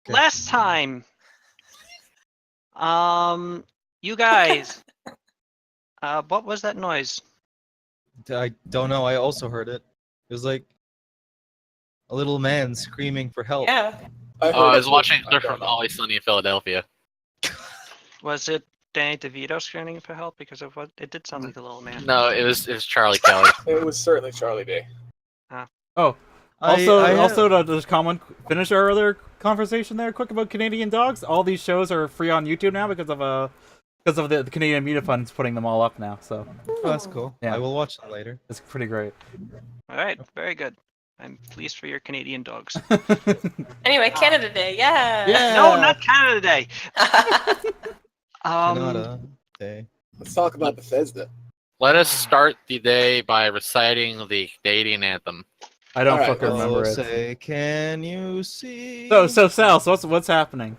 last time, you guys, what was that noise? I don't know. I also heard it. It was like a little man screaming for help. Yeah. I was watching They're from Always Sunny in Philadelphia. Was it Danny DeVito screaming for help because of what? It did sound like a little man. No, it was Charlie Kelly. It was certainly Charlie Day. Oh, I also to just finish our other conversation there quick about Canadian dogs. All these shows are free on YouTube now because of the Canadian Media Fund's putting them all up now. So Oh, that's cool. Yeah. I will watch them later. it's pretty great. All right, very good. I'm pleased for your Canadian dogs. Anyway, Canada Day, yeah. Yeah. No, not Canada Day. Canada Day. Let's talk about Bethesda. Let us start the day by reciting the Canadian anthem. I don't All right, fucking remember it. Say, can you see? So Sal, so what's happening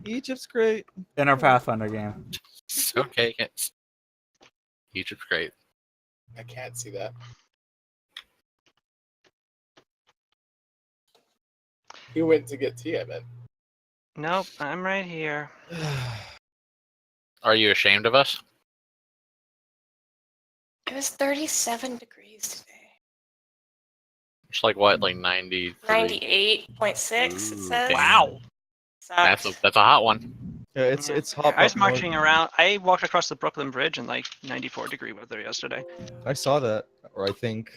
Egypt's great. in our Pathfinder game? Okay, Egypt's great. I can't see that. He went to get tea, I bet. Nope, I'm right here. Are you ashamed of us? It was 37 degrees today. It's like what, like 90? 98.6, it says. Wow. That's a hot one. Yeah, it's hot. I was up north. marching around. I walked across the Brooklyn Bridge in like 94-degree weather yesterday. I saw that, or I think.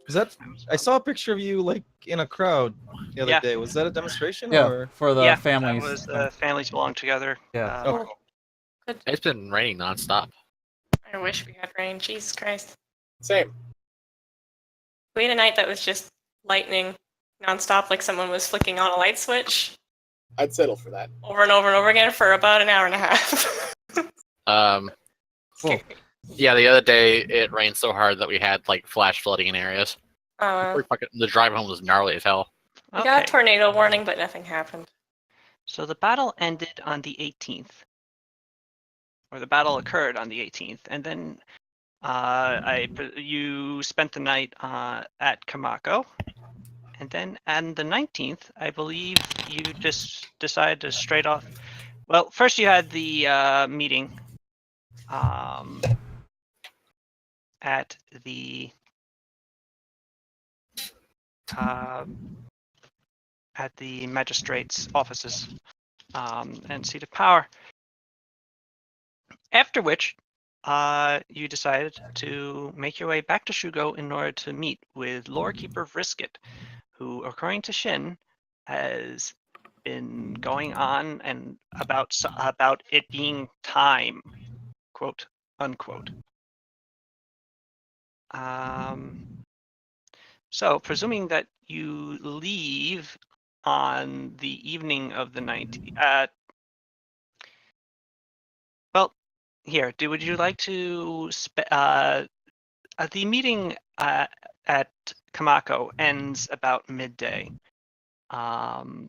Is that? I saw a picture of you like in a crowd the other Yeah. day. Was that a demonstration Yeah, or? for the yeah, families. That was the families belong together. Yeah. Oh, It's been raining nonstop. I wish we had rain. Jesus Christ. Same. We had a night that was just lightning nonstop, like someone was flicking on a light switch I'd settle for that. over and over and over again for about an hour and a half. Cool. Yeah, the other day it rained so hard that we had like flash flooding in areas. The drive home was gnarly as hell. We got a tornado warning, but nothing happened. So the battle ended on the 18th. Or the battle occurred on the 18th. And then you spent the night at Kamako. And then on the 19th, I believe you just decided to straight off. Well, first you had the meeting at the magistrate's offices and seat of power. After which, you decided to make your way back to Shugo in order to meet with Lorekeeper Vrisket, who, according to Shin, has been going on and about it being time, quote unquote. So, presuming that you leave on the evening of the 19th, would you like to the meeting at Kamako ends about midday. You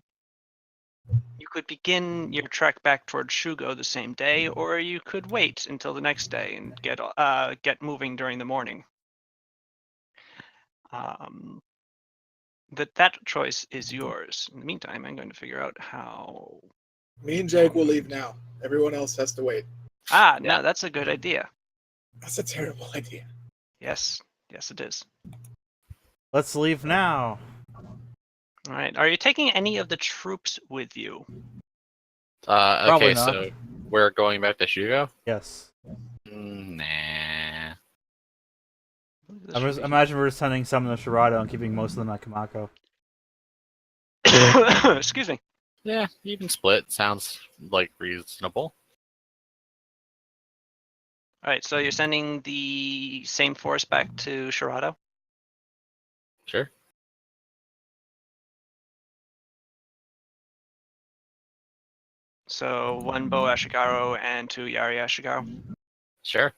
could begin your trek back towards Shugo the same day, or you could wait until the next day and get moving during the morning. That choice is yours. In the meantime, I'm going to figure out how. Me and Jake will leave now. Everyone else has to wait. No, that's a good idea. That's a terrible idea. Yes, it is. Let's leave now. All right. Are you taking any of the troops with you? Probably Okay, not. so we're going back to Shugo? Yes. Nah. Imagine we're sending some to Shirado and keeping most of them at Kamako. Excuse me. Yeah, even split sounds like reasonable. All right, so you're sending the same force back to Shirado? Sure. So 1 Bo Ashigaru and 2 Yari Ashigaru? Sure.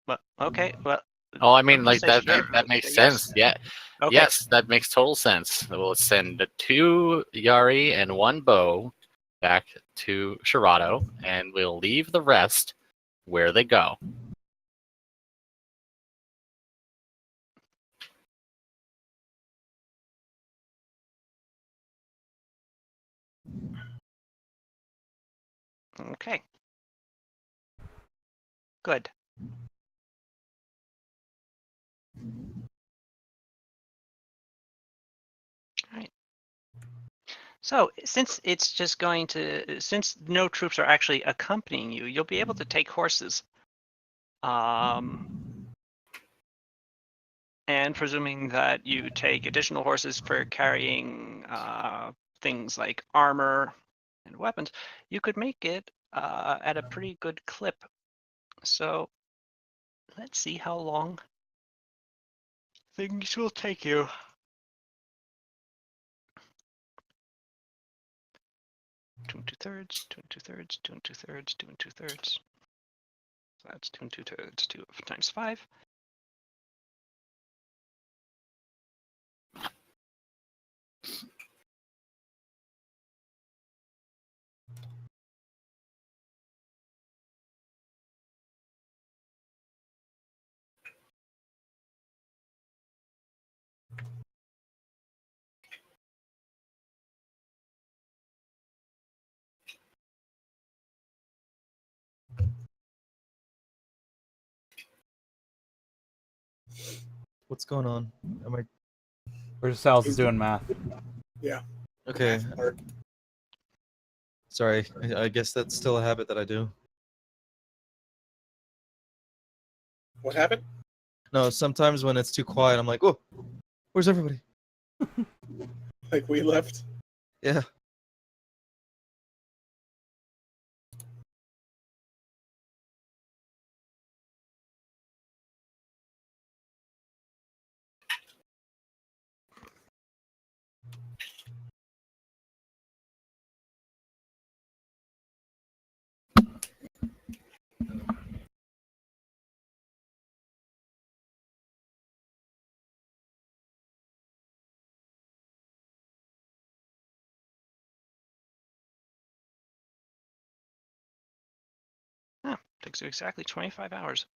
Well, okay, well... Oh, I mean, like, say that sure. that makes Yes. sense. Yeah. Okay. Yes, that makes total sense. We'll send 2 Yari and 1 Bo back to Shirado, and we'll leave the rest where they go. Okay. Good. All right. So, since it's just going to, since no troops are actually accompanying you, you'll be able to take horses. And presuming that you take additional horses for carrying things like armor and weapons, you could make it at a pretty good clip. So let's see how long things will take you. Two and 2/3, 2 and 2/3, 2 and 2/3, 2 and 2/3. So that's 2 and 2/3, 2 times 5. What's going on? Am I We're just Sal's doing math. Yeah. okay? Math part. Sorry, I guess that's still a habit that I do. What happened? No, sometimes when it's too quiet, I'm like, oh, where's everybody? Like we left? Yeah. Takes you exactly 25 hours.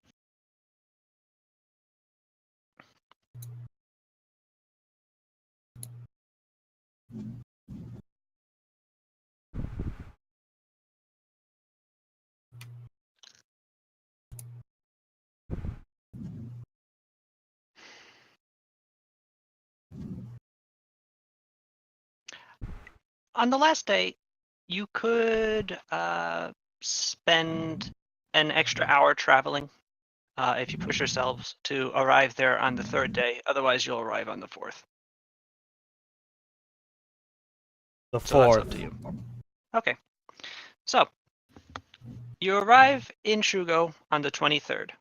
On the last day, you could spend an extra hour traveling if you push yourselves to arrive there on the 3rd day. Otherwise, you'll arrive on the 4th. The So that's up fourth. to you. Okay. So you arrive in Shugo on the 23rd.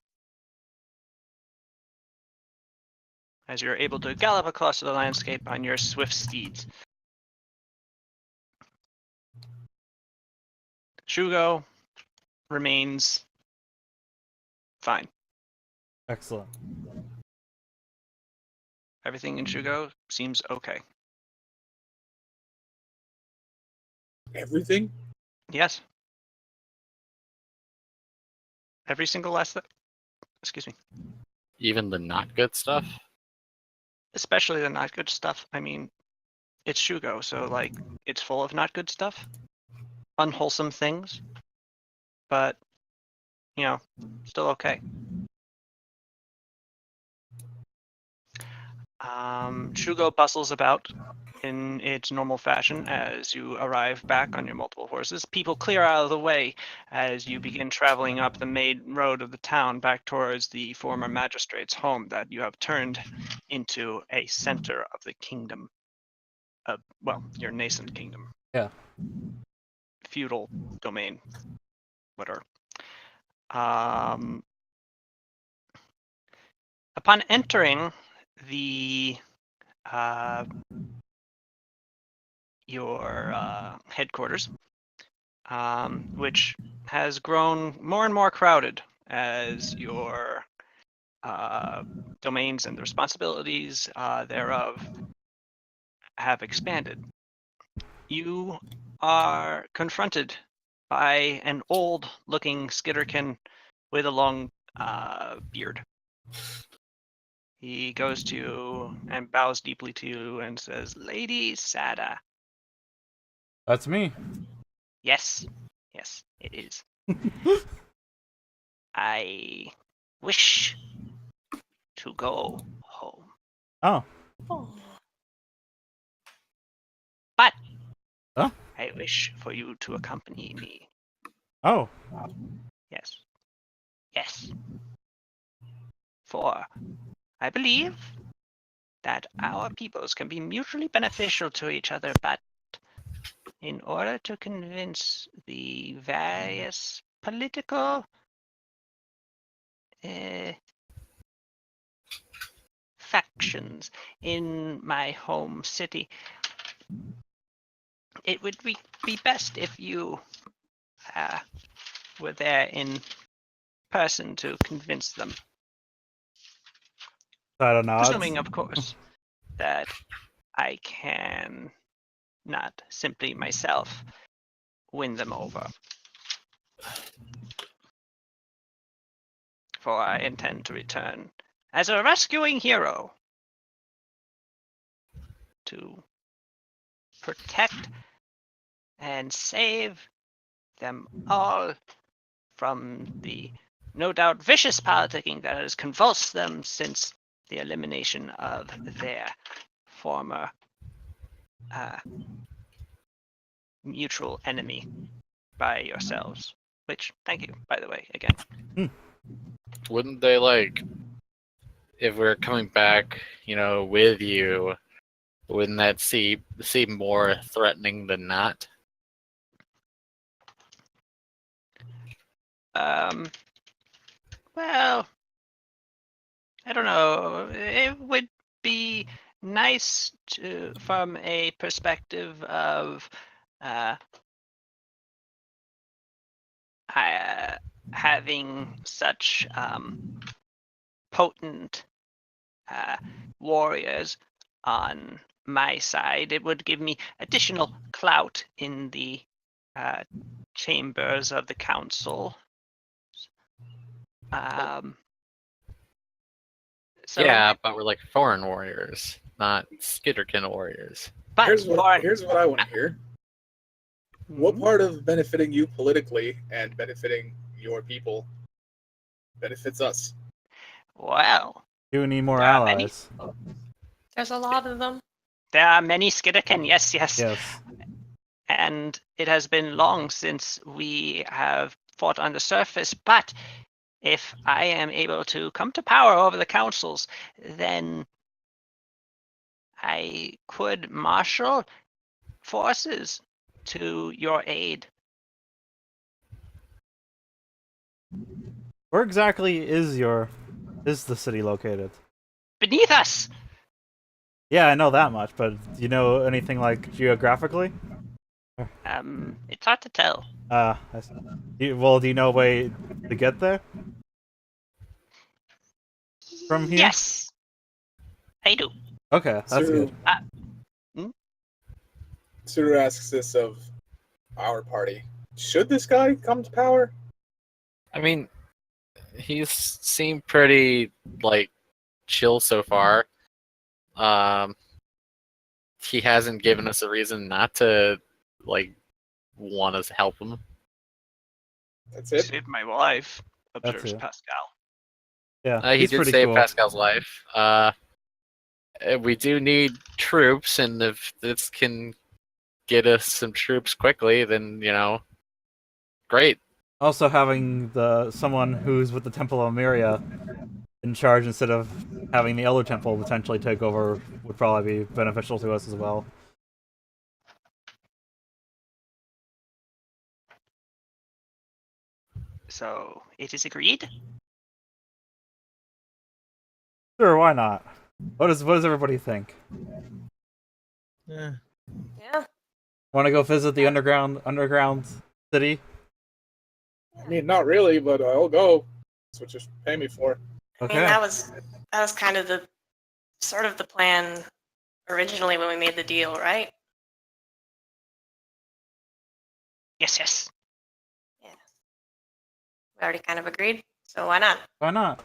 As you're able to gallop across the landscape on your swift steeds. Shugo remains fine. Excellent. Everything in Shugo seems okay. Everything? Yes. Every single last excuse me. Even the not good stuff. Especially the not good stuff. I mean, it's Shugo, so like it's full of not good stuff. Unwholesome things. But you know, still okay. Shugo bustles about in its normal fashion as you arrive back on your multiple horses. People clear out of the way as you begin traveling up the main road of the town back towards the former magistrate's home that you have turned into a center of the kingdom. Well, your nascent kingdom. Yeah. Feudal domain. Whatever. Upon entering the your headquarters, which has grown more and more crowded as your domains and the responsibilities thereof have expanded. You are confronted by an old-looking skitterkin with a long beard. He goes to you and bows deeply to you and says, "Lady Sada." That's me. Yes, Yes, it is. I wish to go home, Oh. Oh. but Huh? I wish for you to accompany me. Oh. Yes. Yes. For I believe that our peoples can be mutually beneficial to each other, but in order to convince the various political factions in my home city, it would be best if you were there in person to convince them. I don't know. Presuming, of course, that I can not simply myself win them over. For I intend to return as a rescuing hero to protect and save them all from the no doubt vicious politicking that has convulsed them since the elimination of their former mutual enemy by yourselves. Which, thank you, by the way, again. Wouldn't they like, if we're coming back, with you, wouldn't that seem more threatening than not? Well, I don't know. It would be nice to, from a perspective of having such potent warriors on my side. It would give me additional clout in the chambers of the council. So, Yeah, but we're like foreign warriors, not Skitterkin warriors. but Here's what I want to hear. What Mhm. part of benefiting you politically and benefiting your people benefits us? Well, Do we need more there are many. allies? There's a lot of them. There are many Skitterkin, yes. Yes. And it has been long since we have fought on the surface, but if I am able to come to power over the councils, then I could marshal forces to your aid. Where exactly is the city located? Beneath us! Yeah, I know that much, but do you know anything like geographically? It's hard to tell. I see. Do you know a way to get there from here? Yes, I do. Okay, that's good. Suru asks this of our party. Should this guy come to power? I mean, he's seemed pretty like chill so far. He hasn't given us a reason not to like want us to help him. That's You it. saved my life, observes it. Pascal. Yeah, He he's did pretty save cool. Pascal's life. We do need troops, and if this can get us some troops quickly, then great. Also, having someone who's with the Temple of Miria in charge instead of having the Elder Temple potentially take over would probably be beneficial to us as well. So it is agreed. Sure, why not? What does everybody think? Yeah. Yeah. Want to go visit the underground city? I mean, not really, but I'll go. That's what you pay me for. I Okay. mean, that was kind of the sort of the plan originally when we made the deal, right? Yes. Yeah. We already kind of agreed, so why not? Why not?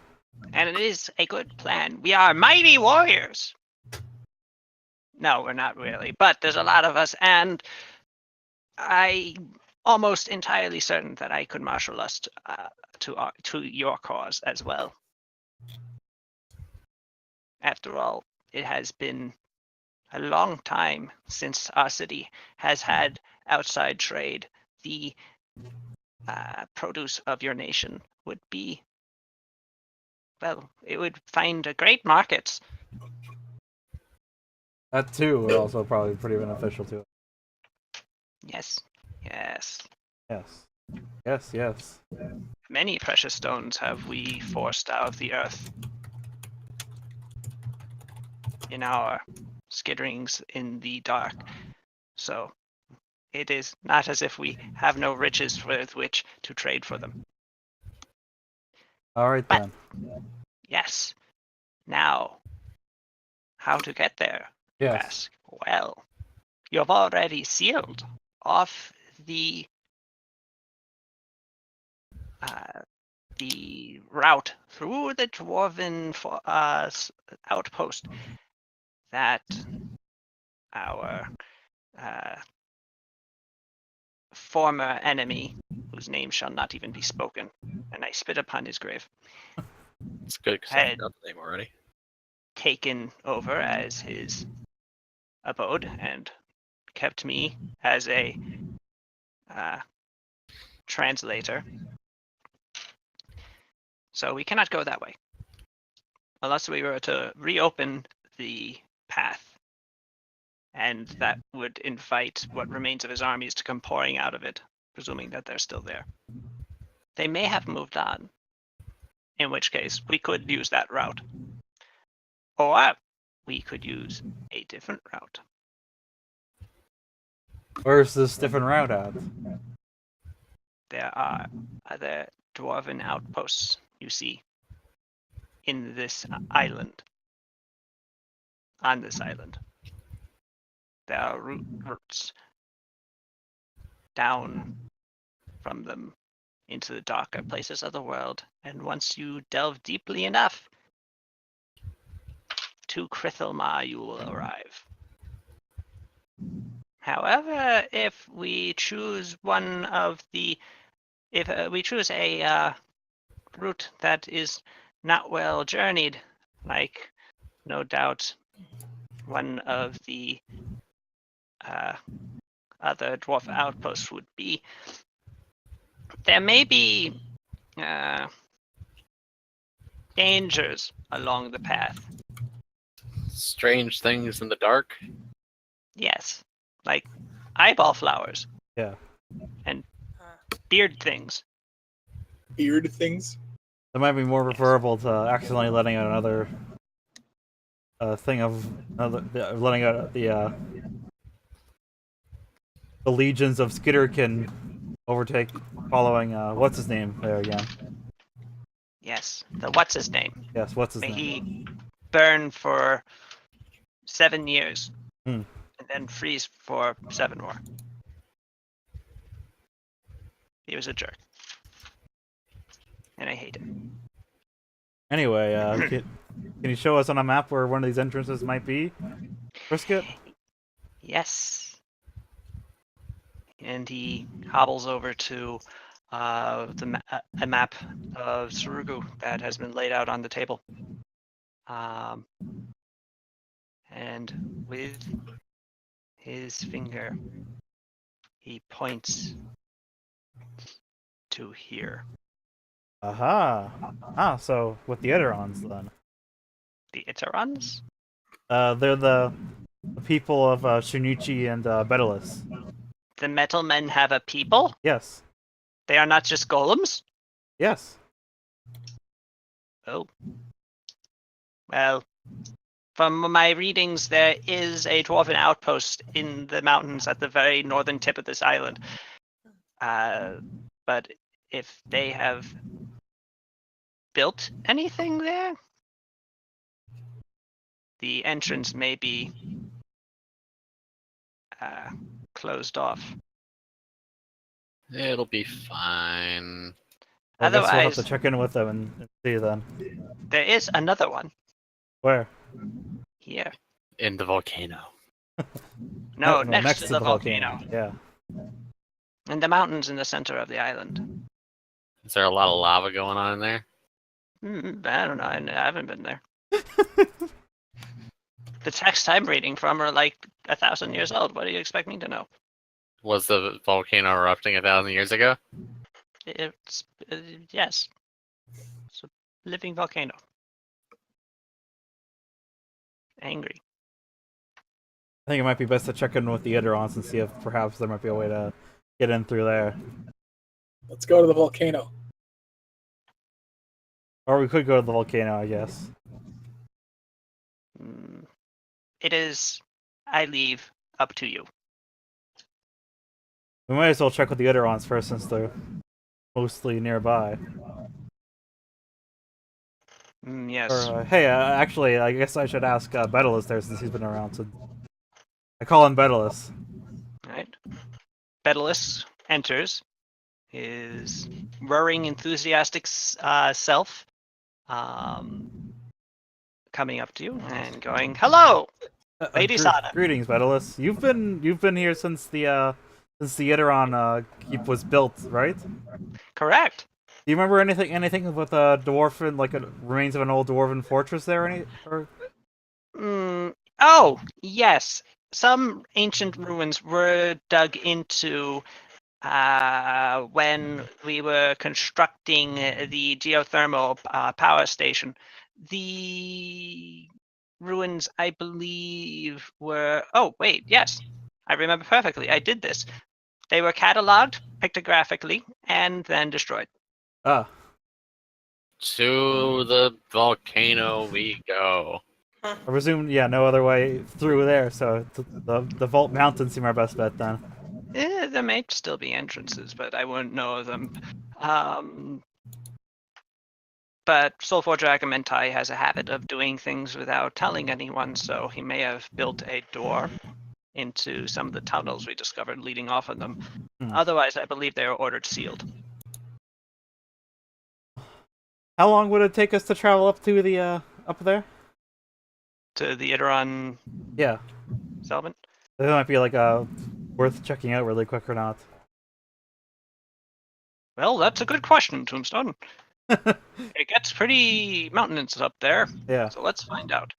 And it is a good plan. We are mighty warriors. No, we're not really, but there's a lot of us, and I almost entirely certain that I could marshal us to your cause as well. After all, it has been a long time since our city has had outside trade. The produce of your nation would be, well, it would find a great markets. That too would also probably be pretty beneficial to it. Yes, yes. Yes. Yes, yes. Many precious stones have we forced out of the earth in our skitterings in the dark. So it is not as if we have no riches with which to trade for them. Alright But- then. Yes. Now, how to get there, you Yes. ask? Well, you have already sealed off the route through the dwarven outpost that our former enemy, whose name shall not even be spoken, and I spit upon his grave, It's good because I Head. forgot the name already. taken over as his abode and kept me as a translator. So we cannot go that way unless we were to reopen the path, and that would invite what remains of his armies to come pouring out of it, presuming that they're still there. They may have moved on, in which case we could use that route. Or we could use a different route. Where's this different route at? There are other dwarven outposts, you see, in this island. On this island. There are routes down from them into the darker places of the world, and once you delve deeply enough, to Krithelma you will arrive. However, if we choose if we choose a route that is not well journeyed, like no doubt one of the other dwarf outposts would be, there may be dangers along the path. Strange things in the dark. Yes, like eyeball flowers. Yeah. And beard things. Beard things. It might be more preferable to accidentally letting out another letting out the legions of Skitterkin overtake following what's his name there again. Yes, the what's his name. Yes, what's his May name? he burn for 7 years, Hmm. and then freeze for 7 more. He was a jerk, and I hate him. Anyway, can you show us on a map where one of these entrances might be? Brisket? Yes. And he hobbles over to a map of Surugu that has been laid out on the table. And with his finger, he points to here. Aha! Ah, so with the Eterons then. The Iterons? They're the people of Shunichi and Betelus. The metal men have a people? Yes. They are not just golems? Yes. Oh. Well, from my readings, there is a dwarven outpost in the mountains at the very northern tip of this island. But if they have built anything there, the entrance may be closed off. It'll be fine. I guess we'll have Otherwise, to check in with them and see then. there is another one Where? here. In the volcano. No, No, next to the volcano. Yeah. and the mountains in the center of the island. Is there a lot of lava going on in there? I don't know. I haven't been there. The texts I'm reading from are like 1,000 years old. What do you expect me to know? Was the volcano erupting 1,000 years ago? It's yes, it's a living volcano. Angry. I think it might be best to check in with the Iderons and see if perhaps there might be a way to get in through there. Let's go to the volcano. Or we could go to the volcano, I guess. It is. I leave up to you. We might as well check with the Iderons first since they're mostly nearby. Yes. Or, hey, actually, I guess I should ask Bedalus there since he's been around. So I call him Bedalus. Right. Bedalus enters, his roaring, enthusiastic self, coming up to you and going, "Hello, Lady Sada." Greetings, Bedalus. You've been here since the Ideron keep was built, right? Correct. Do you remember anything with a dwarven, like remains of an old dwarven fortress there? Oh, yes. Some ancient ruins were dug into when we were constructing the geothermal power station. The ruins, I believe, were... Oh, wait, yes. I remember perfectly. I did this. They were cataloged pictographically and then destroyed. Ah, To the volcano we go. I presume, yeah, no other way through there. So the Vault Mountains seem our best bet then. There may still be entrances, but I wouldn't know of them. But Soulforger Agamentai has a habit of doing things without telling anyone, so he may have built a door into some of the tunnels we discovered leading off of them. Otherwise, I believe they are ordered sealed. How long would it take us to travel up to the up there? To the Idaron Yeah, settlement? that might be like worth checking out really quick or not. Well, that's a good question, Tombstone. It gets pretty mountainous up there, Yeah. so let's find out.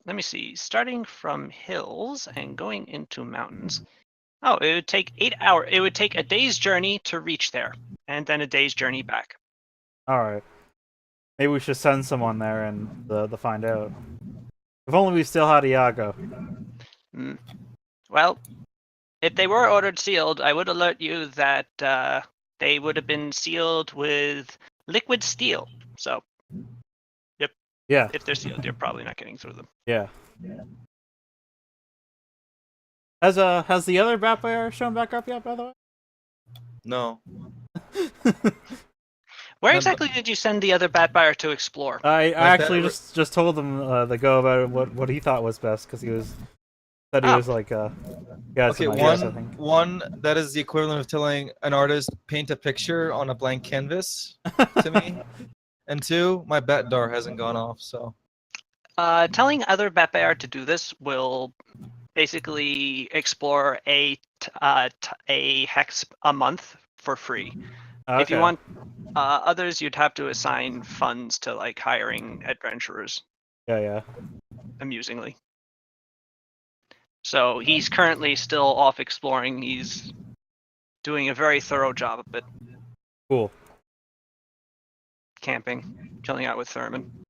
Let me see. Starting from hills and going into mountains. Oh, it would take 8 hours. It would take a day's journey to reach there, and then a day's journey back. All right. Maybe we should send someone there and to find out. If only we still had Iago. Well, if they were ordered sealed, I would alert you that they would have been sealed with liquid steel. So, Yeah. if they're sealed, you're probably not getting through them. Yeah. Has the other Bat Bear shown back up yet? By the way. No. Where No, exactly did you send the other Bat Buyer to explore? I Like actually that- just told him to go about what he thought was best because he said he Oh. was like he had Okay, some ideas, I think. one that is the equivalent of telling an artist paint a picture on a blank canvas to me, and two, my bat door hasn't gone off. So Telling other Bat Buyer to do this will basically explore a hex a month for free. Okay. If you want others, you'd have to assign funds to like hiring adventurers, Yeah. amusingly. So he's currently still off exploring. He's doing a very thorough job of it, Cool. camping, chilling out with Thurman.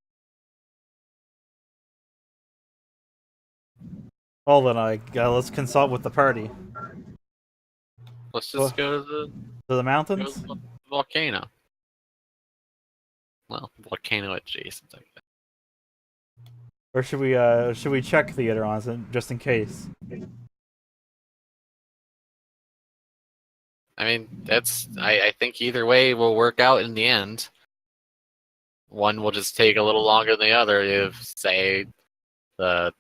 Well then, let's consult with the party. Let's just go to To the go to mountains. the volcano. Well, volcano adjacent, I guess. Or should we check the Iderons just in case? I mean, I think either way will work out in the end. One will just take a little longer than the other if, say, the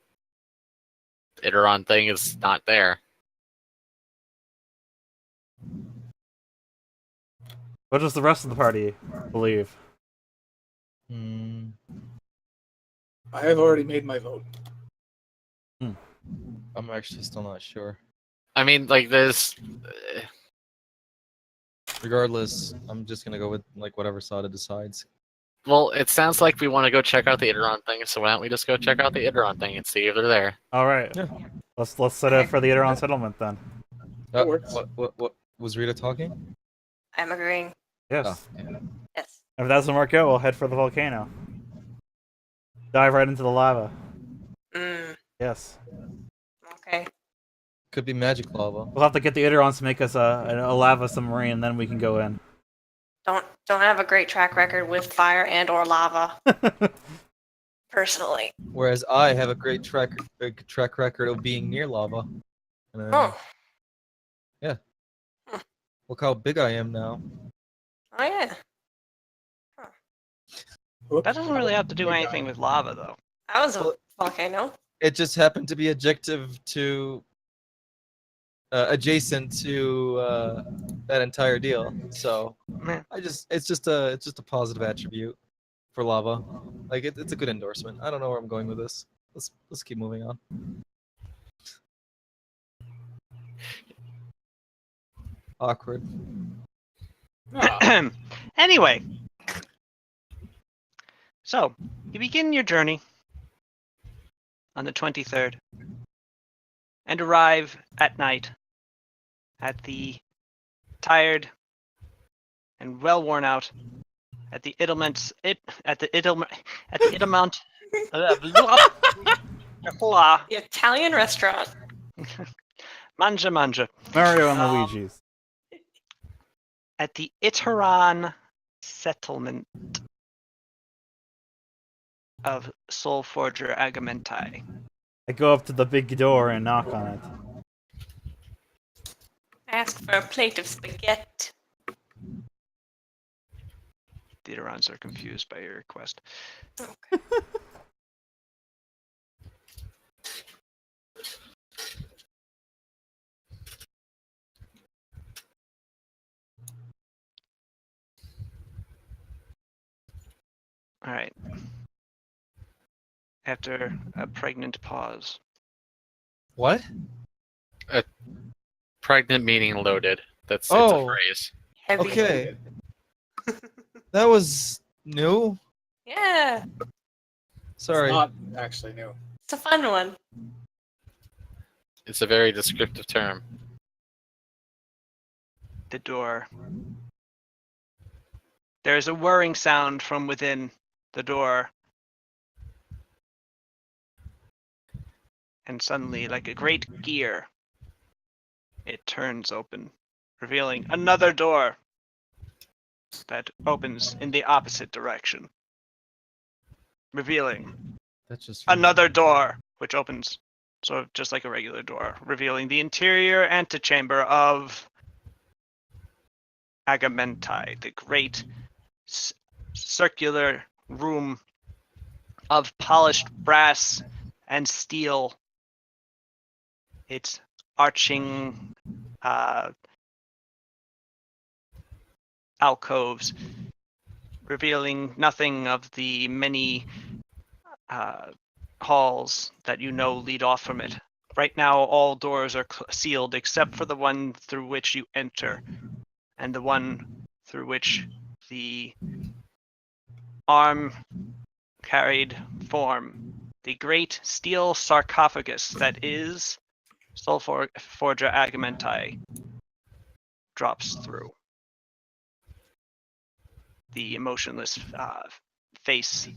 Idaron thing is not there. What does the rest of the party believe? I have already made my vote. I'm actually still not sure. I mean, like this. Regardless, I'm just gonna go with like whatever Sada decides. Well, it sounds like we want to go check out the Ideron thing, so why don't we just go check out the Ideron thing and see if they're there? All right. Yeah. Let's set it for the Ideron settlement then. That works. What was Rita talking? I'm agreeing. Yes. Oh, yeah. Yes. If that doesn't work out, we'll head for the volcano. Dive right into the lava. Mm, Yes. okay. Could be magic lava. We'll have to get the Iderons to make us a lava submarine, and then we can go in. Don't have a great track record with fire and or lava, personally. Whereas I have a great track record of being near lava. And, Oh. look how big I am now. Oh yeah. Whoops. That doesn't really have to do Oh my anything God. with lava, though. That was a Well- volcano. It just happened to be adjective to adjacent to that entire deal. So Meh. it's just a positive attribute for lava. Like it's a good endorsement. I don't know where I'm going with this. Let's keep moving on. Awkward. Ah, Anyway, so you begin your journey on the 23rd and arrive at night at the tired and well worn out at the Idelmont The Italian restaurant. Manja Mario and Um, Luigi's. at the Iteran settlement of Soulforger Agamentai. I go up to the big door and knock on it. Ask for a plate of spaghetti. The Iterans are confused by your request. Okay. All right. After a pregnant pause, What? Pregnant meaning loaded. It's a Oh. phrase. Heavy. Okay. That was new. Yeah. Sorry. It's not actually new. It's a fun one. It's a very descriptive term. the door. There is a whirring sound from within the door. And suddenly, like a great gear, it turns open, revealing another door that opens in the opposite direction. Revealing That's just another door, which opens sort of just like a regular door, revealing the interior antechamber of Agamentai, the great circular room of polished brass and steel. Its arching alcoves, revealing nothing of the many halls that you know lead off from it. Right now, all doors are sealed except for the one through which you enter, and the one through which the arm-carried form, the great steel sarcophagus that is Soulforger Agamentai, drops through. The emotionless face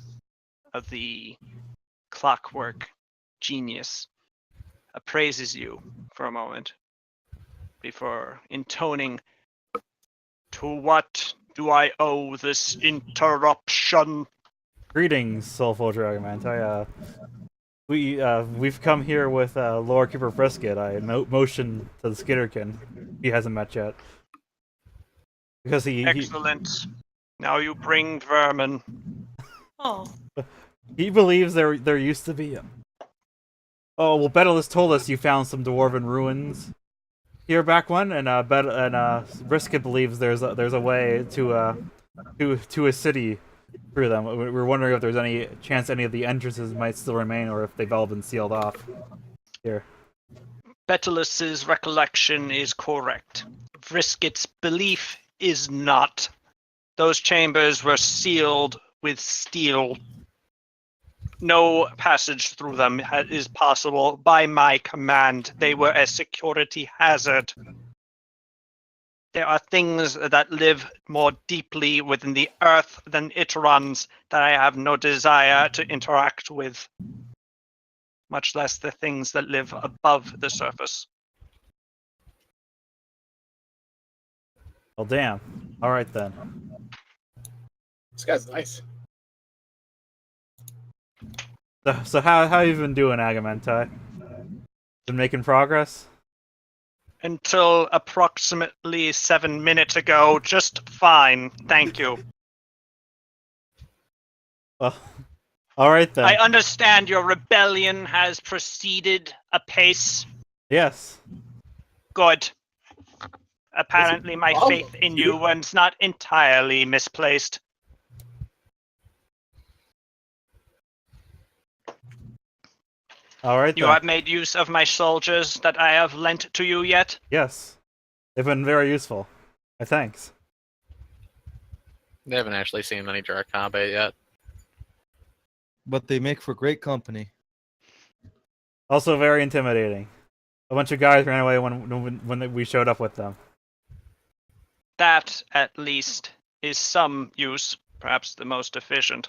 of the clockwork genius appraises you for a moment before intoning, "To what do I owe this interruption?" Greetings, Soulforger Argument. We've come here with Lord Keeper Frisket. I motion to the Skitterkin. He hasn't met yet. Because he Excellent. Now you bring vermin. Oh, believes there used to be. Oh well, Betelus told us you found some dwarven ruins here back when, and Brisket believes there's a way to a city through them. We're wondering if there's any chance any of the entrances might still remain, or if they've all been sealed off here. Betulus's recollection is correct. Vrisket's belief is not. Those chambers were sealed with steel. No passage through them is possible by my command. They were a security hazard. There are things that live more deeply within the earth than Iterons that I have no desire to interact with, much less the things that live above the surface. Well, damn. All right then. This guy's nice. So how you been doing, Agamentai? Been making progress? Until approximately 7 minutes ago, just fine. Thank you. Well, all right then. I understand your rebellion has proceeded apace. Yes. Good. Apparently, my problem, faith in you was not entirely misplaced. All right You then. have made use of my soldiers that I have lent to you yet? Yes. They've been very useful. My thanks. They haven't actually seen many direct combat yet. But they make for great company. Also very intimidating. A bunch of guys ran away when we showed up with them. That, at least, is some use, perhaps the most efficient.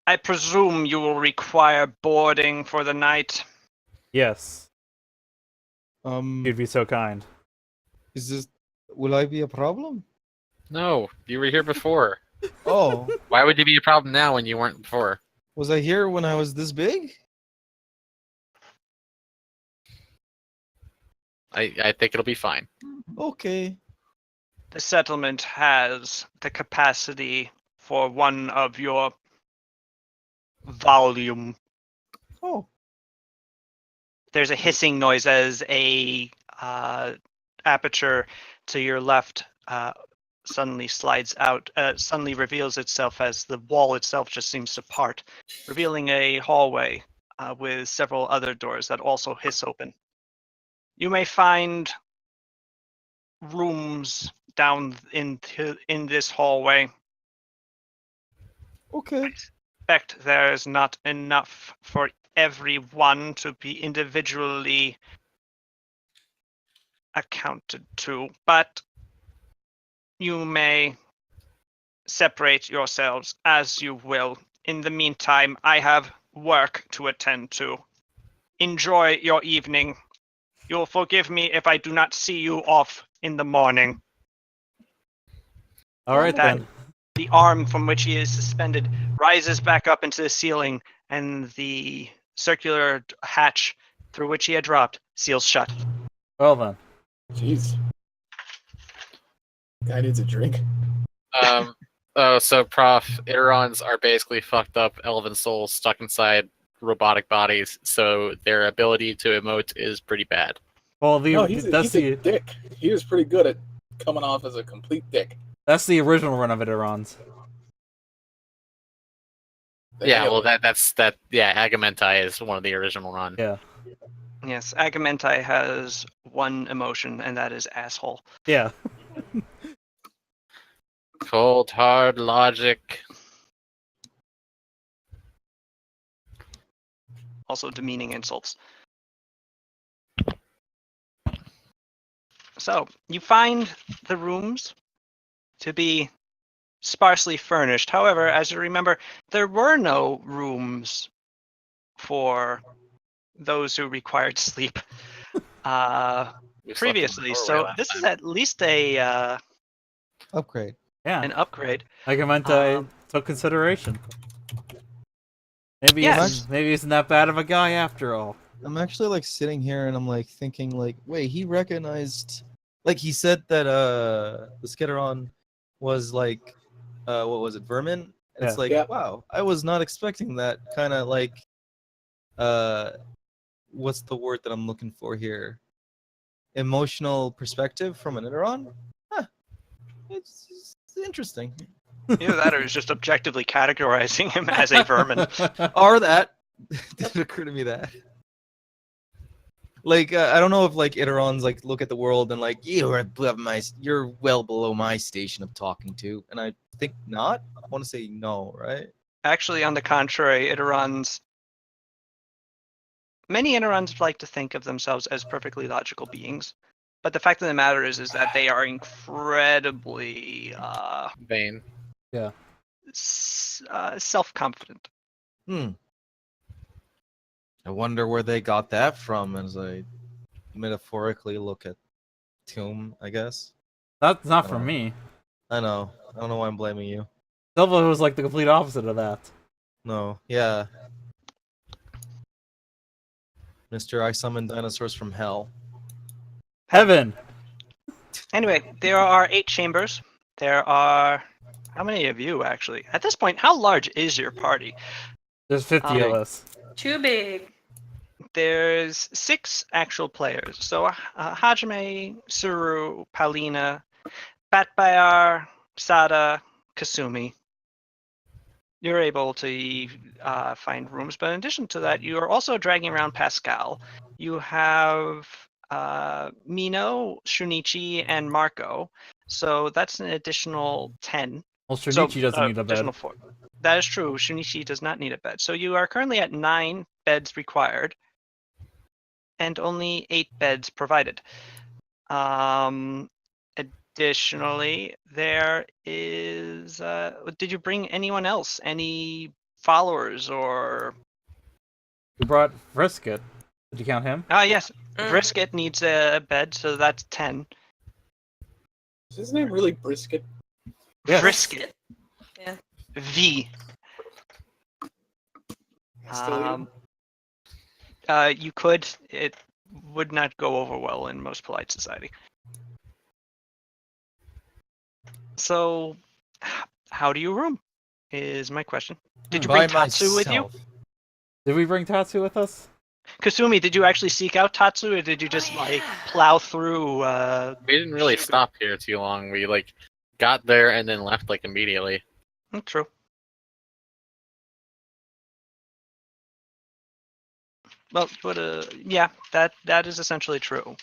I presume you will require boarding for the night. Yes. You'd be so kind. Is this? Will I be a problem? No, you were here before. Oh, Why would you be a problem now when you weren't before? was I here when I was this big? I think it'll be fine. Okay. The settlement has the capacity for one of your volume. Oh, There's a hissing noise as a aperture to your left suddenly slides out, suddenly reveals itself as the wall itself just seems to part, revealing a hallway with several other doors that also hiss open. You may find rooms down in this hallway. okay. I suspect there is not enough for everyone to be individually accounted to, but you may separate yourselves as you will. In the meantime, I have work to attend to. Enjoy your evening. You'll forgive me if I do not see you off in the morning. All right That then. the arm from which he is suspended rises back up into the ceiling, and the circular hatch through which he had dropped seals shut. Well then. Jeez. Guy needs a drink. So Prof, Iterons are basically fucked up elven souls stuck inside robotic bodies, so their ability to emote is pretty bad. Well, No, he's that's a the dick. He was pretty good at coming off as a complete dick. original run of Iterons. Yeah, well, that's Agamentai is one of the original run. Yeah. Yes, Agamentai has one emotion, and that is asshole. Yeah. Cold, hard logic. Also demeaning insults. So, you find the rooms to be sparsely furnished. However, as you remember, there were no rooms for those who required sleep We slept in the previously. doorway So last this is time. at least a Upgrade. Yeah. an upgrade. Agamentai took consideration. Maybe Yes. maybe isn't that bad of a guy after all. I'm actually like sitting here and I'm like thinking like, wait, he recognized, like he said that the Skitteron was like, what was it, vermin? And it's Yeah. like, Yeah. wow, I was not expecting that kind of like, what's the word that I'm looking for here? Emotional perspective from an Iteron? Huh. It's interesting. Either that, or he's just objectively categorizing him as a vermin. Or that didn't occur to me that. Like I don't know if like Iterons like look at the world and like you're well below my station of talking to, and I think not. I want to say no, right? Actually, on the contrary, many Inerons like to think of themselves as perfectly logical beings. But the fact of the matter is that they are incredibly Vain. self-confident. I wonder where they got that from, as I metaphorically look at Tomb, I guess. That's not Oh. from me. I know. I don't know why I'm blaming you. Silva was like the complete opposite of that. No, yeah. Mr. I summoned dinosaurs from hell. Heaven. Anyway, there are 8 chambers. There are... How many of you, actually? At this point, how large is your party? There's 50 of us. Too big. There's 6 actual players. So Hajime, Suru, Paulina, Batbayar, Sada, Kasumi. You're able to find rooms, but in addition to that, you are also dragging around Pascal. You have Mino, Shunichi, and Marco. So that's an additional 10. Well, Shinichi doesn't need a bed. Additional 4. That is true. Shunichi does not need a bed. So you are currently at 9 beds required, and only 8 beds provided. Additionally, there is... did you bring anyone else? Any followers or... We brought Brisket. Did you count him? yes. Brisket needs a bed, so that's 10. Is his name really Brisket? Yes. Brisket. Yeah. V. Still You could. It would not go over well in most polite society. So, how do you room? Is my question. Did you bring By Tatsu with you? myself. Did we bring Tatsu with us? Kasumi, did you actually seek out Tatsu, or did you just like plow through? We didn't really Sugar. stop here too long. We like got there and then left like immediately. True. Well, but yeah, that is essentially true.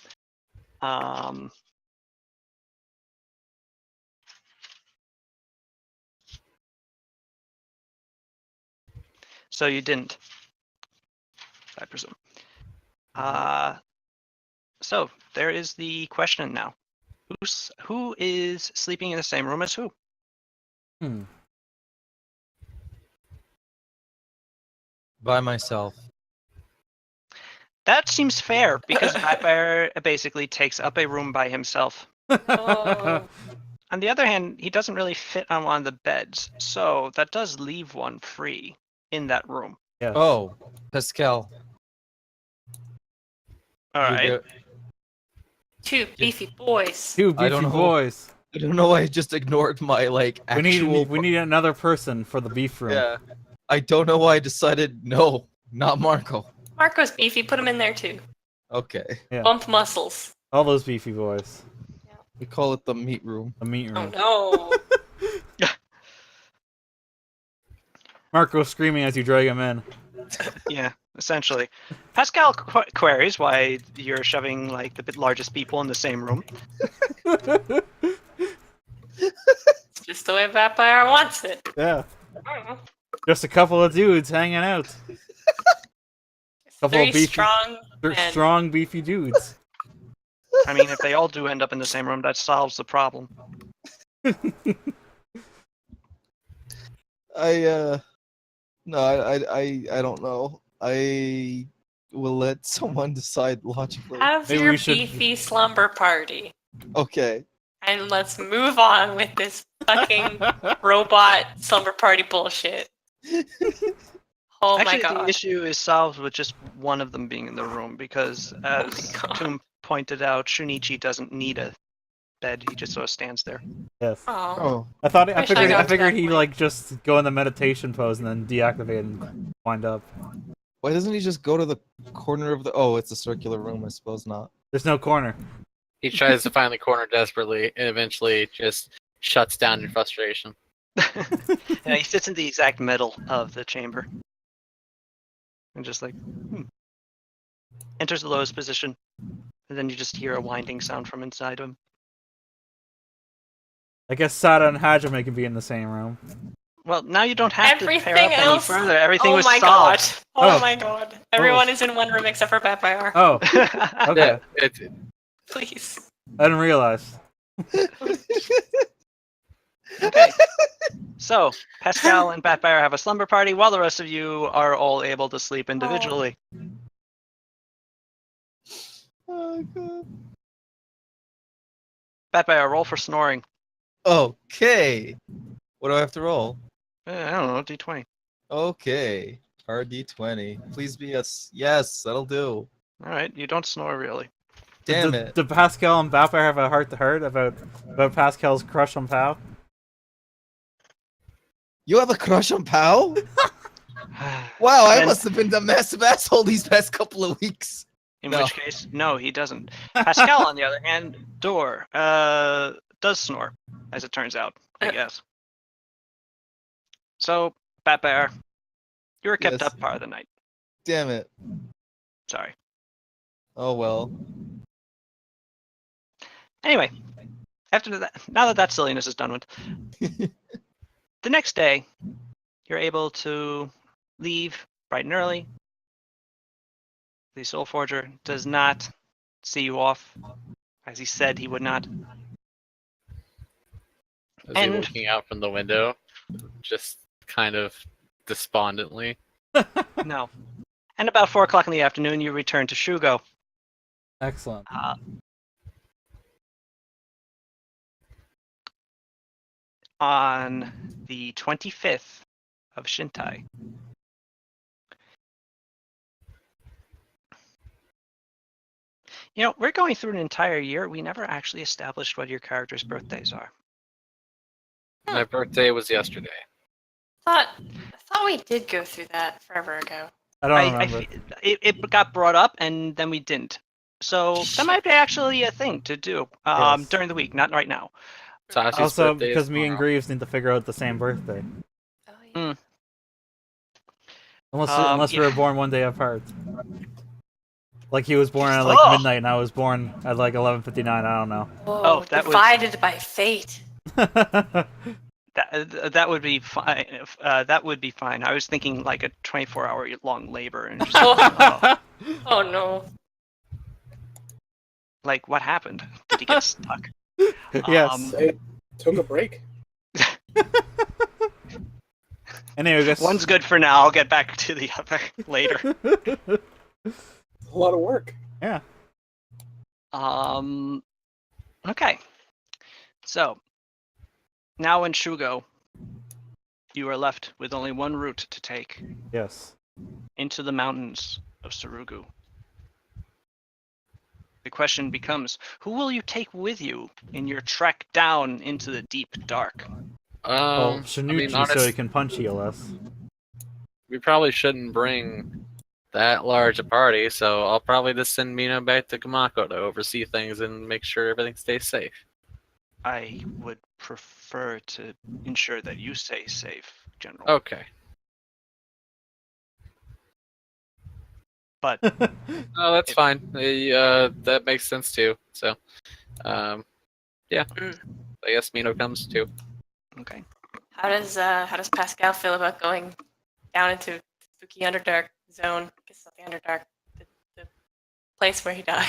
So you didn't, I presume. So there is the question now. Who is sleeping in the same room as who? By myself. That seems fair because Batbear basically takes up a room by himself. Oh. On the other hand, he doesn't really fit on one of the beds, so that does leave one free in that room. Yes. Oh, Pascal. All you're right. good. 2 beefy boys. Two I don't beefy know. boys. I don't know why I just ignored my like actual. We need another person for the beef room. Yeah. I don't know why I decided no, not Marco. Marco's beefy. Put him in there too. Okay. Yeah. Bump muscles. All those beefy boys. We call it the meat room. The meat room. Oh no. Marco screaming as you drag him in. Yeah, essentially. Pascal queries why you're shoving like the largest people in the same room. It's just the way Vampire wants it. Yeah. I don't know. Just a couple of dudes hanging out. Couple Very of beefy, strong. they're and strong beefy dudes. I mean, if they all do end up in the same room, that solves the problem. No, I don't know. I will let someone decide logically. Have Maybe your we should- beefy slumber party. Okay. And let's move on with this fucking robot slumber party bullshit. Oh Actually, my god. the issue is solved with just one of them being in the room because, as God. Toom pointed out, Shunichi doesn't need a bed. He just sort of stands there. Yes. Oh. Oh. I Wish I figured got to that he'd point. like just go in the meditation pose and then deactivate and wind up. Why doesn't he just go to the corner of the? Oh, it's a circular room. I suppose not. There's no corner. He tries to find the corner desperately and eventually just shuts down in frustration. Yeah, he sits in the exact middle of the chamber. And just like, enters the lowest position, and then you just hear a winding sound from inside him. I guess Sada and Hajime can be in the same room. Well, now you don't have to pair Everything up else. any further. Everything oh was my solved. god! Oh, Oh. my god! Everyone is in one room except for Vampire. Oh, okay. Yeah, Please. I didn't realize. Okay. So, Pascal and Batfire have a slumber party, while the rest of you are all able to sleep individually. Oh god. Batfire, roll for snoring. Okay. What do I have to roll? I don't know, D20. Okay. RD20. Please be us. Yes, that'll do. All right, you don't snore really. Damn did, it. Did Pascal and Vampire have a heart-to-heart about Pascal's crush on Pao? You have a crush on Pow? Wow, I Then- must have been the massive asshole these past couple of weeks. In No. which case, no, he doesn't. Pascal, on the other hand, does snore, as it turns out, I guess. So, Batbear, you were kept Yes. up part of the night. Damn it. Sorry. Oh well. Anyway, after that, now that silliness is done with, the next day, you're able to leave bright and early. The Soul Forger does not see you off, as he said he would not. Is he And- looking out from the window, just kind of despondently? No. And about 4 o'clock in the afternoon, you return to Shugo. Excellent. On the 25th of Shintai. You know, we're going through an entire year. We never actually established what your characters' birthdays are. My birthday was yesterday. I thought we did go through that forever ago. I don't remember. It got brought up, and then we didn't. So that might be actually a thing to do Yes. during the week, not right now. Sashi's Also, birthday is because me and tomorrow. Greaves need to figure out the same birthday. Oh, yeah. Unless we yeah. were born one day apart. Like he was born at like Oh! midnight and I was born at like 11:59. I don't know. Whoa, that was- divided by fate. That would be fine. That would be fine. I was thinking like a 24-hour long labor, and just, Oh no. like what happened? Did he get stuck? Yes. They took a break. Anyway, I guess One's good for now. I'll get back to the other later. A lot of work. Yeah. Okay. So now in Shugo, you are left with only one route to take Yes. into the mountains of Surugu. The question becomes, who will you take with you in your trek down into the deep dark? Well, Shinichi, so honest- he can punch heal us. we probably shouldn't bring that large a party, so I'll probably just send Mina back to Kamako to oversee things and make sure everything stays safe. I would prefer to ensure that you stay safe, General. Okay. But Oh, that's fine. That makes sense too. So, yeah. I guess Mino comes too. okay. How does Pascal feel about going down into spooky Underdark zone? I guess not the Underdark, the place where he died.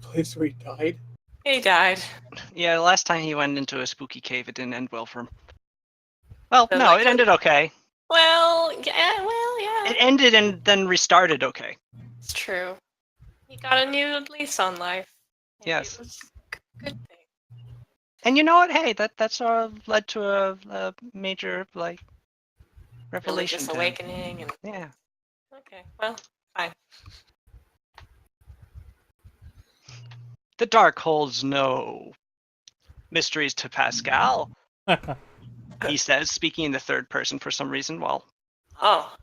Place where he died. He died. Yeah, the last time he went into a spooky cave, it didn't end well for him. Well, So, no, like, it ended okay. Well, yeah. It ended and then restarted okay. It's true. He got a new lease on life. Maybe Yes. It was a good thing. And you know what? Hey, that's led to a major like revelation. Religious to him. awakening and Yeah. okay, well, fine. The dark holds no mysteries to Pascal, he says, speaking in the third person for some reason, while Oh,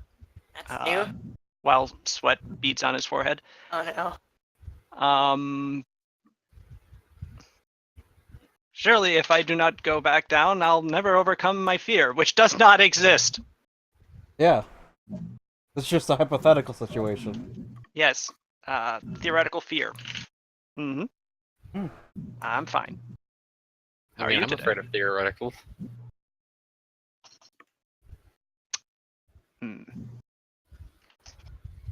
that's new. while sweat beads on his forehead. Oh no. Surely, if I do not go back down, I'll never overcome my fear, which does not exist. Yeah. It's just a hypothetical situation. Yes. Theoretical fear. Hmm. I'm fine. How I are mean, you I'm today? afraid of theoretical. Hmm.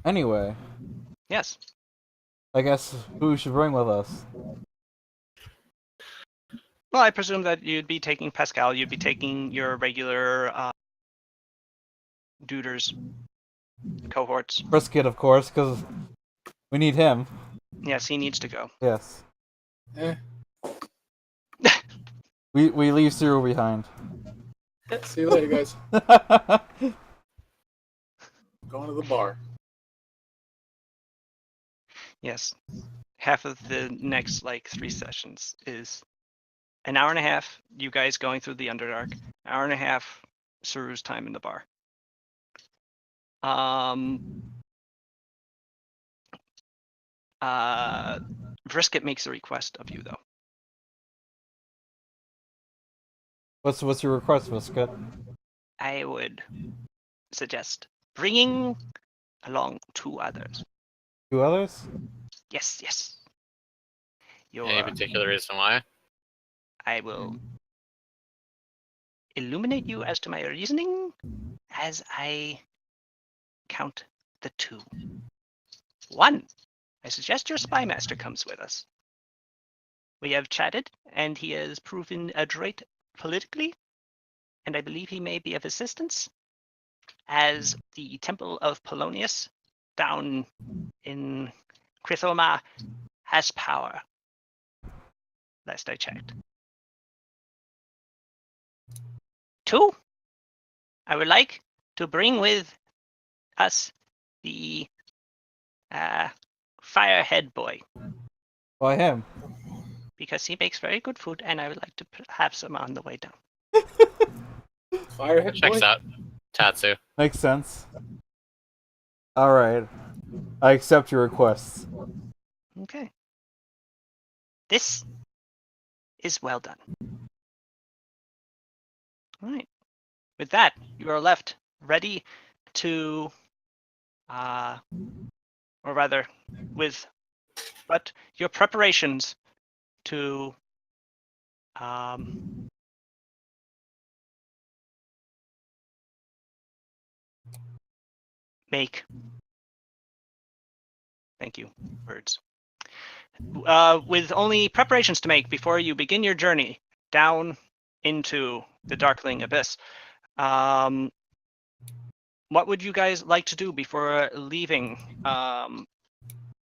Anyway, Yes. I guess who should bring with us? Well, I presume that you'd be taking Pascal. You'd be taking your regular duders cohorts. Brisket, of course, because we need him. Yes, he needs to go. Yes. Eh, We leave Cyril behind. see you later, guys. Going to the bar. Yes. Half of the next 3 sessions is an hour and a half. You guys going through the Underdark. Hour and a half. Saru's time in the bar. Brisket makes a request of you though. What's your request, Brisket? I would suggest bringing along 2 others. 2 others? Yes, yes. Any particular reason why? I will illuminate you as to my reasoning as I count the 2. 1. I suggest your spy master comes with us. We have chatted, and he has proven adroit politically, and I believe he may be of assistance, as the Temple of Polonius down in Krithoma has power. Last I checked. 2. I would like to bring with us the Firehead boy, Why him? because he makes very good food, and I would like to have some on the way down. Firehead boy. Checks out. Tatsu. Makes sense. Alright. I accept your requests. Okay. This is well done. All right. With that, you are left ready to, or rather, with but your preparations to make. Thank you, words. With only preparations to make before you begin your journey down into the Darkling Abyss. What would you guys like to do before leaving?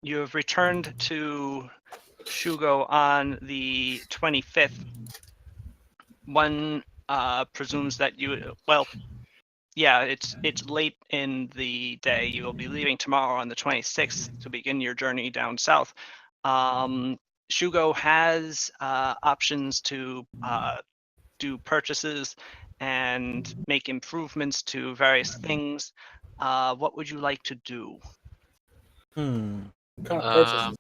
You have returned to Shugo on the 25th. One presumes that you, well, yeah, it's late in the day. You will be leaving tomorrow on the 26th to begin your journey down south. Shugo has options to do purchases and make improvements to various things. What would you like to do? What kind of purchases?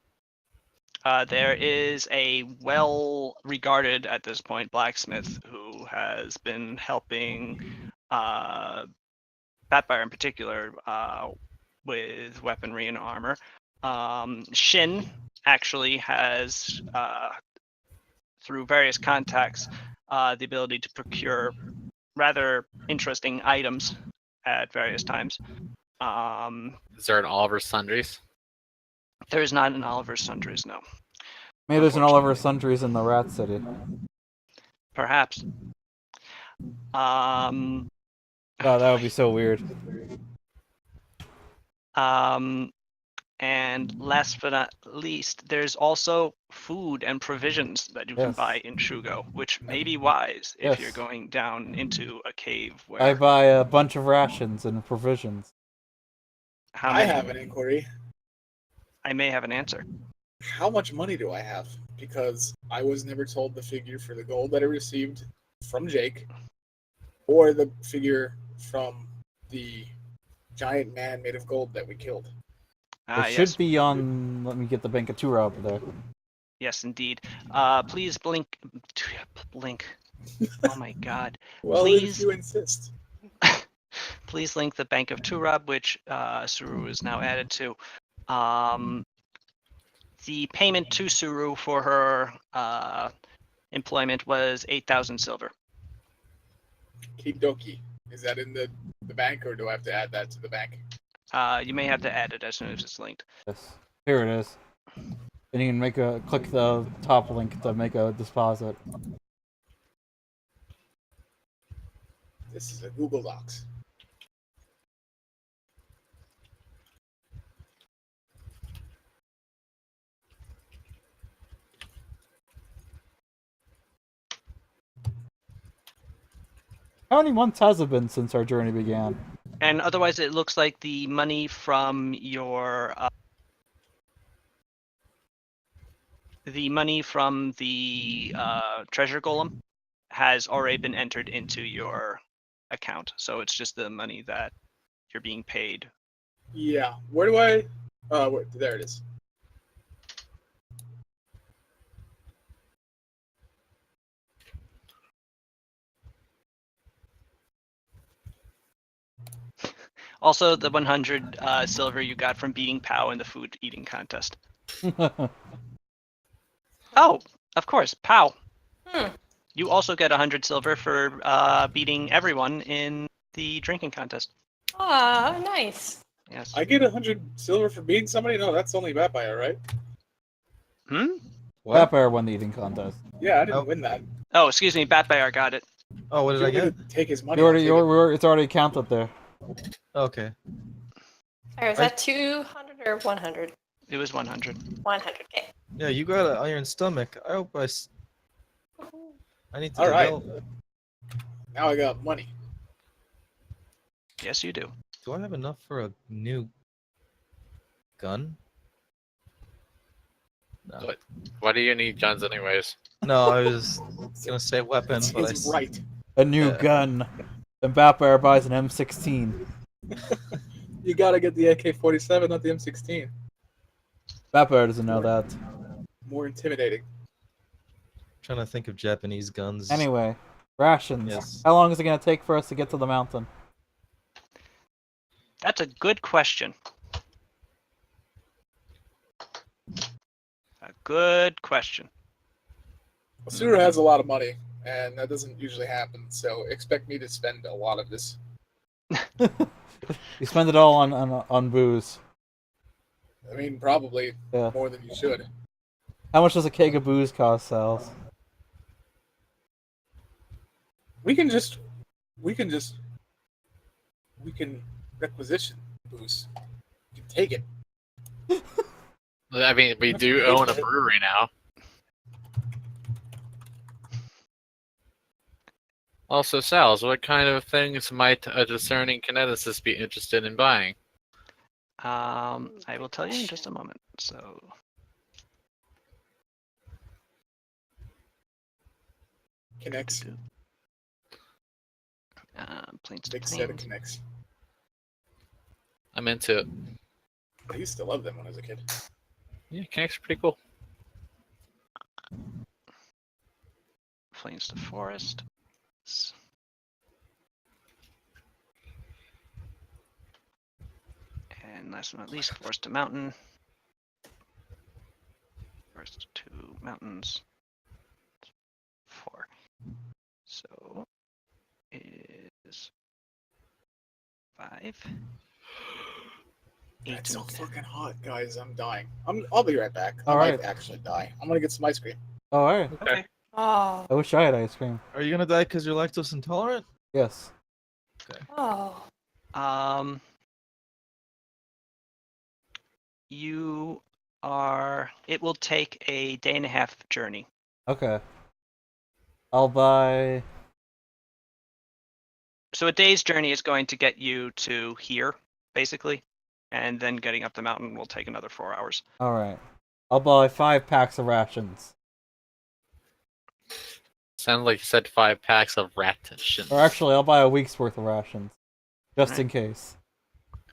There is a well-regarded at this point blacksmith who has been helping Batfire in particular with weaponry and armor. Shin actually has, through various contacts, the ability to procure rather interesting items at various times. Is there an Oliver Sundries? There is not an Oliver Sundries, no. Maybe there's an Oliver Sundries in the Rat City. Perhaps. Oh, that would be so weird. And last but not least, there's also food and provisions that you can Yes. buy in Shugo, which may be wise if Yes. you're going down into a cave where. I buy a bunch of rations and provisions. How I many? have an inquiry. I may have an answer. How much money do I have? Because I was never told the figure for the gold that I received from Jake, or the figure from the giant man made of gold that we killed. It Yes. should be on. Let me get the bank of Tura up there. Yes, indeed. Please blink. Oh my God. Well, Please. if you insist. Please link the Bank of Turab, which Suru is now added to. The payment to Suru for her employment was 8,000 silver. Kidoki. Is that in the bank, or do I have to add that to the bank? You may have to add it as soon as it's linked. Yes. Here it is. And you can click the top link to make a deposit. This is a Google Docs. How many months has it been since our journey began? And otherwise, it looks like the money from your treasure golem has already been entered into your account. So it's just the money that you're being paid. Yeah. Where do I? There it is. Also, the 100 silver you got from beating Pow in the food eating contest. Oh, of course, Pow. You also get 100 silver for beating everyone in the drinking contest. Ah, nice. Yes. I get 100 silver for beating somebody? No, that's only Vampire, right? Vampire won the eating contest. Yeah, I didn't Oh. win that. Oh, excuse me, Batbear got it. Oh, what did I If you want get? me to take his money. It's already counted there. Okay. Alright, is that 200 or 100? It was 100. 100k. Yeah, you got an iron stomach. I hope I need to All right. develop. Now I got money. Yes, you do. Do I have enough for a new gun? No. What? Why do you need guns anyways? No, I was gonna say weapon, but It's right. A new gun. And Vampire buys an M16. You gotta get the AK-47, not the M16. Vampire doesn't know that. More intimidating. trying to think of Japanese guns. Anyway, rations. Yes. How long is it going to take for us to get to the mountain? That's a good question. A good question. Well, Sura has a lot of money, and that doesn't usually happen, so expect me to spend a lot of this. You spend it all on booze. I mean, probably Yeah. more than you should. How much does a keg of booze cost, Sals? We can requisition booze. You can take it. I mean, we do own a brewery now. Also, Sal's, what kind of things might a discerning kineticist be interested in buying? I will tell you in just a moment. So, Connects. planes to Big set of planes. connects. I'm into it. I used to love them when I was a kid. Yeah, Kinect's pretty cool. Plains to forest. And last but not least, forest to mountain. Forest to mountains. 4. So is 5. 8 It's so and fucking hot, guys. I'm dying. I'll be right back. I All might right. actually die. I'm gonna get some ice cream. Oh, alright. Okay. Oh. I wish I had ice cream. Are you gonna die because you're lactose intolerant? Yes. Oh. You are. It will take a day and a half journey. Okay. I'll buy... So a day's journey is going to get you to here, basically, and then getting up the mountain will take another 4 hours. Alright. I'll buy 5 packs of rations. Sounds like you said 5 packs of rations. Or actually, I'll buy a week's worth of rations. Just in case.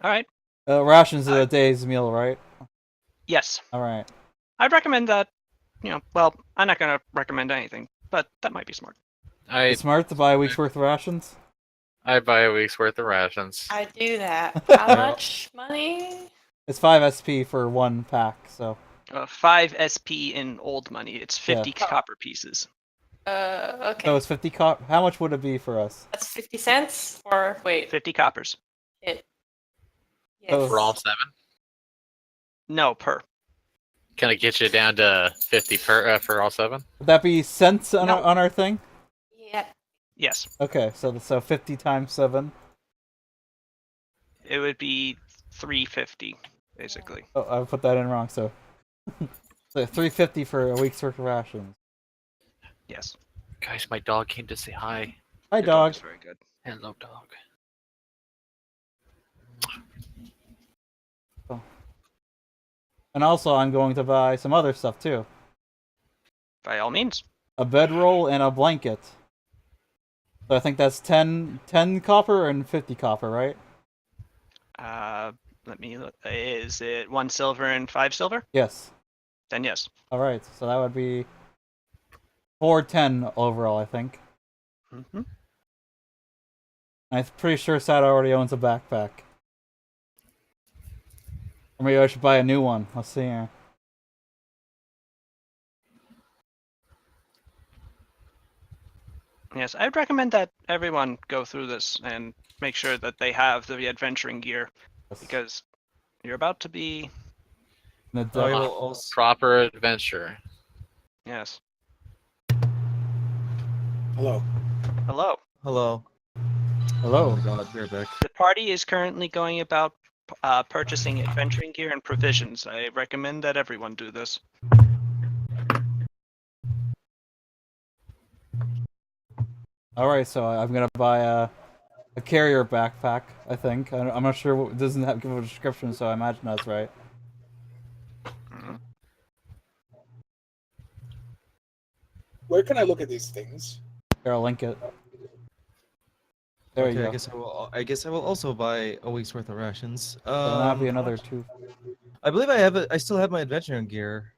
All right. Rations is a day's meal, right? Yes, Alright. I'd recommend that. Well, I'm not going to recommend anything, but that might be smart. It's smart to buy a week's worth of rations? I buy a week's worth of rations. I do that. How much money? It's 5 SP for 1 pack, so 5 SP in old money. It's 50 copper pieces. Okay. so it's 50 How much would it be for us? That's 50 cents? Or wait. 50 coppers. It. Yes. Oh. For all 7? No, per. Can I get you down to 50 per for all 7? Would that be cents on, No. on our thing? Yeah. Yes. Okay, so 50 times 7. It would be 350, basically. Oh, I put that in wrong. So, so 350 for a week's worth of rations. Yes. Guys, my dog came to say hi. Hi, Your dog. is very good. Hello, dog. And also, I'm going to buy some other stuff too. By all means. A bedroll and a blanket. So I think that's 10 copper and 50 copper, right? Let me look. Is it 1 silver and 5 silver? Yes. Then yes. All right. So that would be 410 overall, I think. Mm-hmm. I'm pretty sure Sad already owns a backpack. Or maybe I should buy a new one. Let's see here. Yes, I would recommend that everyone go through this and make sure that they have the adventuring gear, because you're about to be. The I devil. will also. Proper adventure. Yes. Hello. Hello. Hello. Oh Hello. my god, we're back. The party is currently going about purchasing adventuring gear and provisions. I recommend that everyone do this. All right, so I'm gonna buy a carrier backpack. I think I'm not sure. It doesn't give a description, so I imagine that's right. Mhm. Where can I look at these things? Here, I'll link it. There you Okay, go. I guess I will also buy a week's worth of rations. So that'll be How another much? 2. I believe I have it. I still have my adventuring gear.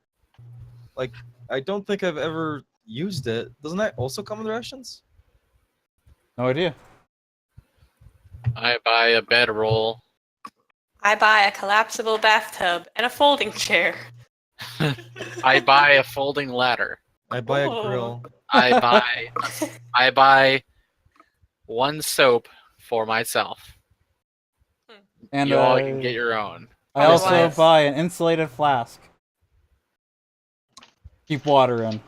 Like, I don't think I've ever used it. Doesn't that also come with rations? No idea. I buy a bedroll. I buy a collapsible bathtub and a folding chair. I buy a folding ladder. I buy a Oh. grill. I buy 1 soap for myself. And You all can get your own. I also Otherwise- buy an insulated flask. Keep water in.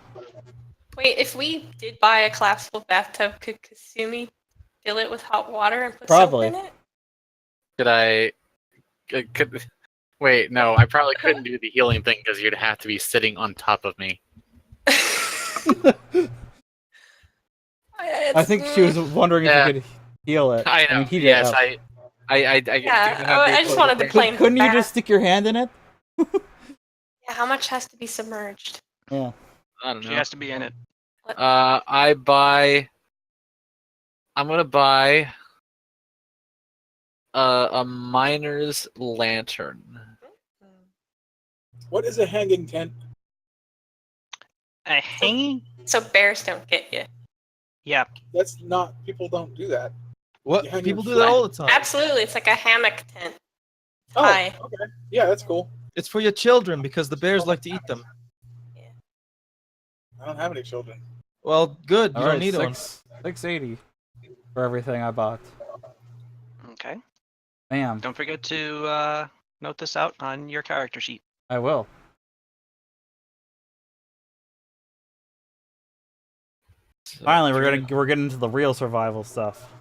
Wait, if we did buy a collapsible bathtub, could Kasumi fill it with hot water and put Probably. soap in it? Could I? Could wait? No, I probably couldn't do the healing thing because you'd have to be sitting on top of me. I think she was wondering Yeah. if you could heal it. I know. mean, heat Yes, it up. Yeah, I just wanted to claim. Couldn't you bath. just stick your hand in it? Yeah, how much has to be submerged? Yeah. I don't She know. has to be in it. I'm gonna buy a miner's lantern. What is a hanging tent? A hanging? So bears don't get you. Yeah. That's not. People don't do that. What? You hang People your do that flag. all the time. Absolutely, it's like a hammock tent. Oh, Hi. okay. Yeah, that's cool. It's for your children because the bears like to eat them. I don't have any children. Well, good. You All don't right, need one. 680 for everything I bought. Okay. Bam. Don't forget to note this out on your character sheet. I will. Finally, we're getting into the real survival stuff.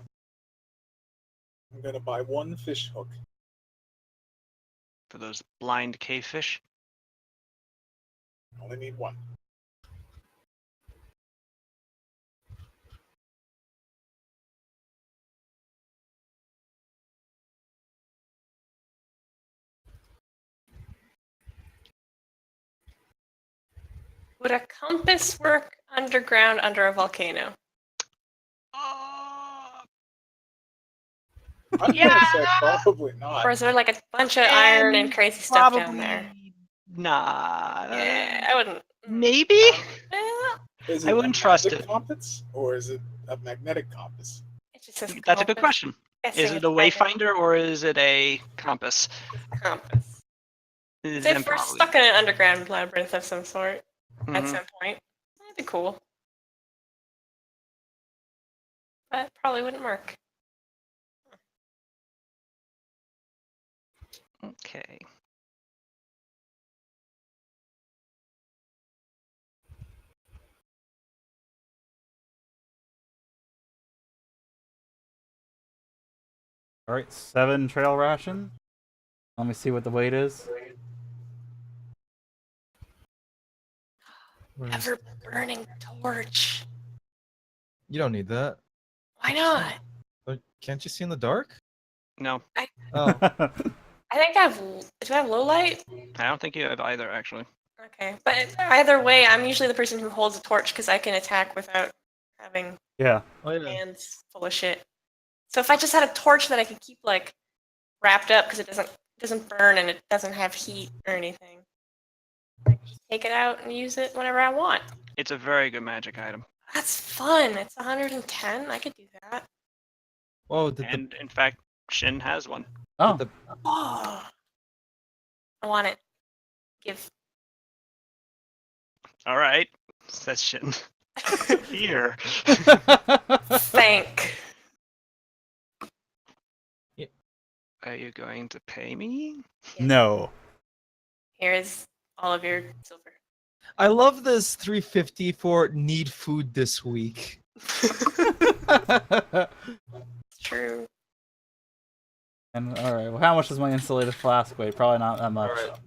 I'm gonna buy 1 fish hook. For those blind cavefish. I only need 1. Would a compass work underground under a volcano? I'm gonna say probably not. Or is there like a bunch of iron and crazy stuff down there? Nah. Yeah, I wouldn't. Maybe? Well, Is I it wouldn't a trust magic it. compass or is it a magnetic compass? it just says That's a good compass. question. Guessing Is it it's a either wayfinder or is it a compass? compass? If then we're probably. stuck in an underground labyrinth of some sort at Mhm. some point, that'd be cool. But probably wouldn't work. Okay. All right, 7 trail ration. Let me see what the weight is. Ever burning torch. You don't need that. Why not? But can't you see in the dark? No, Oh, I think I have. Do I have low light? I don't think you have either, actually. Okay, but either way, I'm usually the person who holds a torch because I can attack without having Yeah. oh yeah. hands full of shit. So if I just had a torch that I could keep like wrapped up because it doesn't burn and it doesn't have heat or anything, I can just take it out and use it whenever I want. It's a very good magic item. That's fun. It's 110. I could do that. Whoa, did And in fact, Shin has one. Oh. the Oh, I want it. Give. All right, says Shin. Here. Thank. Are you going to pay me? No. Here's all of your silver. I love this 350 for need food this week. It's true. And all right, well, how much does my insulated flask weigh? Probably not that much. Alright.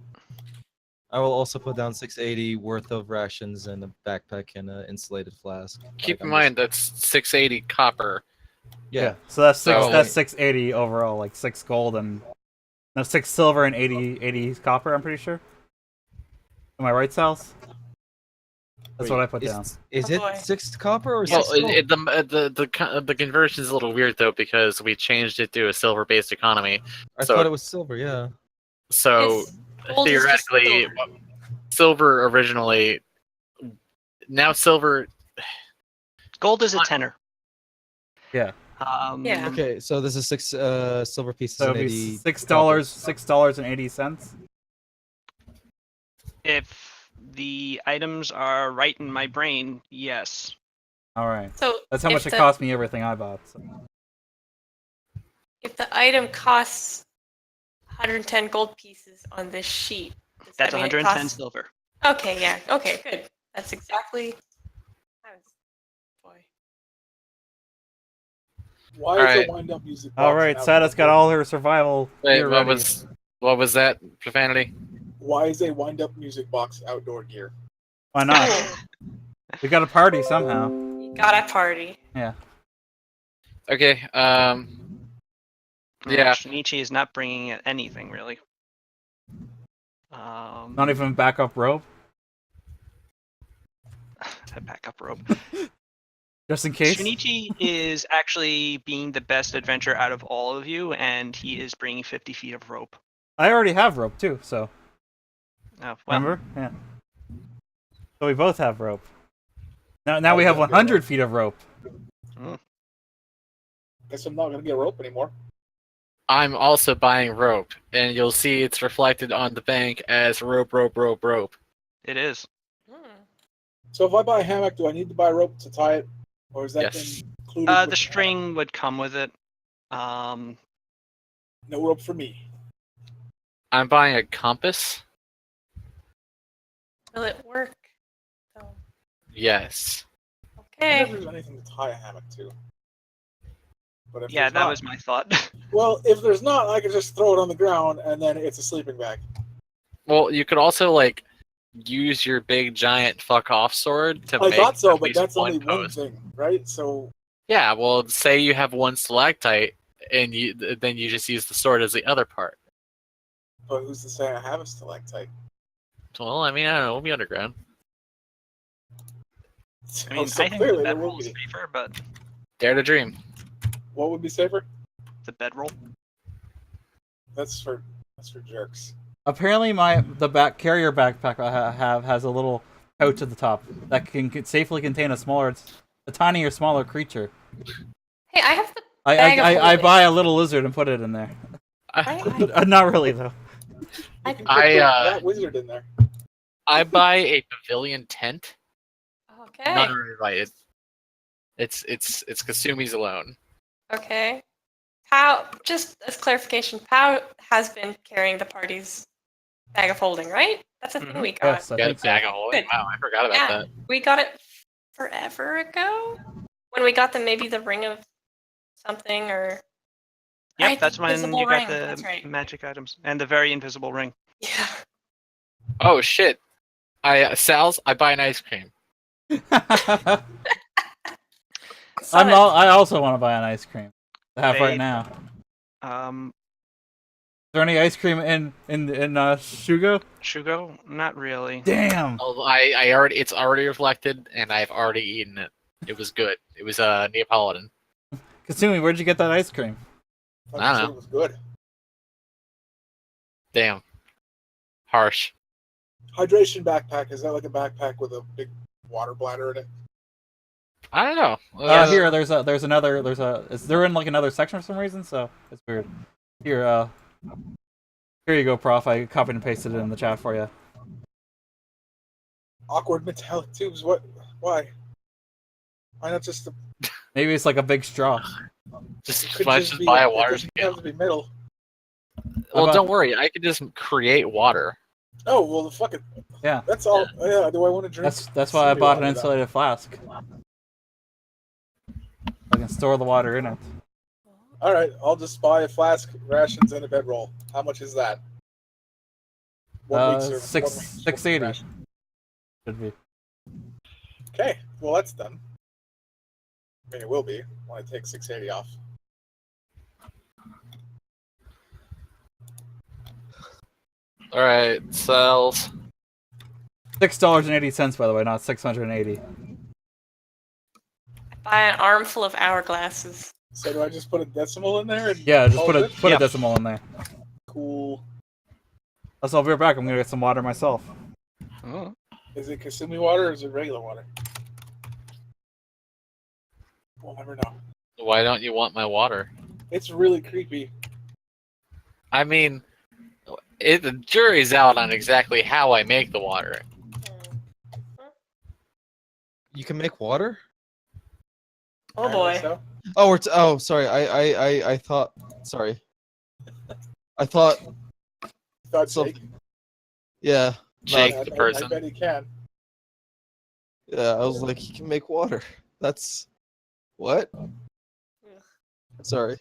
I will also put down 680 worth of rations and a backpack and an insulated flask. Keep Like, in I'm mind that's 680 copper. Yeah. So that's So- that's 680 overall, like 6 gold and no 6 silver and 80 copper. I'm pretty sure. Am I right, Sals? That's what I put down. Is Oh, it boy. 6 copper or Well, 6 gold? the conversion is a little weird though because we changed it to a silver-based economy. I so- thought it was silver, yeah. So It's- gold is just theoretically, silver originally. Now silver. Gold is a tenner. Yeah. Yeah. Okay, so this is 6 silver pieces So and it'd be 80 $6.80. If the items are right in my brain, yes. All right. So That's how if much it the- cost me everything I bought. So. If the item costs 110 gold pieces on this sheet, does That's that mean it 110 costs... silver. Okay, yeah. Okay, good. That's exactly. Boy. Why is Alright. the wind-up music? All box right, now Sada's got all her survival Wait, gear what ready. what was that profanity? Why is a wind-up music box outdoor gear? Why not? We got a party somehow. You got a party. Yeah. Okay. Yeah. Shinichi is not bringing anything, really. Not even backup rope, a backup rope. just in case. Shinichi is actually being the best adventurer out of all of you, and he is bringing 50 feet of rope. I already have rope too, so Oh, well, remember? Yeah. So we both have rope. Now we have 100 feet of rope. Guess I'm not gonna get rope anymore. I'm also buying rope, and you'll see it's reflected on the bank as rope. it is. So if I buy a hammock, do I need to buy rope to tie it, or is that Yes. included? The with the string would come with it. hammock? No rope for me. I'm buying a compass. Will it work? So, Yes. I okay. wonder if there's anything to tie a hammock to. But if Yeah, there's that not- was my thought. Well, if there's not, I could just throw it on the ground and then it's a sleeping bag. Well, you could also like use your big giant fuck off sword to I make thought so, at but least that's only one post. thing, right? So Yeah, well, say you have one stalactite, and then you just use the sword as the other part. but who's to say I have a stalactite? Well, I mean, I don't know. We'll be underground. I mean, So I think the clearly there will bedroll is be. safer, but Dare to dream. What would be safer? the bedroll. That's for jerks. Apparently, the carrier backpack I have has a little pouch at the top that can safely contain a tinier, smaller creature. Hey, I have the. I Bag of I holding. buy a little lizard and put it in there. I Not really though. You can put I, that wizard in there. I buy a pavilion tent. Okay. None are invited. It's Kasumi's alone. Okay. Pao, just as clarification, Pao has been carrying the party's bag of holding, right? That's a thing we got. Yes, I Got a think so. bag of holding. Good. Wow, I forgot about Yeah, that. we got it forever ago when we got maybe the ring of something or. Yep, Right, that's the when invisible you got ring, the that's right. magic items and the very invisible ring. Yeah. Oh shit! Sal's. I buy an ice cream. Summon. I also want to buy an ice cream. I have They- right now. Is Um, there any ice cream in Shugo? Shugo, not really. Damn. Oh, I already. It's already reflected, and I've already eaten it. It was good. It was Neapolitan. Kasumi, where'd you get that ice cream? I I don't said know. it was good. Damn. Harsh. Hydration backpack. Is that like a backpack with a big water bladder in it? I don't know. Here, they're in like another section for some reason, so it's weird. Here, here you go, Prof. I copied and pasted it in the chat for you. Awkward metallic tubes. What? Why? Why not just the? Maybe it's like a big straw. Just Could why just just be. buy a It water doesn't scale. have to be metal. Well, about- don't worry. I can just create water. Oh well, the fucking. Yeah. That's all. Yeah. Do I want to drink? That's why I bought an water, though? insulated flask. I can store the water in it. All right, I'll just buy a flask, rations, and a bedroll. How much is that? 1 week's or 1 week's 680 ration. should be. Okay, well that's done. I mean, it will be when I take 680 off. All right, Sal's. $6.80, by the way, not 680. Buy an armful of hourglasses. So do I just put a decimal in there? And Yeah, just call put it a good? Yeah. decimal in there. Cool. I'll be right back. I'm gonna get some water myself. Oh. Is it Kasumi water or is it regular water? We'll never know. Why don't you want my water? It's really creepy. I mean, the jury's out on exactly how I make the water. You can make water? Oh Apparently boy. so. Oh, oh, sorry. I thought. Sorry. I thought. Thought So- Jake. Yeah. Jake, I the bet- person. I bet he can. Yeah. I was like, he can make water. That's what? Sorry.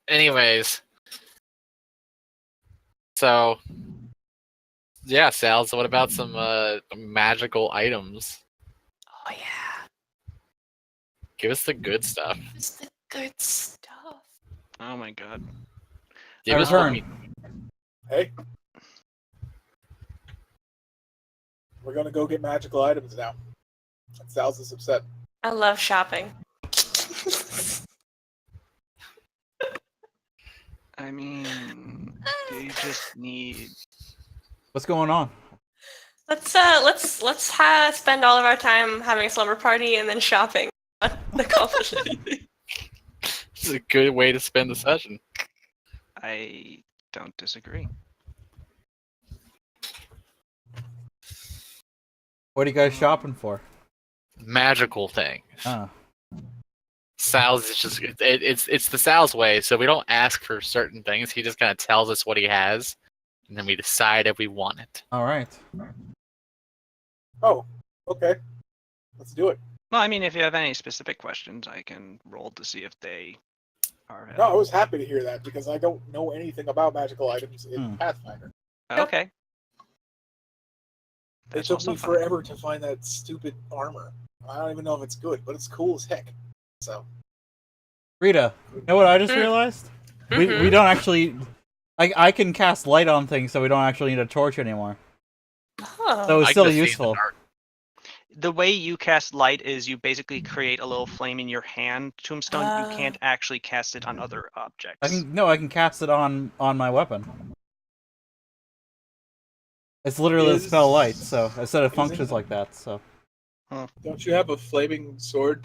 Anyways. So. Yeah, Sal, so what about some magical items? Oh yeah. Give us the good stuff. It's the good stuff. Oh my god. Give I us what return. we Hey. We're gonna go get magical items now. Sal's is upset. I love shopping. I mean, you just need. What's going on? Let's spend all of our time having a slumber party and then shopping. Not accomplish anything. This is a good way to spend the session. I don't disagree. What are you guys shopping for? Magical things. Oh. Sal's is just it's the Sal's way, so we don't ask for certain things. He just kind of tells us what he has, and then we decide if we want it. All right. Oh, okay. Let's do it. Well, I mean, if you have any specific questions, I can roll to see if they are. No, I was happy to hear that because I don't know anything about magical items in Pathfinder. Okay. It That's took also me fine. forever to find that stupid armor. I don't even know if it's good, but it's cool as heck. So Rita, you know what I just realized? We Mhm. don't actually. I can cast light on things, so we don't actually need a torch anymore. Oh. So it's I still can just see in the useful. dark. The way you cast light is you basically create a little flame in your hand, Tombstone. You can't actually cast it on other objects. I can cast it on my weapon. It's literally a spell light, so I said it functions like that. So don't you have a flaming sword?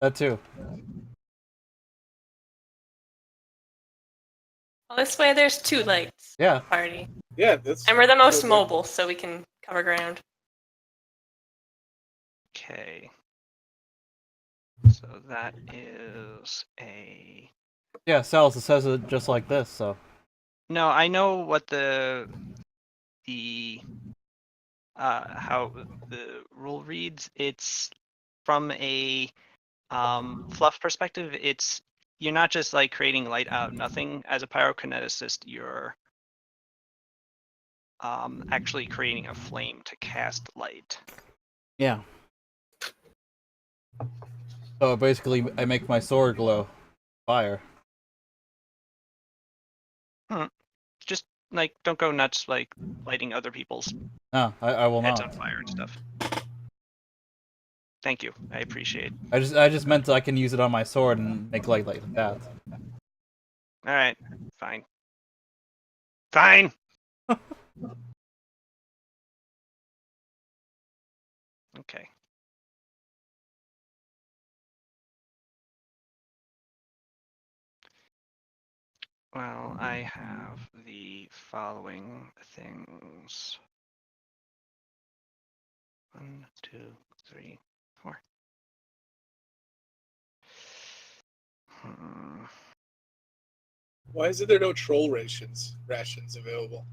that too. Well, this way there's 2 lights. Yeah. Party. Yeah, that's. And we're the most so mobile, so we can cover ground. Okay. So that is a. Yeah, Cells, it says it just like this, so. No, I know what the how the rule reads. It's from a fluff perspective. It's you're not just like creating light out of nothing. As a pyrokineticist, you're actually creating a flame to cast light. Yeah. So basically, I make my sword glow. Fire. Just like don't go nuts like lighting other people's No, I will heads not. on fire and stuff. Thank you. I appreciate. I just meant that I can use it on my sword and make light like that. All right. Fine. Fine. Okay. Well, I have the following things. 1, 2, 3, 4. Why is it there no troll rations available?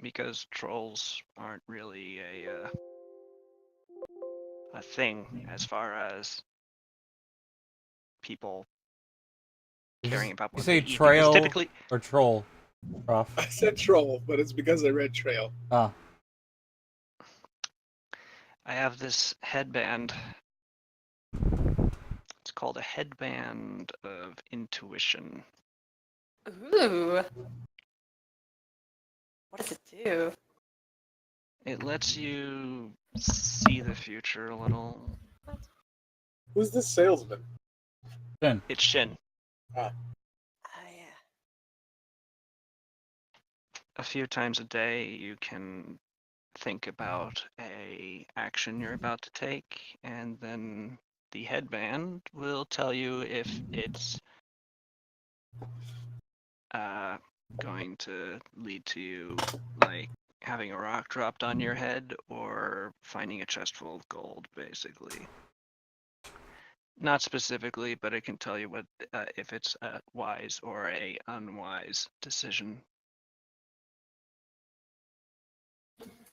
Because trolls aren't really a thing as far as people caring about You what say they eat. Because trail typically, or troll, Prof? I said troll, but it's because I read trail. Ah. I have this headband. It's called a headband of intuition. Ooh. What does it do? It lets you see the future a little. Who's this salesman? Then. It's Shin. Oh, yeah. A few times a day, you can think about a action you're about to take, and then the headband will tell you if it's going to lead to you like having a rock dropped on your head or finding a chest full of gold, basically. Not specifically, but it can tell you what if it's a wise or a unwise decision.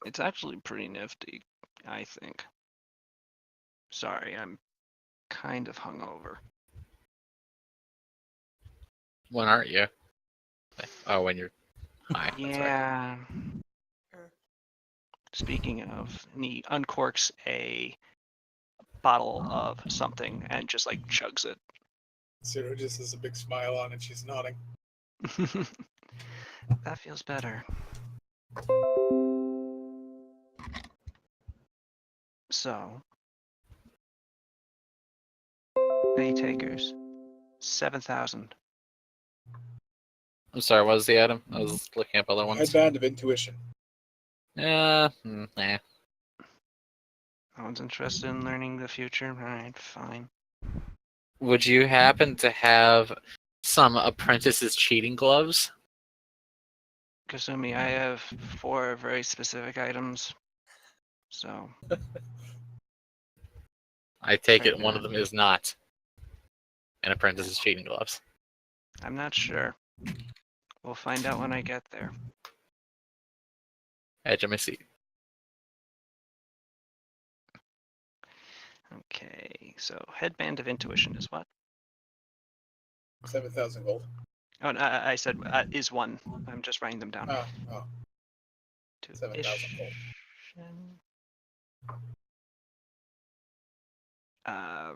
It's actually pretty nifty, I think. Sorry, I'm kind of hungover. When aren't you? Oh, when you're high. That's right. Yeah. Speaking of, and he uncorks a bottle of something and just like chugs it. Zero just has a big smile on and she's nodding. That feels better. So, pay takers, 7,000. I'm sorry, what was the item? I was looking up other ones. Headband of intuition. Nah. No one's interested in learning the future. All right, fine. Would you happen to have some apprentice's cheating gloves? Kasumi, I have 4 very specific items. So, I take it Right, one of them is not an apprentice's cheating gloves. I'm not sure. We'll find out when I get there. Edge of my seat. Okay, so headband of intuition is what? 7,000 gold. Oh, no, I said is 1. I'm just writing them down. Oh. 7,000 gold.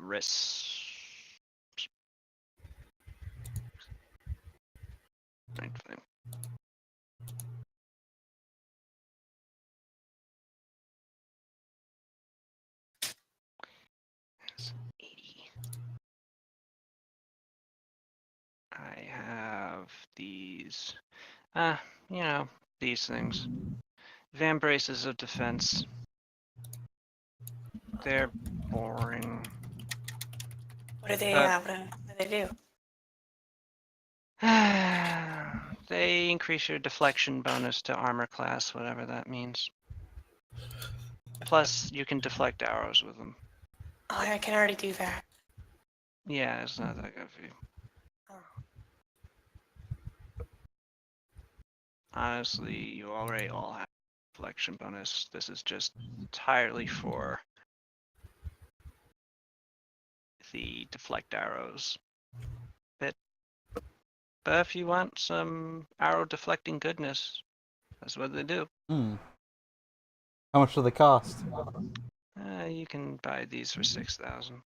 Wrist. Right, fine. That's 80. I have these, these things. Van braces of defense. They're boring. What do they? Uh, What do they do? They increase your deflection bonus to armor class, whatever that means. Plus, you can deflect arrows with them. Oh, I can already do that. Yeah, it's not that good for you. Oh. Honestly, you already all have deflection bonus. This is just entirely for the deflect arrows bit. But if you want some arrow deflecting goodness, that's what they do. Hmm. How much do they cost? You can buy these for 6,000.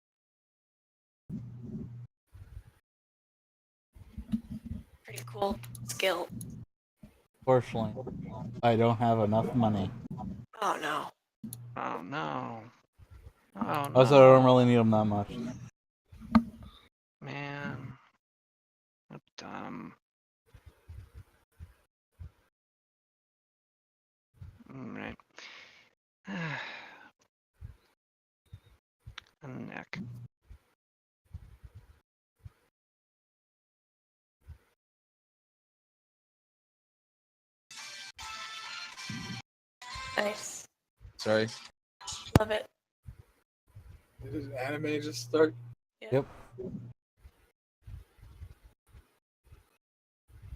Pretty cool skill. Fortunately, I don't have enough money. Oh no. Oh no. Oh Also, I don't no. really need them that much. Man. What dumb. Right. A neck. Nice. Sorry. Love it. Did an anime just start? Yep.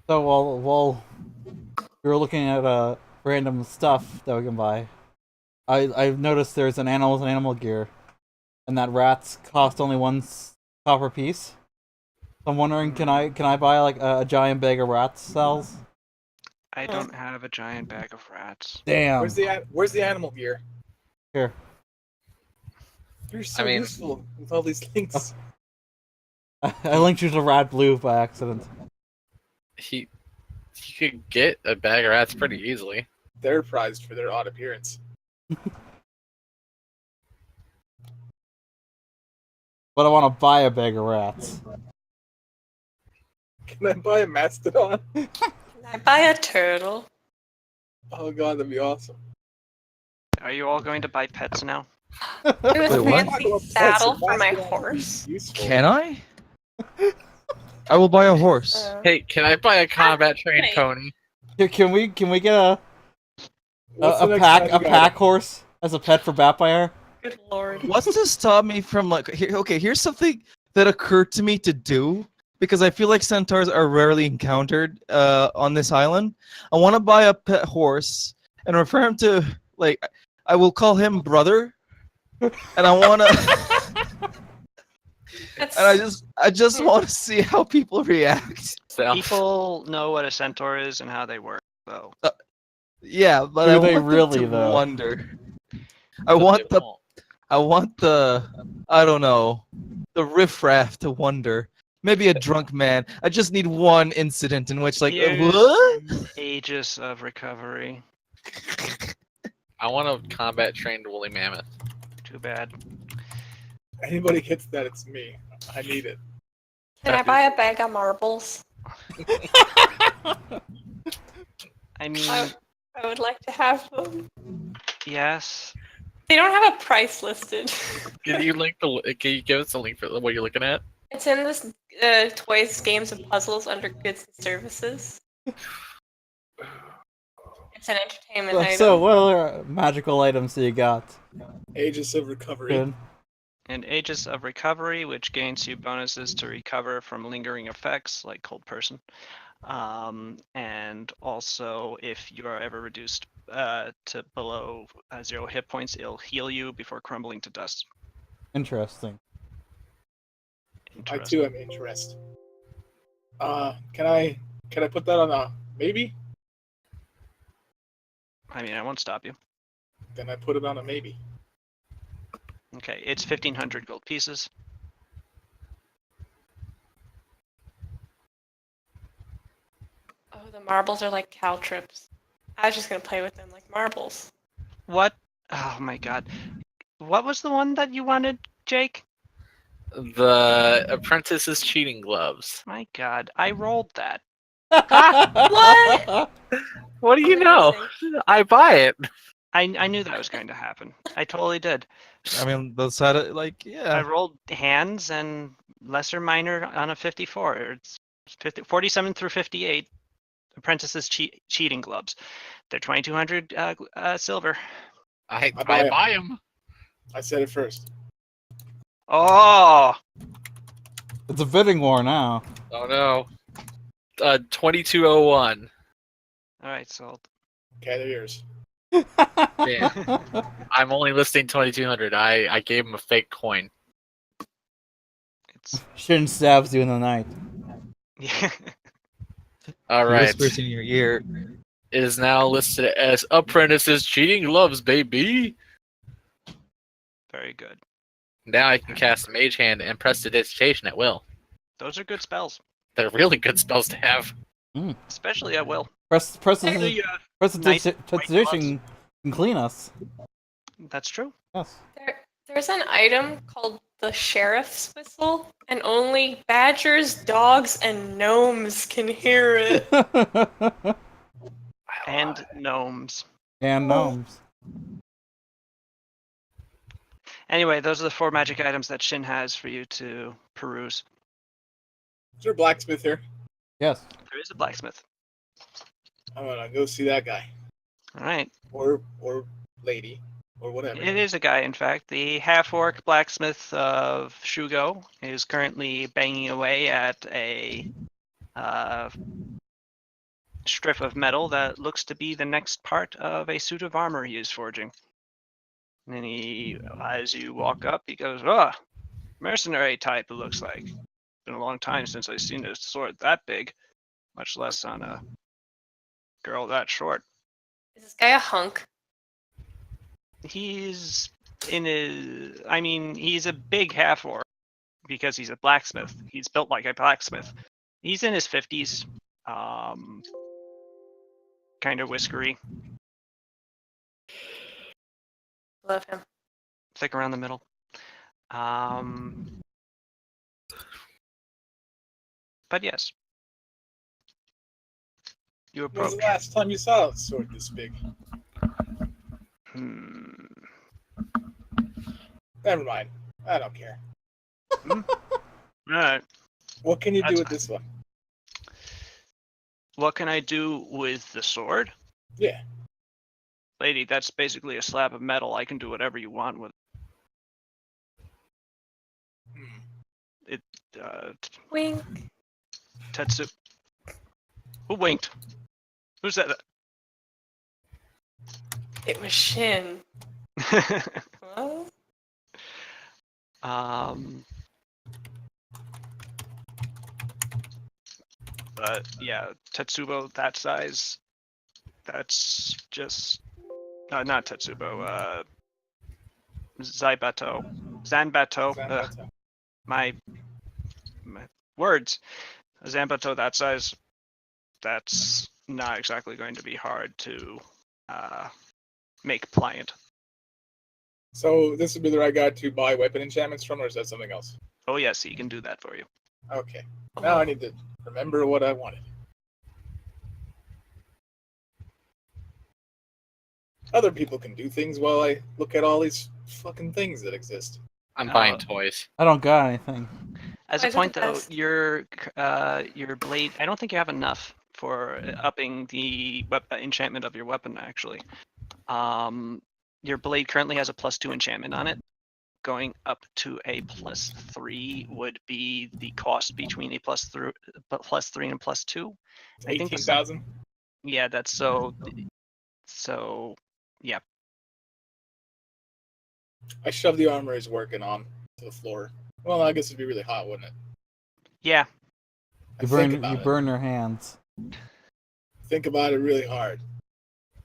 So while you're looking at random stuff that we can buy, I've noticed there's an animals and animal gear, and that rats cost only copper piece. So I'm wondering, can I buy like a giant bag of rat cells? I don't have a giant bag of rats. Damn. Where's the animal gear? Here. You're so I mean- useful with all these links. I linked you to rat blue by accident. He could get a bag of rats pretty easily. They're prized for their odd appearance. But I want to buy a bag of rats. Can I buy a mastodon? Can I buy a turtle? Oh god, that'd be awesome. Are you all going to buy pets now? Do a Wait, what? fancy saddle for my horse. Useful. Can I? I will buy a horse. Hey, can I buy a combat trained Hey. pony? Here, can we get a What's the next pack magic pack item? horse as a pet for Batfire? Good lord. What's to stop me from like? Okay, here's something that occurred to me to do because I feel like centaurs are rarely encountered on this island. I want to buy a pet horse and refer him to like I will call him brother, and I want to. That's, And I just want to see how people react. So, People know what a centaur is and how they work, though. Yeah, but Do I they want really, them to though? wonder. I want the I don't know, the riffraff to wonder. Maybe a drunk man. I just need one incident in which like Here's what? Aegis of recovery. I want a combat trained woolly mammoth. Too bad. Anybody gets that, it's me. I need it. can I buy a bag of marbles? I mean, I would like to have them. yes. They don't have a price listed. Can you Can you give us a link for what you're looking at? It's in this Toys, Games, and Puzzles under Goods and Services. It's an entertainment item. So what other magical items do you got? Aegis of recovery. Good. And Aegis of Recovery, which gains you bonuses to recover from lingering effects like Cold Person. And also, if you are ever reduced to below 0 hit points, it'll heal you before crumbling to dust. Interesting. I too am interested. Can I put that on a maybe? I mean, I won't stop you. Then I put it on a maybe. Okay, it's 1,500 gold pieces. Oh, the marbles are like cow trips. I was just gonna play with them like marbles. What? Oh my god. What was the one that you wanted, Jake? The apprentice's cheating gloves. My god, I rolled that. What? What do you know? Amazing. I buy it. I knew that was going to happen. I totally did. I mean, those side like I yeah. rolled hands and lesser minor on a 54. It's 47 through 58. Apprentices cheating gloves. They're 2,200 silver. I buy 'em. buy him. I said it first. Oh, It's a bidding war now. Oh no. 2201. all right, sold. Okay, they're yours. Yeah. I'm only listing 2200. I gave him a fake coin. It's Shin stabs you in the night. yeah. All He right. whispers in your ear. It is now listed as apprentices cheating gloves, baby. Very good. Now I can cast Mage Hand and Prestidigitation at will. Those are good spells, They're really good spells to have. especially at will. Press Actually, nice white Prestidigitation can clean us. that's true. Yes. There's an item called the Sheriff's Whistle, and only badgers, dogs, and gnomes can hear it. And gnomes. And gnomes. Anyway, those are the 4 magic items that Shin has for you to peruse. Is there a blacksmith here? Yes. There is a blacksmith. I'm gonna go see that guy. All right. Or lady. Or whatever. It is a guy, in fact. The half-orc blacksmith of Shugo is currently banging away at a strip of metal that looks to be the next part of a suit of armor he is forging. And then he, as you walk up, he goes, mercenary type, it looks like. Been a long time since I've seen a sword that big, much less on a girl that short. Is this guy a hunk? He's he's a big half-orc because he's a blacksmith. He's built like a blacksmith. He's in his 50s, kind of whiskery, Love him. thick around the middle. But yes, you When was approach. the last time you saw a sword this big? Never mind. I don't care. All right. What can you do That's with this one? What can I do with the sword? Yeah. Lady, that's basically a slab of metal. I can do whatever you want with it. Wink. Tetsu. Who winked? Who said It was Shin. that? Hello? But yeah, Tetsubo that size. That's just not Tetsubo. Zanbato. Zanbato. My words. Zanbato that size. That's not exactly going to be hard to make pliant. So this would be the right guy to buy weapon enchantments from, or is that something else? Oh yes, he can do that for you. Okay. Now I need to remember what I wanted. Other people can do things while I look at all these fucking things that exist. I'm buying toys. I don't got anything. As a Toys are point the though, best. your blade. I don't think you have enough for upping the enchantment of your weapon. Actually, your blade currently has a +2 enchantment on it. Going up to a +3 would be the cost between a +3 and a +2. I think that's 18,000? Yeah, that's so. Yeah. I shoved the armor he's working on to the floor. Well, I guess it'd be really hot, wouldn't it? Yeah. You Think about it. burn your hands. Think about it really hard.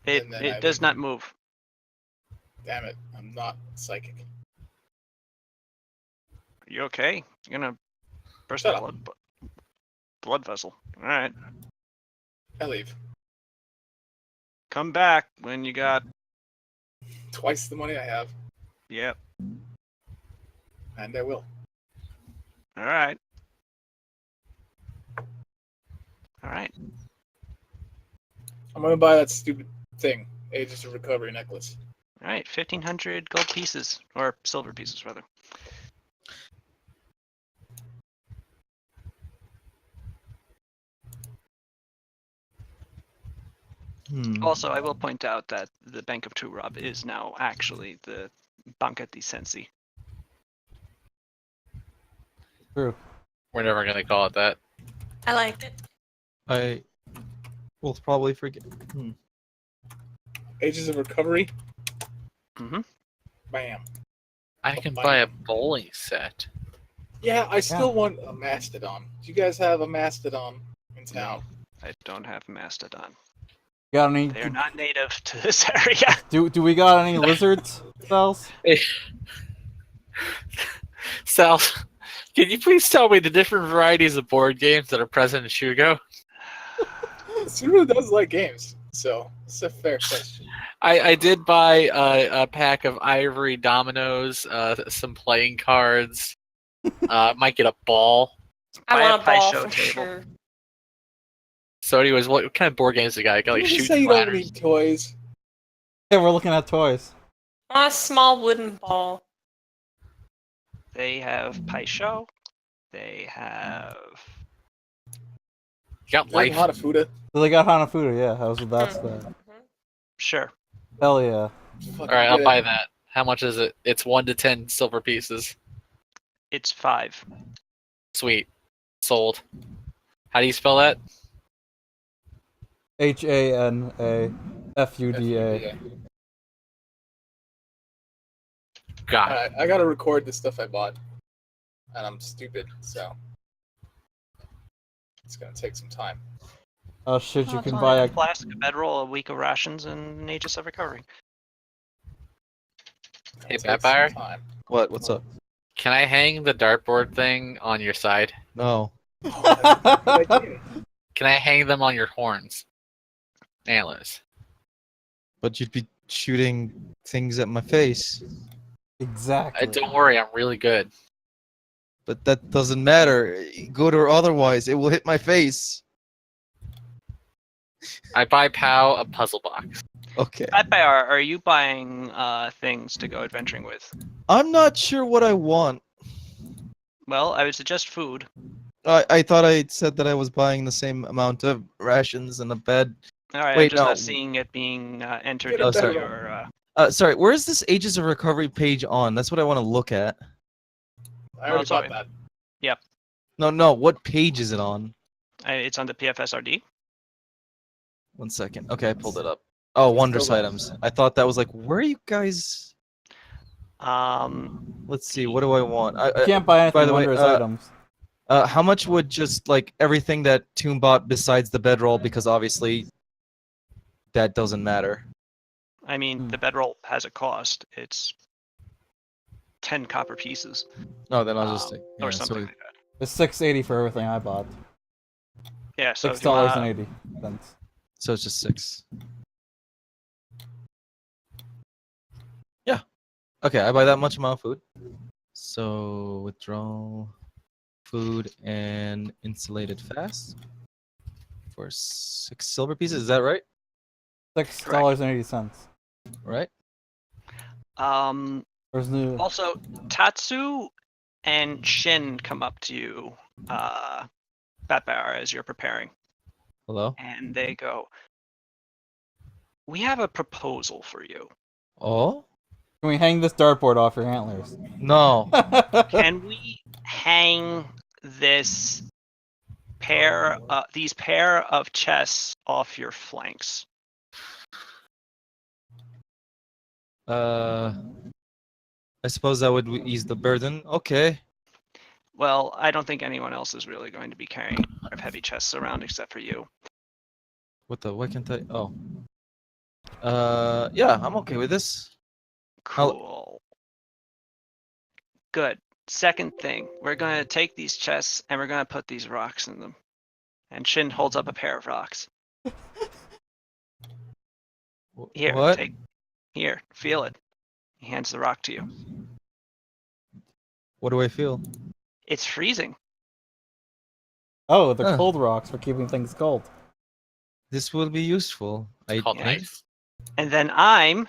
It And then I does would- not move. Damn it, I'm not psychic. You okay? You're gonna burst Shut a up. blood vessel. All right. I leave. Come back when you got. Twice the money I have, Yep. and I will. All right. All right. I'm gonna buy that stupid thing, Ages of Recovery necklace. All right. 1,500 gold pieces or silver pieces rather. Also, I will point out that the Bank of Turab is now actually the Banca di Sensi. True. We're never gonna call it that. I like it. I will probably forget. Ages of Recovery. Mm-hmm. Bam. I can buy a bowling set. Yeah, I still want a Mastodon. Do you guys have a Mastodon in town? I don't have Mastodon. Got any? They are not native to this area. Do we got any lizards, Cells? Sal, can you please tell me the different varieties of board games that are present in Shugo? Subaru does like games, so it's a fair question. I did buy a pack of ivory dominoes, some playing cards. Might get a ball. I Buy a want a pie ball show for table. sure. So, anyways, what kind of board games you got? You got like Did you shoot say you don't splatters. need toys? Yeah, we're looking at toys. I want a small wooden ball. They have pie show. They have. You got Like life. Hanafuda. So they got Hanafuda, yeah. How's that's that? Mhm. Sure. Hell yeah. All right, I'll buy that. How much is it? It's 1 to 10 silver pieces. It's 5. Sweet. Sold. How do you spell that? HANAFUDA. God. Alright, I gotta record the stuff I bought. And I'm stupid, so. It's gonna take some time. Oh shit, you Oh, can it's buy only a. flask, a bedroll, a week of rations, and an Aegis of Recovery. It's Hey, gonna take some Vampire? time. What? What's up? Can I hang the dartboard thing on your side? No. Good idea. Can I hang them on your horns? Antlers. But you'd be shooting things at my face. Exactly. Don't worry, I'm really good. But that doesn't matter. Good or otherwise, it will hit my face. I buy Pow a puzzle box. Okay. Are you buying things to go adventuring with? I'm not sure what I want. Well, I would suggest food. I thought I said that I was buying the same amount of rations and a bed. All right, Wait, I'm just no. not seeing it being entered Get a into sorry. your. Sorry, where is this Ages of Recovery page on? That's what I want to look at. I already it's bought alright. that. No, what page is it on? It's on the PFSRD. 1 second. Okay, I pulled it up. Oh, Wondrous Still items. I thought that was like, where are you guys? Um, Let's see, what do I want? You can't buy anything by the way, wondrous items. How much would just like everything that Toon bought besides the bedroll? Because obviously that doesn't matter. I mean, Hmm. the bedroll has a cost. It's 10 copper pieces, No, then I'll just um, take. or Yeah, something so, like that. It's $6.80 for everything I bought. Yeah, so if you $6.80. so it's just 6. Yeah. Okay, I buy that much amount of food. So withdrawal, food, and insulated fast for 6 silver pieces. Is that right? $6.80. Right. There's new. Also, Tatsu and Shin come up to you, Batbar, as you're preparing, Hello. and they go, "We have a proposal for you. Oh Can we hang this dartboard off your antlers? no. Can we hang these pair of chests off your flanks?" I suppose that would ease the burden. Okay. Well, I don't think anyone else is really going to be carrying heavy chests around except for you. Why can't I? Oh. Yeah, I'm okay with this. Cool. Good. Second thing, we're going to take these chests and we're going to put these rocks in them. And Shin holds up a pair of rocks. Here, What? Here, feel it. He hands the rock to you. What do I feel? It's freezing. Oh, the Huh. cold rocks for keeping things cold. This will be useful. Called Yeah. knife. And then I'm,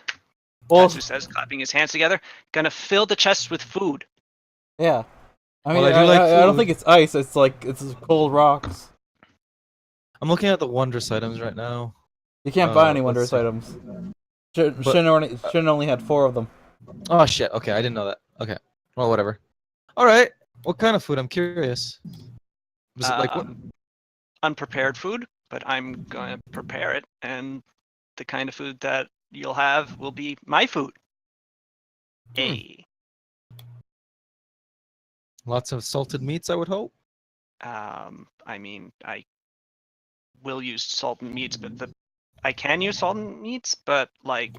Well, Tatsu says, clapping his hands together, gonna fill the chests with food. yeah. I mean, Well, I do like I don't food. think it's ice. It's like it's cold rocks. I'm looking at the wondrous items right now. You can't buy any let's wondrous see. items. But- Shin only had 4 of them. Oh shit. Okay, I didn't know that. Okay. Well, whatever. All right. What kind of food? I'm curious. Was it like what? Unprepared food, but I'm going to prepare it, and the kind of food that you'll have will be my food. A. Lots of salted meats, I would hope. I mean, I will use salt and meats, but I can use salt and meats, but like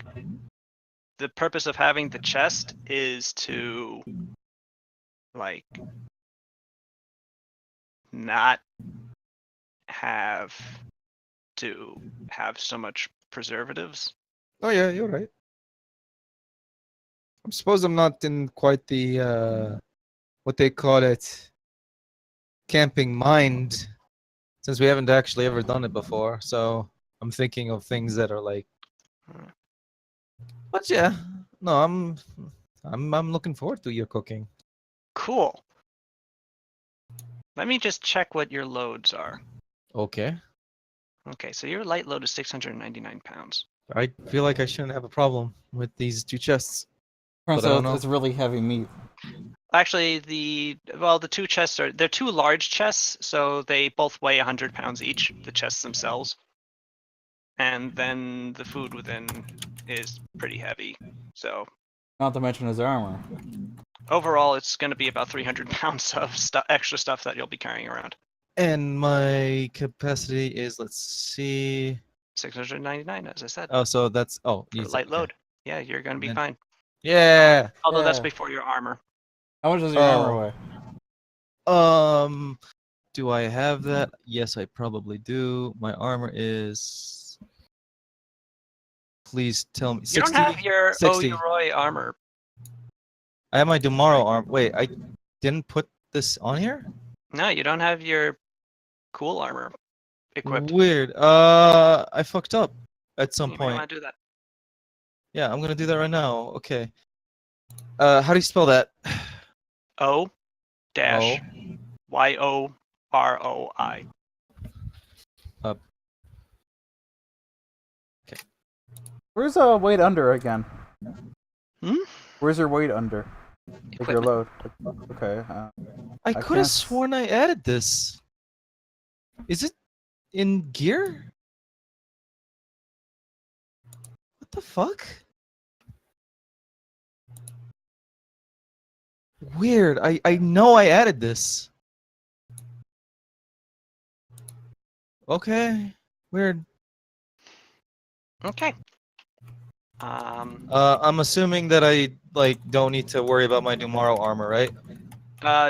the purpose of having the chest is to like not have to have so much preservatives. Oh yeah, you're right. I suppose I'm not in quite the what they call it camping mind, since we haven't actually ever done it before. So I'm thinking of things that are like. But yeah, no, I'm looking forward to your cooking. Cool. Let me just check what your loads are. Okay. Okay, so your light load is 699 pounds. I feel like I shouldn't have a problem with these 2 chests. Turns But I out don't know. it's really heavy meat. Actually, the 2 chests they're 2 large chests, so they both weigh 100 pounds each, the chests themselves. And then the food within is pretty heavy. So Not to mention his armor. overall, it's going to be about 300 pounds of extra stuff that you'll be carrying around. And my capacity is, let's see. 699, as I said, Oh, so that's for you said- light okay. load. Yeah, you're going to be And fine. Yeah. Although that's Yeah. before your armor. How much does your Oh. armor weigh? Do I have that? Yes, I probably do. My armor is. Please tell me. 60? You don't have your 60. Oyuroi armor. I have my Tomorrow arm. Wait, I didn't put this on here? No, you don't have your cool armor equipped. Weird. I fucked up at some You might point. want to do that. Yeah, I'm gonna do that right now. Okay. How do you spell that? O dash Oh. YOROI. Where's weight under again? Hmm? Where's your weight under? Like your Equipment. load. Okay. I I could can't have s- sworn I added this. Is it in gear? What the fuck? Weird. I know I added this. Okay. Weird. Okay. I'm assuming that I don't need to worry about my tomorrow armor, right?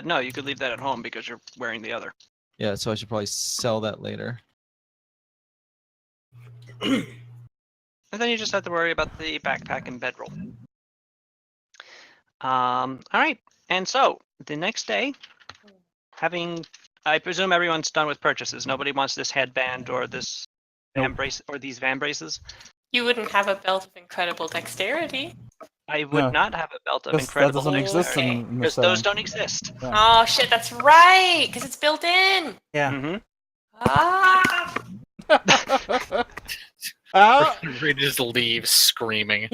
No, you could leave that at home because you're wearing the other. Yeah, so I should probably sell that later. And then you just have to worry about the backpack and bedroll. All right. And so the next day, I presume everyone's done with purchases. Nobody wants this headband or this van brace or these van braces. You wouldn't have a belt of incredible dexterity. I would No. not have a belt of That incredible doesn't exist Okay. in because Mr. those don't exist. Yeah. Oh shit, that's right, because it's built in. Yeah. Mm-hmm. Ah, Ah! We just leave screaming.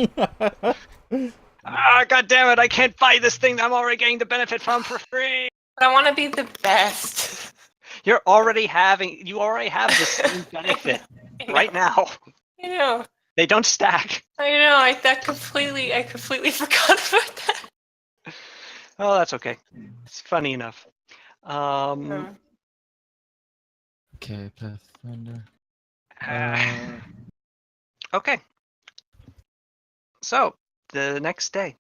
Ah, god damn it! I can't buy this thing that I'm already getting the benefit from for free. but I want to be the best. You already have the same benefit right now. You know, They don't stack. I know. I completely forgot about that. Oh, that's okay. It's funny enough. Okay, Pathfinder. Okay. So, the next day,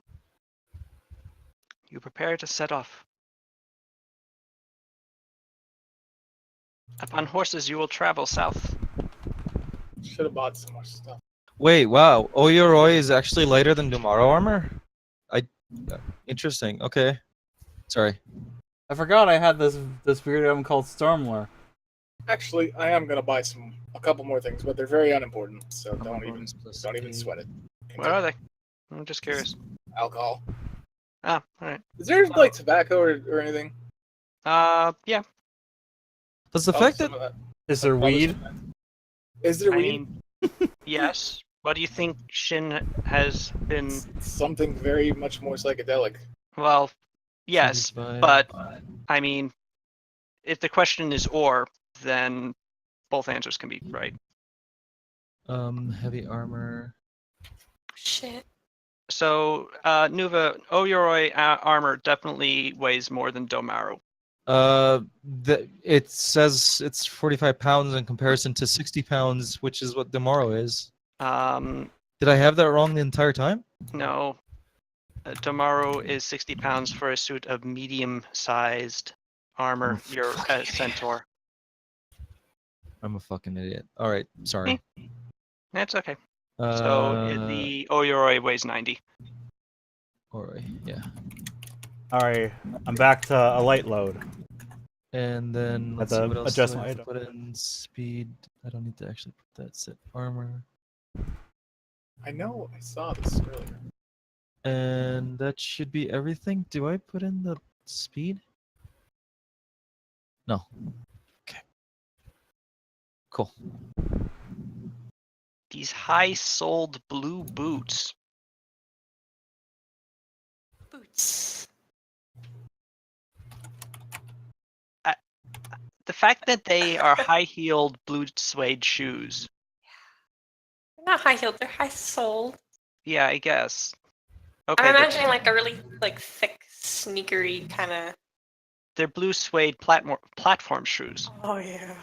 you prepare to set off. Upon horses, you will travel south. Should have bought so much stuff. Wait, wow. Oyuroi is actually lighter than tomorrow armor? Interesting. Okay. Sorry. I forgot I had this weird item called Stormlore. Actually, I am gonna buy a couple more things, but they're very unimportant, so don't even sweat it. Where are they? I'm just curious. Alcohol. Ah, all right. Is there like tobacco or anything? Yeah. Does the Oh, fact some that of that. Is there Probably weed? some of that. Is there I weed? mean, Yes. What do you think Shin has been? Something very much more psychedelic. Well, yes, 75. but I mean, if the question is or, then both answers can be right. Heavy armor. Shit. So, Nuva, Oyoroi armor definitely weighs more than Domaru. It says it's 45 pounds in comparison to 60 pounds, which is what Demaro is. Um, Did I have that wrong the entire time? no, Domaru is 60 pounds for a suit of medium-sized armor. I'm a You're fucking a idiot. centaur. I'm a fucking idiot. All right, sorry. That's okay. So the Oyoroi weighs 90. All right, yeah. Alright, I'm back to a light load. And then let's Had see to what else adjust do I my have to item. put in. Speed. I don't need to actually put that. Set armor. I know I saw this earlier. And that should be everything. Do I put in the speed? No. Okay. Cool. These high-soled blue boots. Boots. The fact that they are high-heeled blue suede shoes. They're not high heeled. They're high soled. Yeah, I guess. Okay, I'm they're, imagining like a really like thick, sneakery kind of. they're blue suede platform shoes. Oh yeah.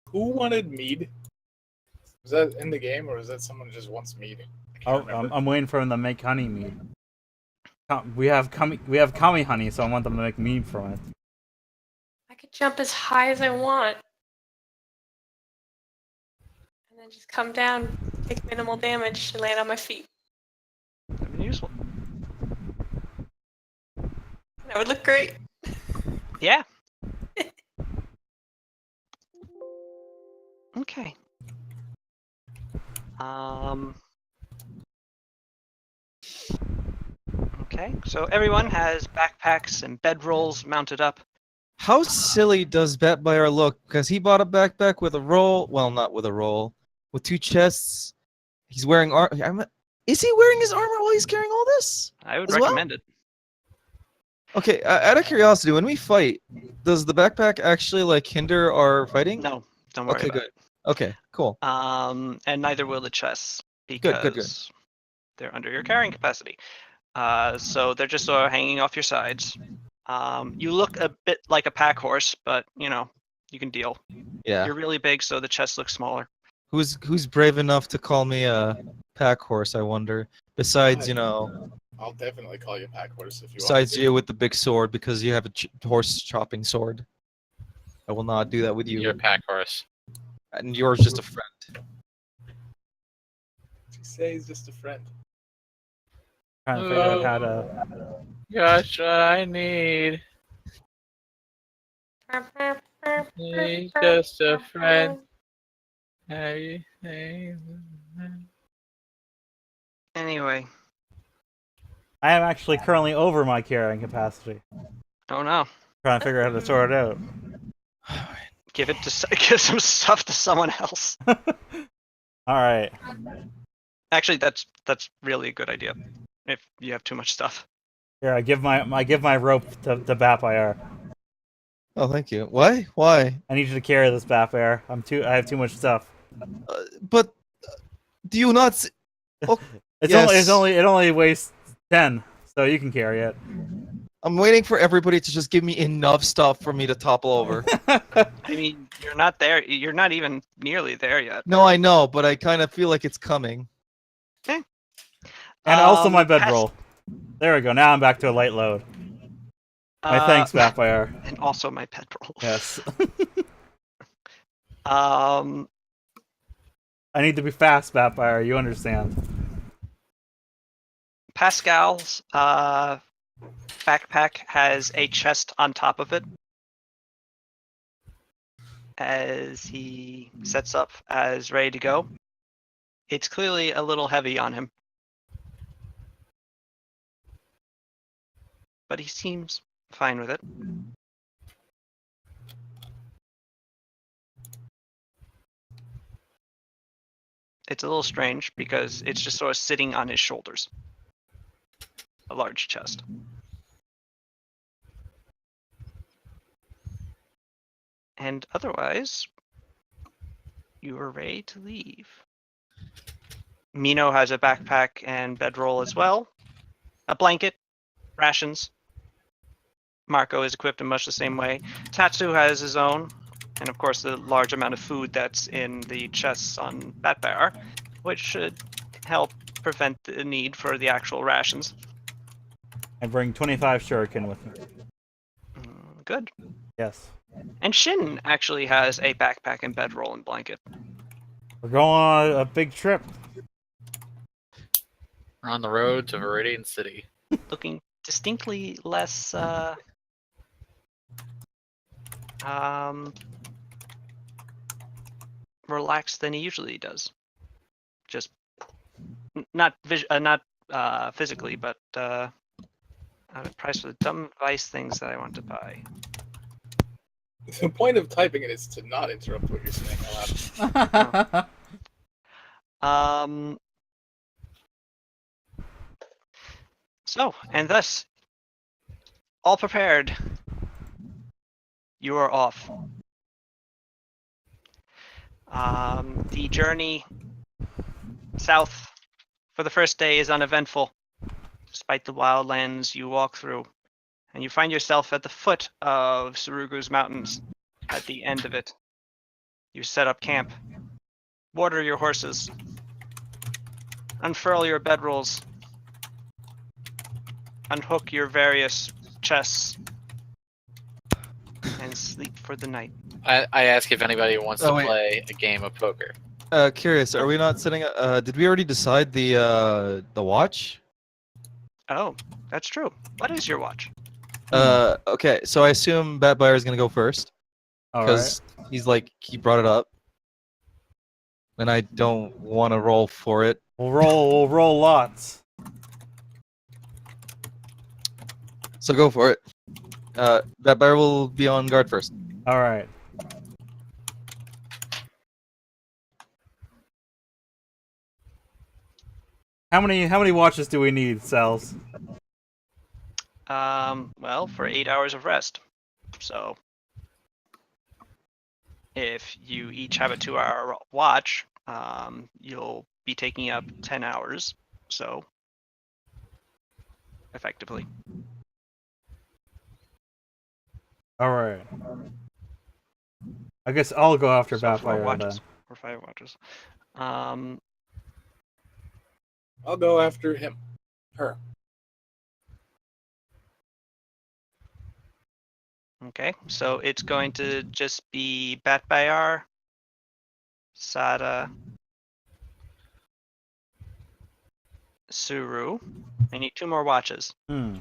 Who wanted mead? Was that in the game, or was that someone who just wants mead? I can't Oh, remember. I'm waiting for them to make honey mead. We have kami honey, so I want them to make mead from it. I could jump as high as I want. And then just come down, take minimal damage, and land on my feet. That'd be useful. That would look great. Yeah. Okay. Okay, so everyone has backpacks and bedrolls mounted up. How silly does Batbuyer look? Because he bought a backpack with a roll. Well, not with a roll. With 2 chests. He's wearing Is he wearing his armor while he's carrying all this? I would As well? recommend it. Okay, out of curiosity, when we fight, does the backpack actually like hinder our fighting? No, don't worry Okay, about good. Okay, cool. it. And neither will the chests because Good. they're under your carrying capacity. So they're just sort of hanging off your sides. You look a bit like a pack horse, but you know, you can deal. Yeah. You're really big, so the chest looks smaller. Who's brave enough to call me a pack horse? I wonder. Besides, I'll definitely call you a pack horse if you besides want. you with the big sword, because you have a horse chopping sword. I will not do that with you. You're a pack horse. And yours just a friend. You say he's just a friend. Trying to figure out how to. Gosh, what I need. He's just a friend. Anyway, I am actually currently over my carrying capacity. oh no. Trying to figure out how to sort it out. Give some stuff to someone else. Alright. Actually, that's really a good idea. If you have too much stuff. Here, I give my rope to Batfire. Oh, thank you. Why? Why? I need you to carry this Batfire. I have too much stuff. But do you not? Oh, It yes. only weighs 10, so you can carry it. I'm waiting for everybody to just give me enough stuff for me to topple over. I mean, you're not there. You're not even nearly there yet. No, I know, but I kind of feel like it's coming. And also my Pas- bedroll. There we go. Now I'm back to a light load. My thanks, Batfire. And also my pet roll. Yes. Um, I need to be fast, Batfire. You understand. Pascal's backpack has a chest on top of it. As he sets up as ready to go. It's clearly a little heavy on him. But he seems fine with it. It's a little strange because it's just sort of sitting on his shoulders. A large chest. And otherwise, you are ready to leave. Mino has a backpack and bedroll as well. A blanket, rations. Marco is equipped in much the same way. Tatsu has his own, and of course the large amount of food that's in the chests on Batbear, which should help prevent the need for the actual rations. I bring 25 shuriken with me. Good. Yes. And Shin actually has a backpack and bedroll and blanket. We're going on a big trip. We're on the road to Viridian City. Looking distinctly less relaxed than he usually does. Just not physically, but the price for the dumb vice things that I want to buy. The point of typing it is to not interrupt what you're saying aloud. So, and thus, all prepared. You are off. The journey south for the first day is uneventful, despite the wildlands you walk through, and you find yourself at the foot of Surugu's mountains. At the end of it, you set up camp, water your horses, unfurl your bedrolls, unhook your various chests, and sleep for the night. I ask if anybody wants to wait. play a game of poker. Curious, are we not setting did we already decide the watch? Oh, that's true. What is your watch? Okay, so I assume Batbuyer is gonna go first. All right. Because he's like, he brought it up. And I don't want to roll for it. We'll roll lots. So go for it. Batbuyer will be on guard first. All right. How many watches do we need, Cells? Well, for 8 hours of rest. So, if you each have a 2-hour watch, you'll be taking up 10 hours. So, effectively. All right. I guess I'll go after So 4 Batfire then. watches or 5 watches. I'll go after him. Her. Okay, so it's going to just be Batbayar, Sada, Suru. I need 2 more watches. Hmm.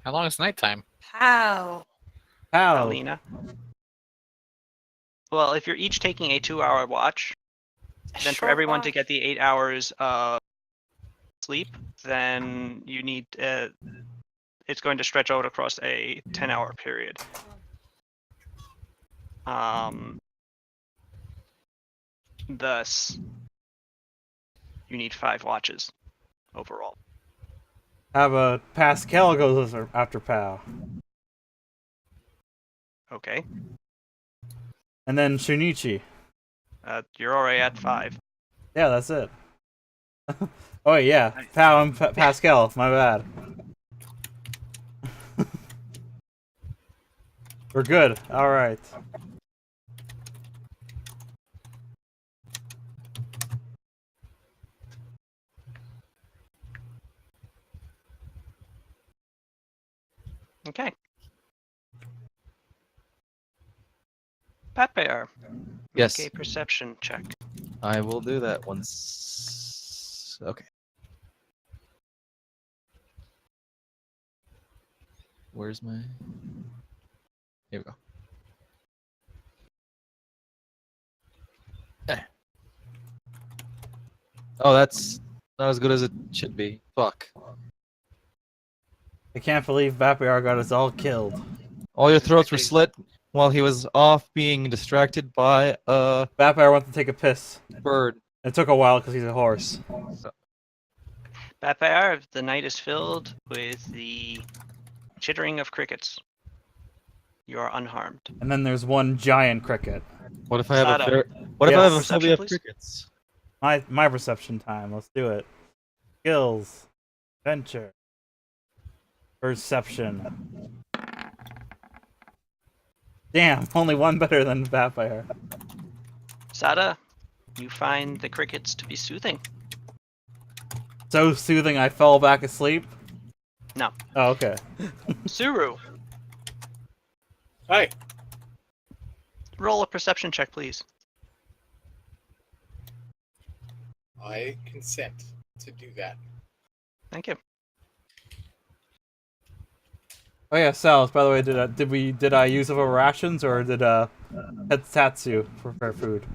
How long is nighttime? How? How? Alina. Well, if you're each taking a 2-hour watch, then for Short everyone to watch. get the 8 hours of sleep, then you need it's going to stretch out across a 10-hour period. Thus, you need 5 watches overall. Have a Pascal goes after Pow, Okay, and then Shunichi. you're already at 5. Yeah, that's it. Oh yeah, Pow and Pascal. My bad. We're good. All right. Okay. Patbear, Yes. make a perception check. I will do that once. Okay. Where's my... Here we go. Eh. Oh, that's not as good as it should be. Fuck. I can't believe Batbear got us all killed. All your throats were slit while he was off being distracted by a Batbear went to take a piss. bird. It took a while because he's a horse. Pathfinder, the night is filled with the chittering of crickets. You are unharmed. And then there's one giant cricket. What if I have a Sada. What if I Yes. have a Perception, phobia of please. crickets? My perception time. Let's do it. Skills. Adventure. Perception. Damn, only one better than Vampire. Sada, you find the crickets to be soothing. So soothing I fell back asleep? No. Oh, okay. Suru, Hi. roll a perception check, please. I consent to do that. Thank you. Oh yeah, Sal's, by the way, did I use up our rations or did Tatsu prepare food?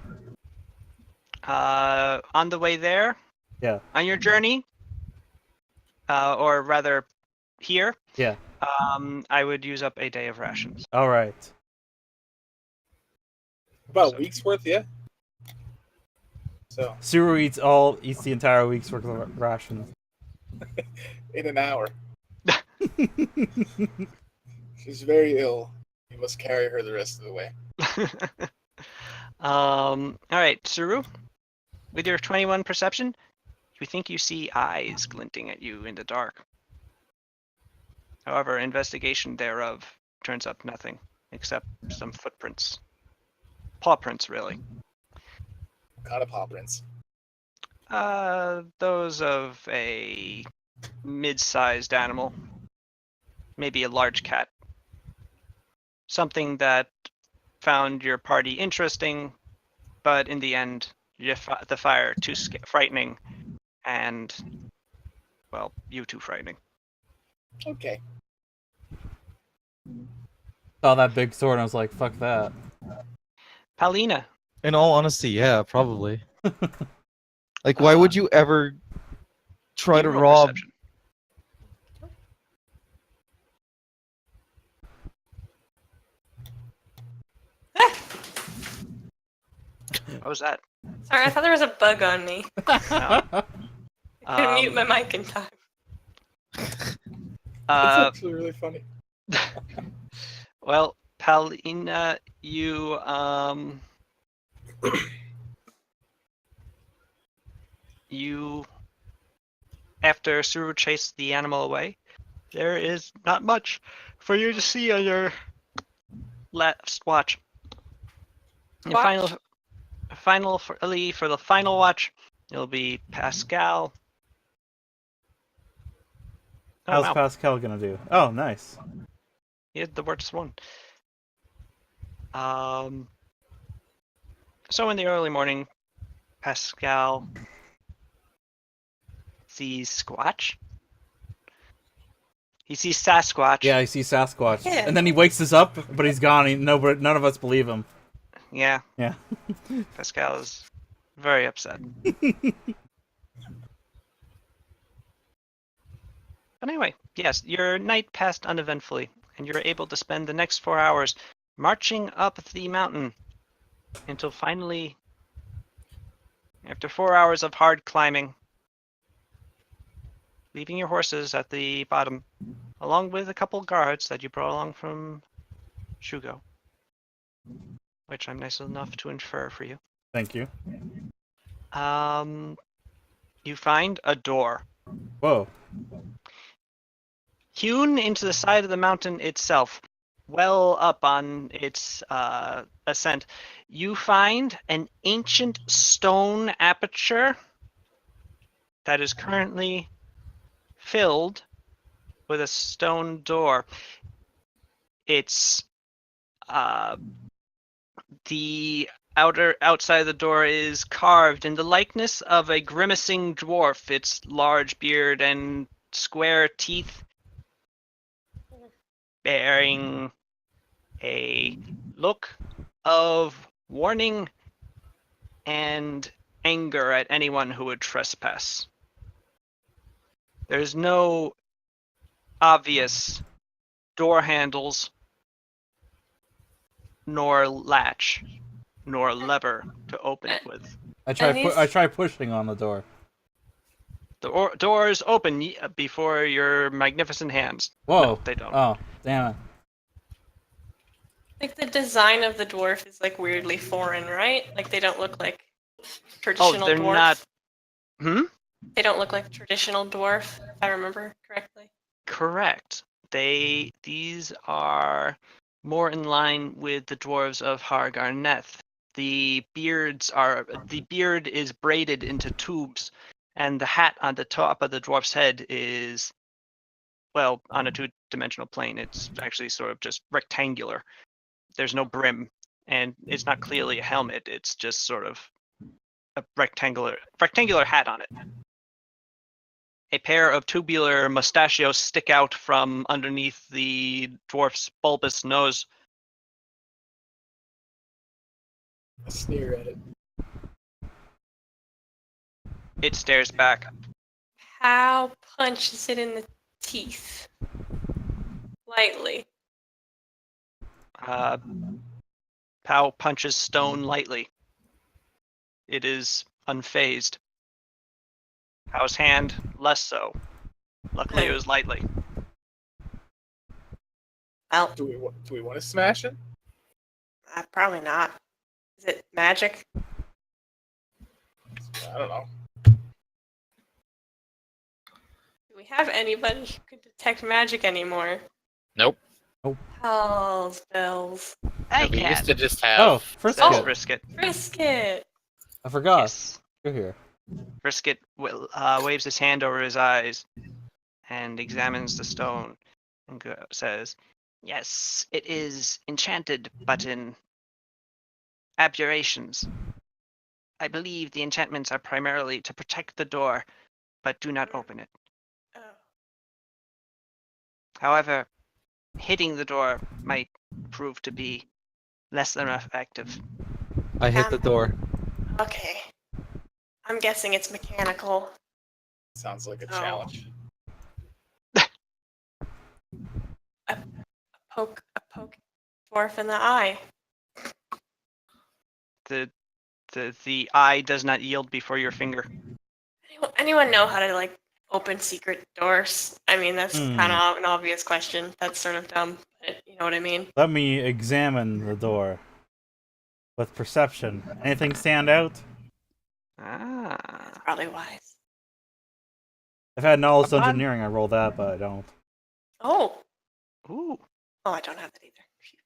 On the way there, Yeah. on your journey, or rather, here, Yeah. I would use up a day of rations. Alright. About So- a week's worth, yeah. So Suru eats the entire week's worth of rations. in an hour, she's very ill. You must carry her the rest of the way. All right, Suru, with your 21 perception, you think you see eyes glinting at you in the dark. However, investigation thereof turns up nothing except some footprints. Paw prints, really. Kind of paw prints. Those of a mid-sized animal. Maybe a large cat. Something that found your party interesting, but in the end, the fire too frightening, and, well, you too frightening. Okay. Saw that big sword and I was like, fuck that. Paulina, In all honesty, yeah, probably. Like, why would you ever try you to roll rob? perception. What was that? Sorry, I thought there was a bug on me. No. I couldn't mute my mic in time. That's Uh, actually really funny. well, Paulina, you you after Suru chased the animal away, there is not much for you to see on your last watch. And Watch? for the final watch, it'll be Pascal. Oh, How's wow. Pascal gonna do? Oh, nice. He had the worst one. So in the early morning, Pascal sees Squatch. He sees Sasquatch. Yeah, I see Sasquatch. Yeah. And then he wakes us up, but he's gone. None of us believe him. Yeah. Yeah. Pascal is very upset. But anyway, yes, your night passed uneventfully, and you're able to spend the next 4 hours marching up the mountain until finally, after 4 hours of hard climbing, leaving your horses at the bottom, along with a couple guards that you brought along from Shugo, which I'm nice enough to infer for you. Thank you. You find a door Whoa. hewn into the side of the mountain itself, well up on its ascent. You find an ancient stone aperture that is currently filled with a stone door. It's the outside of the door is carved in the likeness of a grimacing dwarf. Its large beard and square teeth bearing a look of warning and anger at anyone who would trespass. There's no obvious door handles, nor latch, nor lever to open it with. I try. And these- I try pushing on the door. The doors open before your magnificent hands. Whoa! No, they don't. Oh, damn it! Like the design of the dwarf is like weirdly foreign, right? Like they don't look like Oh, traditional they're dwarf. not. Hmm? They don't look like traditional dwarf, if I remember correctly. Correct. These are more in line with the dwarves of Hargarneth. The beard is braided into tubes, and the hat on the top of the dwarf's head is, well, on a two-dimensional plane. It's actually sort of just rectangular. There's no brim, and it's not clearly a helmet. It's just sort of a rectangular hat on it. A pair of tubular mustachios stick out from underneath the dwarf's bulbous nose. I sneer at it. It stares back. How punches it in the teeth? Lightly. Pow punches stone lightly. It is unfazed. Pow's hand, less so. Luckily, it was lightly. Well, Do we want to smash it? probably not. Is it magic? I don't know. Do we have anybody who can detect magic anymore? Nope. Hells bells. I We used can, to just have. Oh, says Frisket. Brisket. Brisket! I forgot. Yes. You're here. Brisket waves his hand over his eyes and examines the stone and says, "Yes, it is enchanted, but in abjurations. I believe the enchantments are primarily to protect the door, but do not open it. Oh. However, hitting the door might prove to be less than effective." I hit the door. Okay. I'm guessing it's mechanical. Sounds like a Oh. challenge. Poke a dwarf in the eye. The eye does not yield before your finger. Anyone know how to like open secret doors? I mean, that's Hmm. kind of an obvious question. That's sort of dumb, but you know what I mean. Let me examine the door with perception. Anything stand out? Ah. That's probably wise. I've had knowledge Upon- engineering. I roll that, but I don't. Oh, Ooh. I don't have that either. Shoot.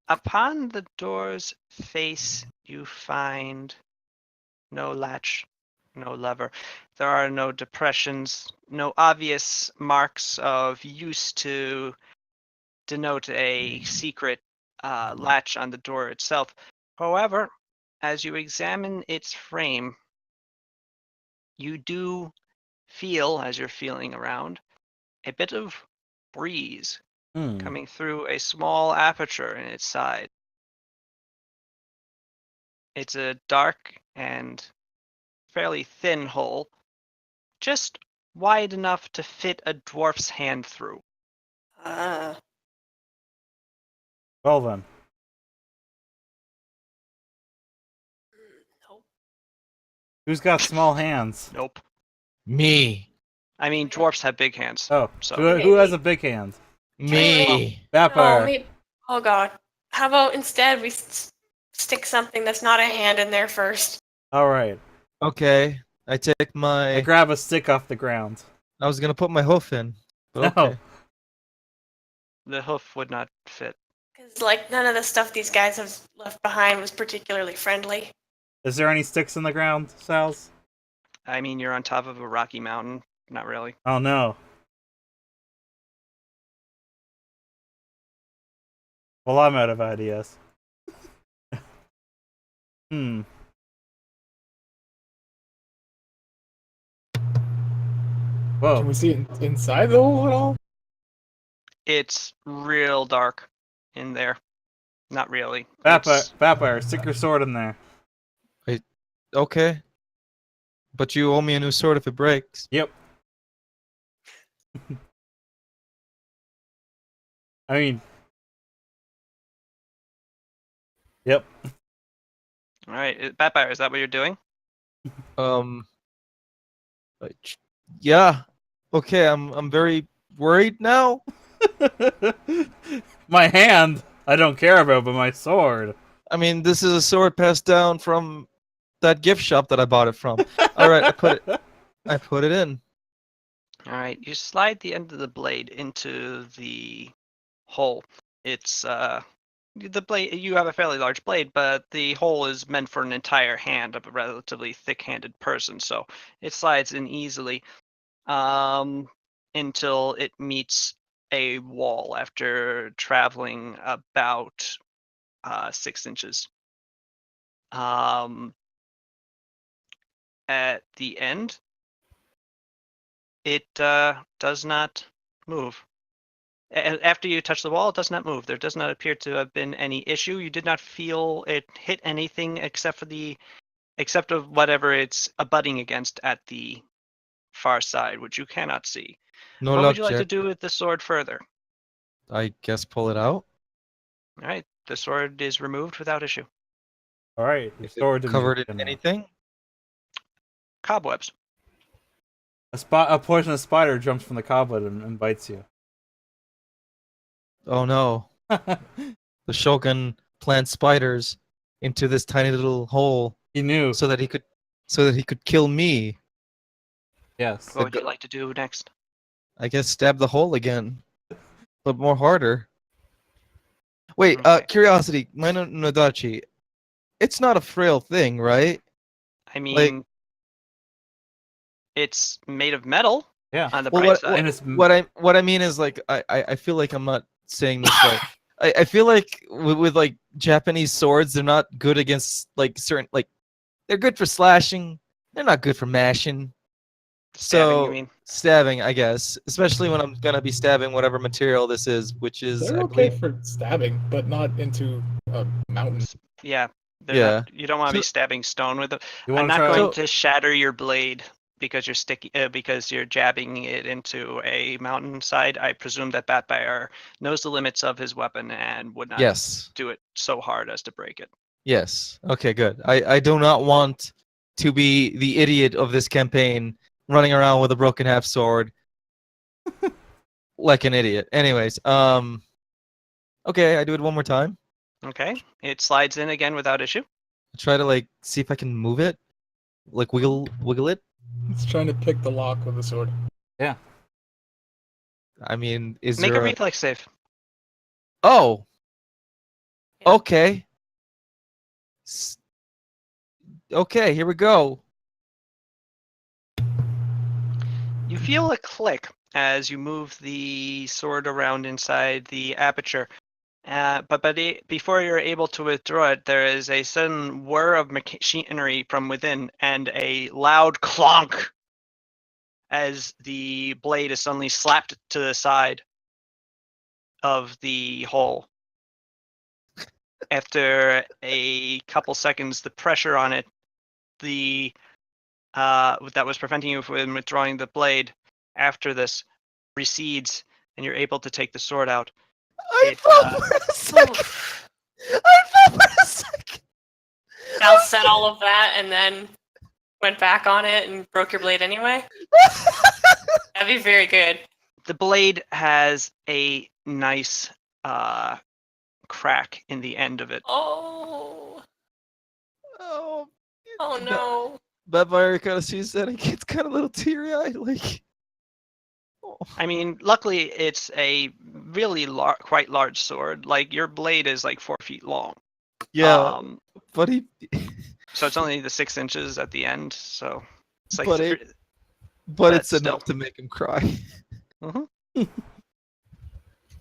Upon the door's face, you find no latch, no lever. There are no depressions, no obvious marks of use to denote a secret latch on the door itself. However, as you examine its frame, you do feel, as you're feeling around, a bit of breeze Hmm. coming through a small aperture in its side. It's a dark and fairly thin hole, just wide enough to fit a dwarf's hand through. Ah. Well then. Nope. Who's got small hands? Nope. Me. I mean, dwarfs have big hands. Oh, So- who has a big hand? Me. Oh, Vampire. maybe. Oh god. How about instead we stick something that's not a hand in there first? All right. Okay. I take I my. grab a stick off the ground. I was gonna put my hoof in. But No. okay. The hoof would not fit. Because like none of the stuff these guys have left behind was particularly friendly. Is there any sticks in the ground, Sal's? I mean, you're on top of a rocky mountain. Not really. Oh no. Well, I'm out of ideas. Hmm. Whoa. Can we see inside the hole at all? It's real dark in there. Not really. Vampire, stick your sword in there. Okay. But you owe me a new sword if it breaks. Yep. I mean. Yep. All right, Batfire, is that what you're doing? Um. Yeah. Okay. I'm very worried now. My hand, I don't care about, but my sword. I mean, this is a sword passed down from that gift shop that I bought it from. All right, I put it in. All right, you slide the end of the blade into the hole. It's the blade. You have a fairly large blade, but the hole is meant for an entire hand of a relatively thick-handed person, so it slides in easily until it meets a wall after traveling about 6 inches. At the end, it does not move. After you touch the wall, it does not move. There does not appear to have been any issue. You did not feel it hit anything except of whatever it's abutting against at the far side, which you cannot see. No What luck, would you like to Jack. do with the sword further? I guess pull it out. All right, the sword is removed without issue. All right, your Is it sword covered in and anything? Cobwebs. a poisonous spider jumps from the cobweb and bites you. Oh no. The Shogun plants spiders into this tiny little hole He knew. so that he could kill me. Yes. What would you like to do next? I guess stab the hole again, but more harder. Wait, Okay. curiosity, Nodachi. It's not a frail thing, right? I mean, it's made of metal Yeah. on the Well, bright side. And it's what I mean is like I feel like I'm not saying this right. I feel like with like Japanese swords, they're not good against like certain like they're good for slashing. They're not good for mashing. Stabbing, you So mean? stabbing, I guess, especially when I'm gonna be stabbing whatever material this is, which is They're I okay believe. for stabbing, but not into a mountain. Yeah, they're Yeah. not. You don't want to be So- stabbing stone with it. you I'm want to not try going like to shatter your blade because because you're jabbing it into a mountainside. I presume that Batfire knows the limits of his weapon and would not Yes. do it so hard as to break it. Yes. Okay, good. I do not want to be the idiot of this campaign running around with a broken half sword like an idiot. Anyways, okay, I do it one more time. Okay, it slides in again without issue. I try to like see if I can move it. Like wiggle it. It's trying to pick the lock with the sword. I mean, is Make there a reflex save. Oh. Yeah. Okay. Okay, here we go. You feel a click as you move the sword around inside the aperture. Before you're able to withdraw it, there is a sudden whir of machinery from within and a loud clonk as the blade is suddenly slapped to the side of the hole. After a couple seconds, the pressure on it, that was preventing you from withdrawing the blade, after this recedes, and you're able to take the sword out. I It, fell for a second. Oof. I fell for a second. Val said all of that and then went back on it and broke your blade anyway. That'd be very good. The blade has a nice crack in the end of it. Oh, Oh, oh no. Batfire kind of sees that and gets kind of a little teary-eyed, like. Oh. I mean, luckily it's a really quite large sword. Like your blade is like 4 feet long. Yeah, but he. So it's only the 6 inches at the end. So it's like But th- But it's still. enough to make him cry. Mhm.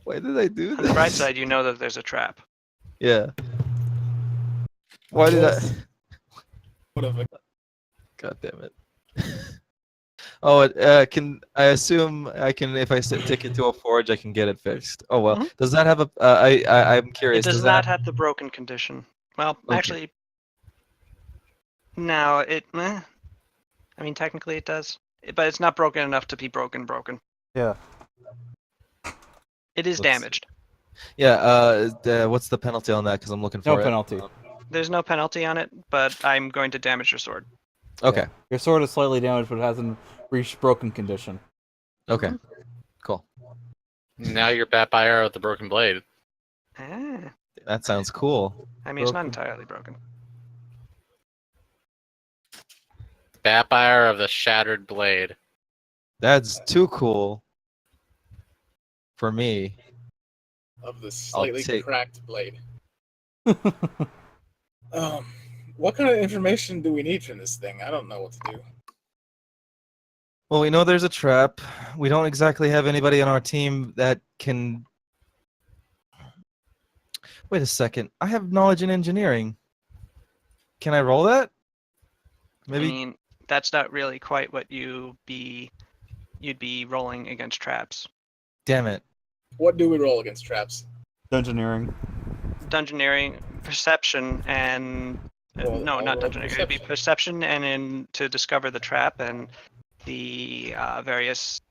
Why did I do On this? the bright side, you know that there's a trap. Yeah. Why did I? Whatever. God damn it. Oh, can I assume I can if I take it to a forge, I can get it fixed. Oh well. Mhm. Does that have a? I'm It curious. does that not have the broken condition. Well, Okay. actually, no. I mean, technically it does, but it's not broken enough to be broken. yeah. It is Let's see. damaged. Yeah. What's the penalty on that? Because I'm looking No for penalty. it. There's no penalty on it, but I'm going to damage your sword. Okay. Yeah. Your sword is slightly damaged, but it hasn't reached broken condition. Okay. Mhm. Cool. Now you're bat by arrow with the broken blade. Ah, That sounds cool. I mean, it's not Broken. entirely broken. Bat by arrow of the shattered blade. That's too cool for me. Of the I'll slightly take. cracked blade. What kind of information do we need from this thing? I don't know what to do. Well, we know there's a trap. We don't exactly have anybody on our team that can. Wait a second. I have knowledge in engineering. Can I roll that? I Maybe. mean, that's not really quite what you'd be rolling against traps. Damn it. What do we roll against traps? Dungeoneering. Dungeoneering, perception, and Well, no, I'll not roll dungeoneering. It'd be perception, and then to discover the trap and the various.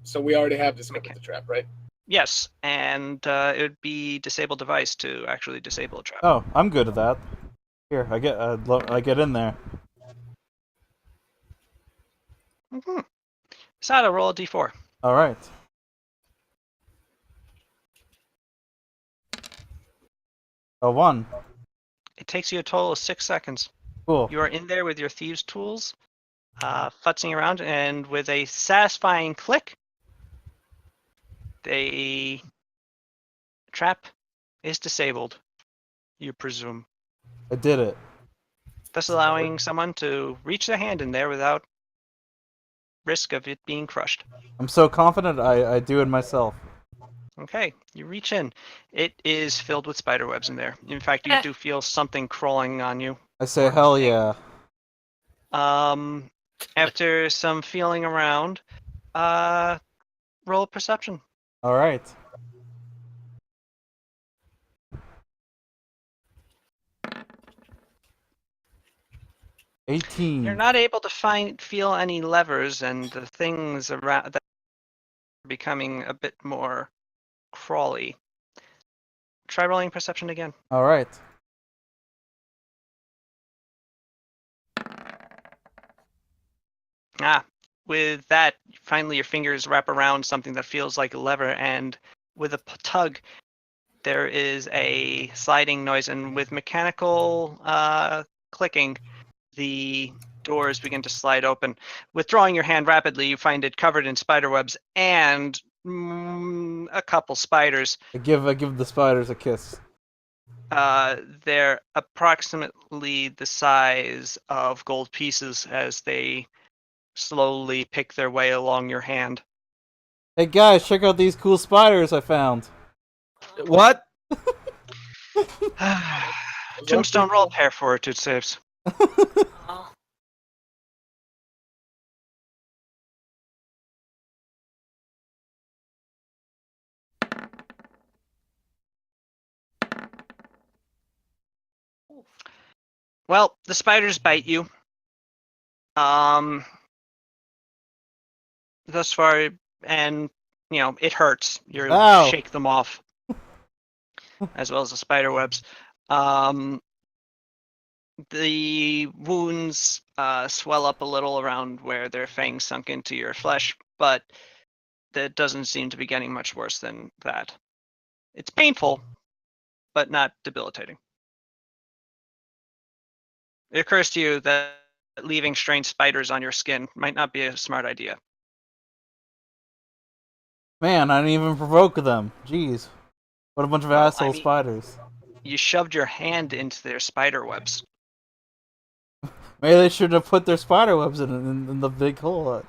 So we already have discovered the trap, right? Yes, and it would be disable device to actually disable a trap. Oh, I'm good at that. Here, I get in there. Mm-hmm. Sada, roll a d4. All right. A 1. It takes you a total of 6 seconds. Cool. You are in there with your thieves' tools, futzing around, and with a satisfying click, the trap is disabled, you presume, I did it. thus allowing someone to reach their hand in there without risk of it being crushed. I'm so confident I do it myself. Okay, you reach in. It is filled with spider webs in there. In fact, you do feel something crawling on you. I say, Or hell staying. yeah. After some feeling around, roll perception. All right. You're 18. not able to feel any levers, and the things around that are becoming a bit more crawly. Try rolling perception again. All right. With that, finally your fingers wrap around something that feels like a lever, and with a tug, there is a sliding noise, and with mechanical clicking, the doors begin to slide open. Withdrawing your hand rapidly, you find it covered in spider webs and a couple spiders. I give the spiders a kiss. They're approximately the size of gold pieces as they slowly pick their way along your hand. Hey guys, check out these cool spiders I found. What? Tombstone, roll a pair fortitude saves. Oh. Well, the spiders bite you. Thus far, and it hurts. You Ow. shake them off, as well as the spider webs. The wounds swell up a little around where their fangs sunk into your flesh, but that doesn't seem to be getting much worse than that. It's painful, but not debilitating. It occurs to you that leaving strange spiders on your skin might not be a smart idea. Man, I didn't even provoke them. Jeez. What a bunch of asshole mean- spiders. You shoved your hand into their spider webs. Maybe they should have put their spider webs in the big hole.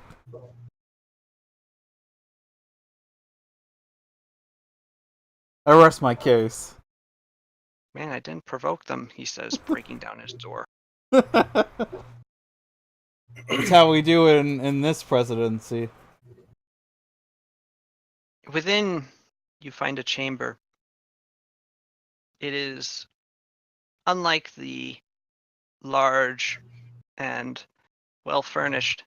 I rest my case. Man, I didn't provoke them, he says, breaking down his door. That's how we do it in this presidency. Within, you find a chamber. It is unlike the large and well-furnished,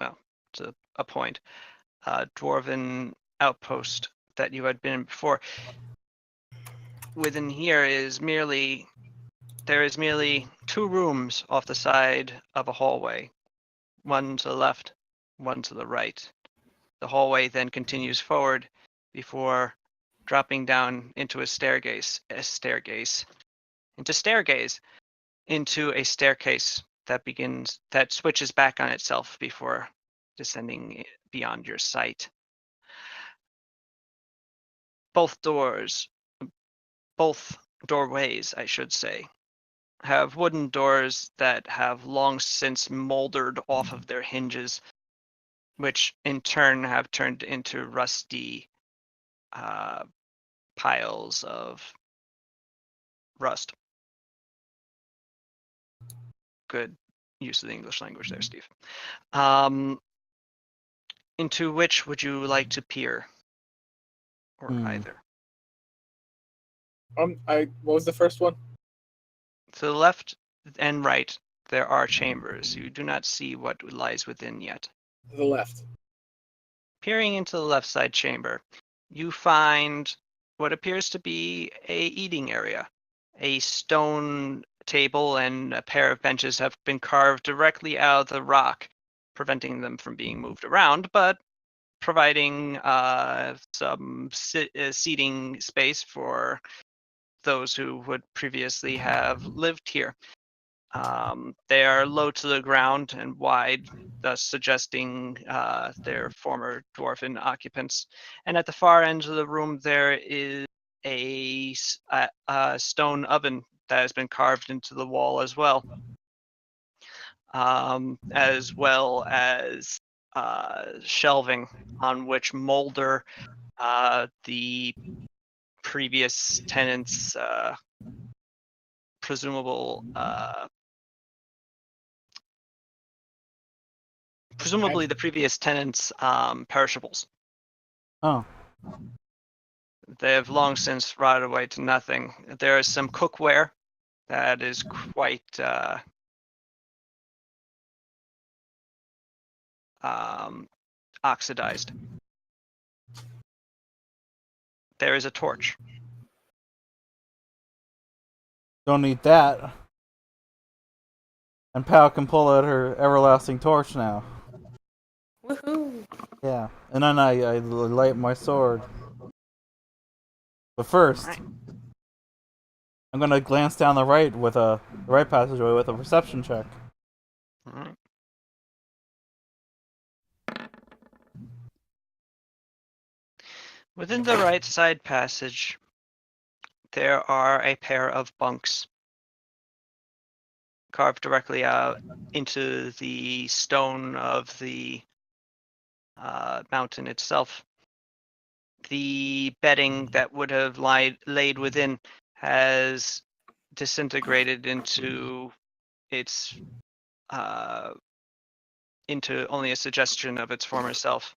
well, to a point, dwarven outpost that you had been in before. Within here is merely there is merely 2 rooms off the side of a hallway, one to the left, one to the right. The hallway then continues forward before dropping down into a staircase that switches back on itself before descending beyond your sight. Both doorways, I should say, have wooden doors that have long since moldered off of their hinges, which in turn have turned into rusty piles of rust. Good use of the English language there, Steve. Into which would you like to peer? Or either? What was the first one? To the left and right, there are chambers. You do not see what lies within yet. The left. Peering into the left side chamber, you find what appears to be a eating area. A stone table and a pair of benches have been carved directly out of the rock, preventing them from being moved around, but providing some seating space for those who would previously have lived here. They are low to the ground and wide, thus suggesting their former dwarven occupants. And at the far end of the room, there is a stone oven that has been carved into the wall as well as shelving on which molder the previous tenants' presumably the previous tenants' perishables. Oh. They have long since rotted away to nothing. There is some cookware that is quite oxidized. There is a torch. Don't need that. And Pal can pull out her everlasting torch now. Woohoo! Yeah. And then I light my sword. But first, Alright. I'm gonna glance down the right passageway with a perception check. All right. Within the right side passage, there are a pair of bunks carved directly out into the stone of the mountain itself. The bedding that would have laid within has disintegrated into its into only a suggestion of its former self.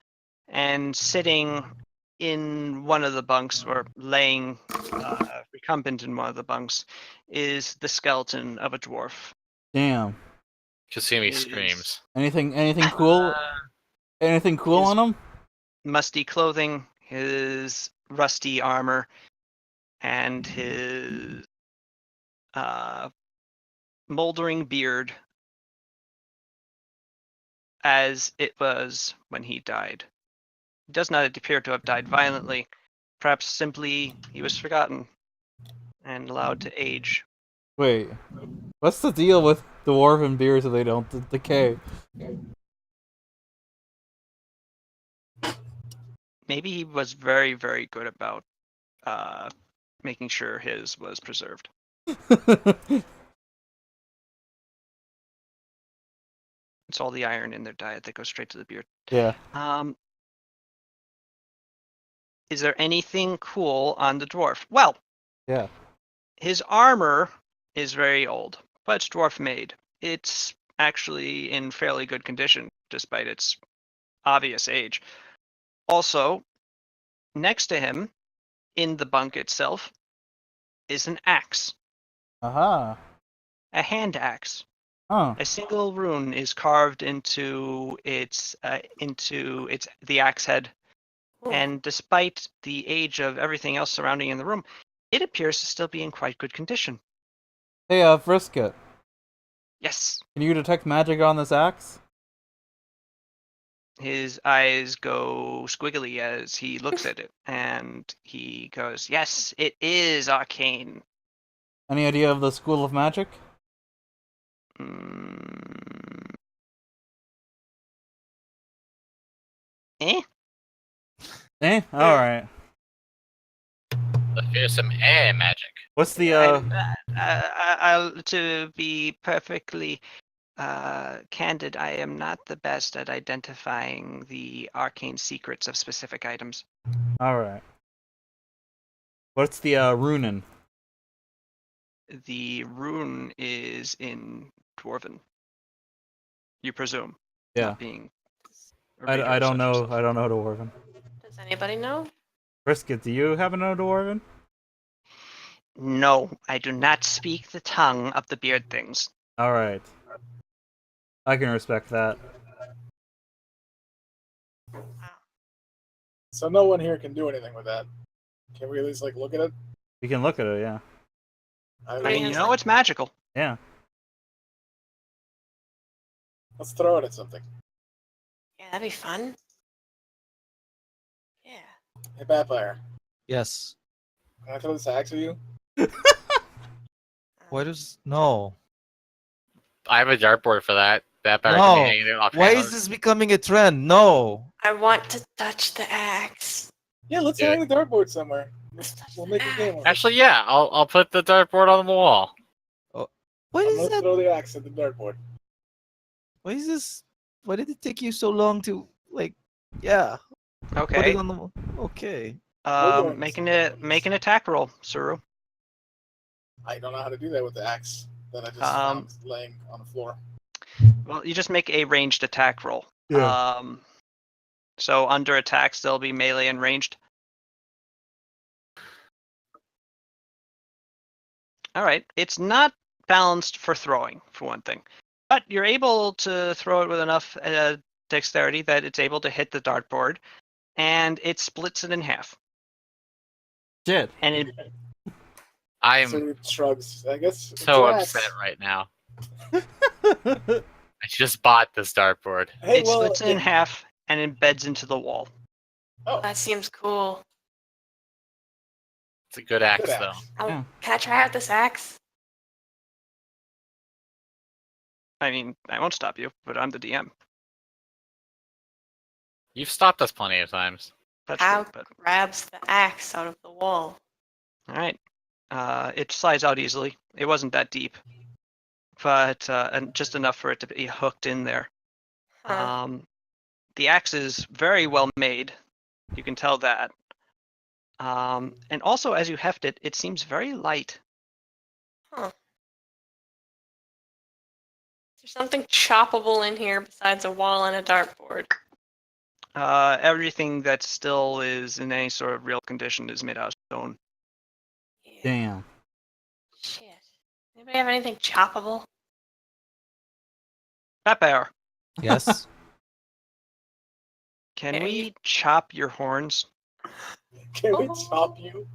And sitting in one of the bunks, or laying recumbent in one of the bunks, is the skeleton of a dwarf. Damn. Kasumi Is- screams. Anything cool? Anything cool his- on him? Musty clothing, his rusty armor, and his moldering beard as it was when he died. He does not appear to have died violently. Perhaps simply he was forgotten and allowed to age. Wait. What's the deal with dwarven beers so they don't decay? Maybe he was very, very good about making sure his was preserved. It's all the iron in their diet that goes straight to the beard. Yeah. Is there anything cool on the dwarf? Well, Yeah. his armor is very old, but it's dwarf made. It's actually in fairly good condition, despite its obvious age. Also, next to him, in the bunk itself, is an axe, Aha. a hand axe. Huh. A single rune is carved into the axe head, Ooh. and despite the age of everything else surrounding in the room, it appears to still be in quite good condition. Hey, Frisket, Yes. can you detect magic on this axe? His eyes go squiggly as he looks at it, and he goes, "Yes, it is arcane." Any idea of the school of magic? Mm, eh? Alright. The fearsome air magic. What's the, To be perfectly candid, I am not the best at identifying the arcane secrets of specific items. Alright. What's the, runen? The rune is in Dwarven. You presume, Yeah. not being a reader I of don't such know. yourself. I don't know Dwarven. Does anybody know? Brisket, do you happen to know Dwarven? No, I do not speak the tongue of the beard things. Alright. I can respect that. So no one here can do anything with that. Can we at least like look at it? You can look at it, yeah. I Right. mean, you has, know like- it's magical. Yeah. Let's throw it at something. Yeah, that'd be fun. Yeah. Hey, Pathfinder, Yes. can I throw this axe at you? Why does no? I have a dartboard for that. That better No. can be hanging it off Why handles. is this becoming a trend? No. I want to touch the axe. Yeah, let's Do hang the dartboard somewhere. Let's touch We'll the make a axe. game of it. Actually, yeah, I'll put the dartboard on the wall. What I'm is gonna that? throw the axe at the dartboard. Why is this? Why did it take you so long to like? Yeah. Put Okay. it on the. Okay. going Make to an attack roll, Suru. I don't know how to do that with the axe that I just Um, found laying on the floor. Well, you just make a ranged attack roll. Yeah. So under attacks, they'll be melee and ranged. All right. It's not balanced for throwing, for one thing, but you're able to throw it with enough dexterity that it's able to hit the dartboard, and it splits it in half. Shit. And it I'm So it shrugs. I guess it's so an axe. upset right now. I just bought this dartboard. Hey, it well, splits it in half and embeds into the wall. Oh, That seems cool. It's a good axe, Good though. axe. Yeah. Can I try out this axe? I mean, I won't stop you, but I'm the DM. You've stopped us plenty of times. That's How true. But grabs the axe out of the wall? all right, it slides out easily. It wasn't that deep, but and just enough for it to be hooked in there. Huh. The axe is very well made. You can tell that. And also, as you heft it, it seems very light. Huh. Is there something choppable in here besides a wall and a dartboard? Everything that still is in any sort of real condition is made out of stone. Yeah. Damn. Shit. Anybody have anything choppable? Fat Bear, Yes. can Yeah, we chop your horns? Can we Oh. chop you?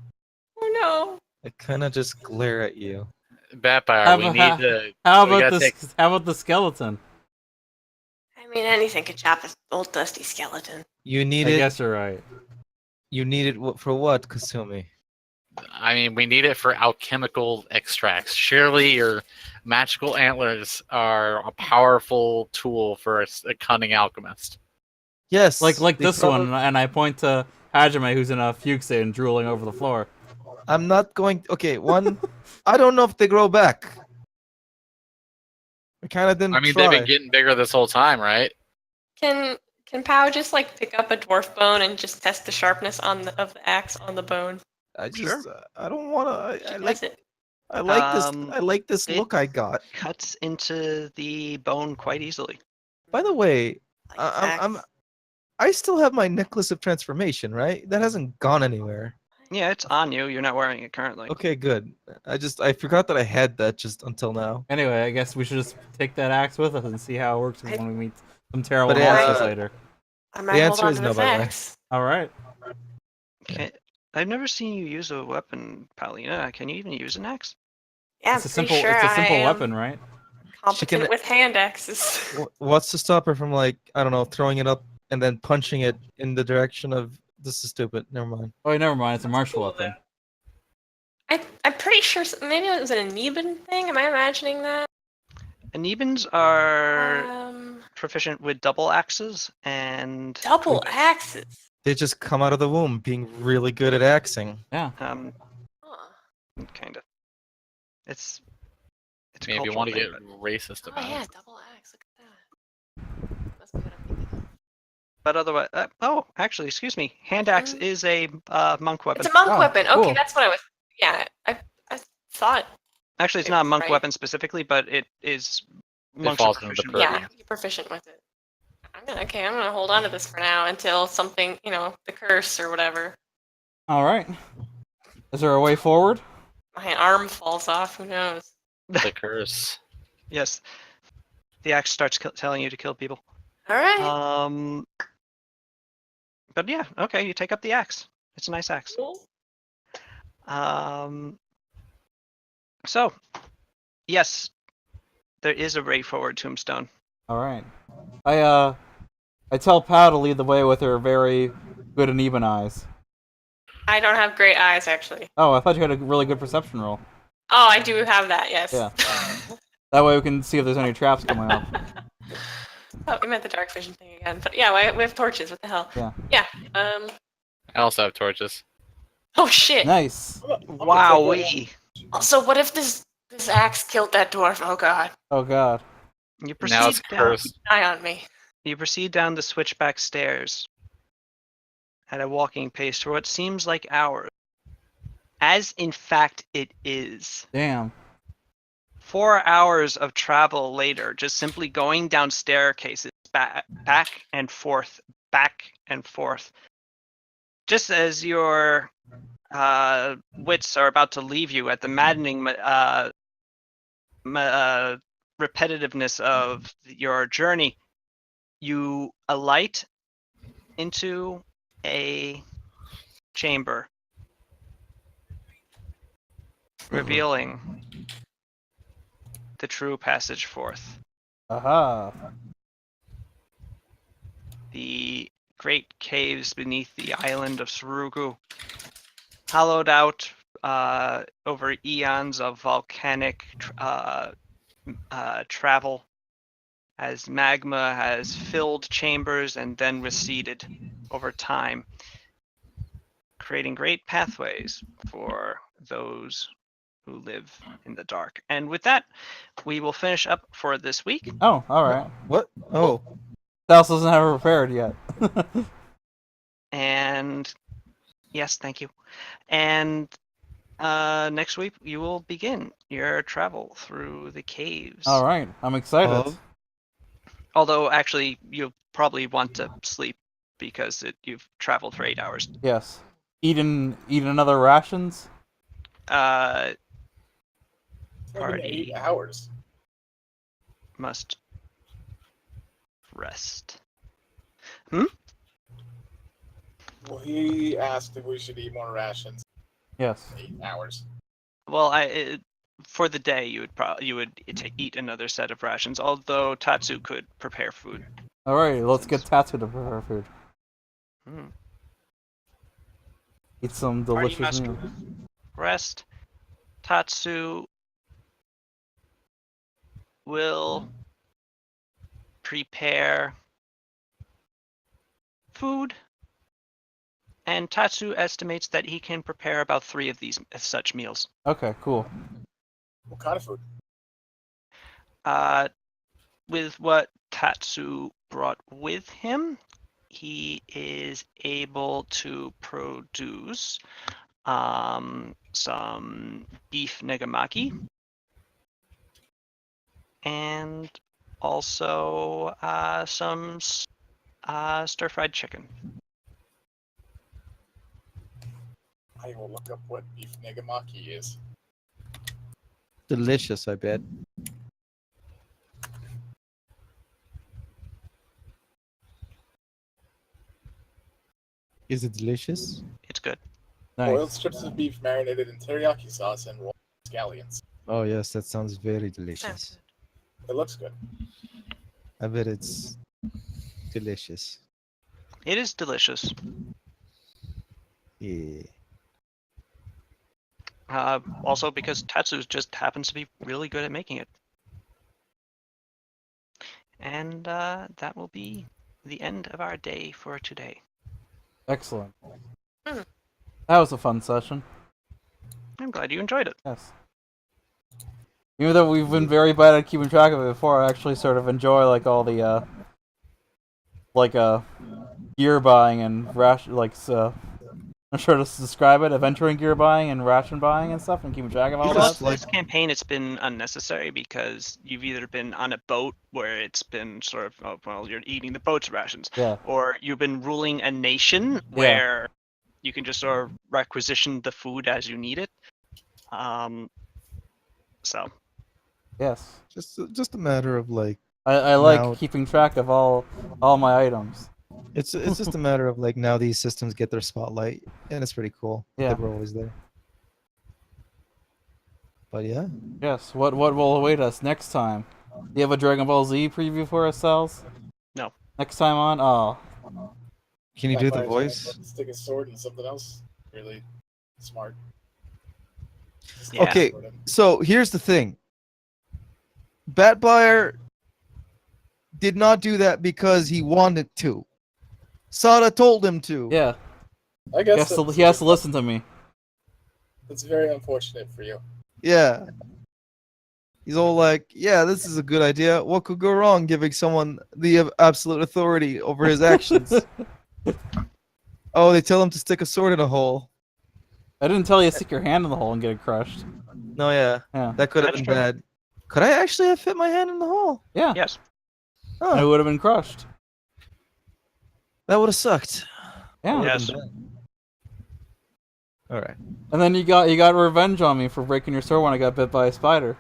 Oh no. I kind of just glare at you. Batfire, we need to. How we about gotta this? How about the skeleton? I mean, anything could chop an old dusty skeleton. You need I it. guess you're right. You need it for what, Kasumi? I mean, we need it for alchemical extracts. Surely your magical antlers are a powerful tool for a cunning alchemist. Yes. Like they this probably- one, and I point to Hajime, who's in a fugue state and drooling over the floor. I'm not going. Okay, one. I don't know if they grow back. I kind of didn't I mean, try. they've been getting bigger this whole time, right? Can Pow just like pick up a dwarf bone and just test the sharpness of the axe on the bone? I just. Sure. I don't want to. I like. Does it? I like this. Um, I like this it- look I got. Cuts into the bone quite easily. By the way, Like I'm. axe? I still have my necklace of transformation, right? That hasn't gone anywhere. Yeah, it's on you. You're not wearing it currently. Okay, good. I forgot that I had that just until now. Anyway, I guess we should just take that axe with us and see how it works when we meet some terrible But, monsters uh, later. I might hold answer on is to no, this by the way. axe. All right. I've never seen you use a weapon, Paulina. Can you even use an axe? Yeah, I'm It's a pretty simple. sure It's a I simple am weapon, right? competent can- with hand axes. What's to stop her from, like, I don't know, throwing it up and then punching it in the direction of? This is stupid. Never mind. Oh, wait, never mind. It's a martial cool, weapon. I'm pretty sure maybe it was an Aneban thing. Am I imagining that? Anebans are Um, proficient with double axes and double axes. They just come out of the womb being really good at axing. Yeah. Huh. kind of. It's I mean, a if you cultural want to thing, get but, racist Oh about yeah, it. double axe. Look at that. Must be what I'm thinking of. but otherwise. Actually, excuse me. Hand axe is a monk weapon. It's a monk Oh, weapon. Okay, cool. that's what I was. Yeah, I thought. Actually, it's it not a was monk right. weapon specifically, but it is. Monks falls are under the proficient with purview. Yeah, you're proficient with it. I'm gonna hold on to this for now until something, the curse or whatever. All right. Is there a way forward? My arm falls off. Who knows? The curse. Yes. The axe starts telling you to kill people. All right. But yeah, okay, you take up the axe. It's a nice axe. Cool. So, yes, there is a way forward tombstone. All right. I tell Pal to lead the way with her very good and even eyes. I don't have great eyes, actually. Oh, I thought you had a really good perception roll. Oh, I do have that. Yes. Yeah. That way we can see if there's any traps coming up. Oh, you meant the dark vision thing again. But yeah, we have torches. What the hell? Yeah. Yeah. I also have torches. Oh shit. Nice. Wowee! Also, what if this axe killed that dwarf? Oh god. Oh god. You Now it's proceed down. cursed. Eye on me. You proceed down the switchback stairs at a walking pace for what seems like hours, as in fact it is. Damn. 4 hours of travel later, just simply going down staircases, back and forth, just as your wits are about to leave you at the maddening repetitiveness of your journey, you alight into a chamber, revealing the true passage forth. Aha. The great caves beneath the island of Surugu, hollowed out over eons of volcanic travel, as magma has filled chambers and then receded over time, creating great pathways for those who live in the dark. And with that, we will finish up for this week. Oh, alright. What? Oh, Dallas doesn't have it prepared yet. And yes, thank you. And next week, you will begin your travel through the caves. Alright, I'm excited. Of? Although, actually, you'll probably want to sleep because you've traveled for 8 hours. Yes. Eating another rations? Uh, It's been Party. 8 hours. must rest. Well, he asked if we should eat more rations. Yes. 8 hours. Well, for the day, you would eat another set of rations. Although Tatsu could prepare food. Alright, let's get Tatsu to prepare food. Hmm. Eat some Party delicious must meal. rest. Tatsu will prepare food, and Tatsu estimates that he can prepare about 3 of these such meals. Okay, cool. What kind of food? With what Tatsu brought with him, he is able to produce some beef negamaki and also some stir-fried chicken. I will look up what beef negamaki is. delicious, I bet. Is it delicious? It's good. Nice. Boiled strips of beef marinated in teriyaki sauce and rolled scallions. Oh yes, that sounds very Sounds delicious. good. It looks good. I bet it's delicious. It is delicious. Yeah. Also because Tatsu just happens to be really good at making it. And that will be the end of our day for today. Excellent. Hmm. That was a fun session. I'm glad you enjoyed it. Yes. Even though we've been very bad at keeping track of it before, I actually sort of enjoy like all the gear buying and I'm sure to describe it, adventuring gear buying and ration buying and stuff, and keeping track of all Just Most that. of like- this campaign, it's been unnecessary because you've either been on a boat where it's been sort of, oh, well, you're eating the boat's rations, Yeah. or you've been ruling a nation Yeah. where you can just sort of requisition the food as you need it. So Yes. Just a matter of like I like Now- keeping track of all my items. it's just a matter of like now these systems get their spotlight, and it's pretty cool. Yeah. They were always there. But yeah, Yes. What will await us next time? Do you have a Dragon Ball Z preview for ourselves? No. Next time on? Oh. can you do the Vampires voice? have to stick a sword and something else. Really smart. Just Yeah. Okay, sword him. so here's the thing. Batbuyer did not do that because he wanted to. Sada told him to. Yeah. I He guess has to listen to me. That's very unfortunate for you. Yeah. He's all like, yeah, this is a good idea. What could go wrong giving someone the absolute authority over his actions? Oh, they tell him to stick a sword in a hole. I didn't tell you to stick your hand in the hole and get it crushed. No, yeah. Yeah. That could have That's been true. bad. Could I actually have fit my hand in the hole? Yeah. Yes. And it Oh, would have been crushed. that would have sucked. Yeah. Yes. All right. And then you got revenge on me for breaking your sword when I got bit by a spider.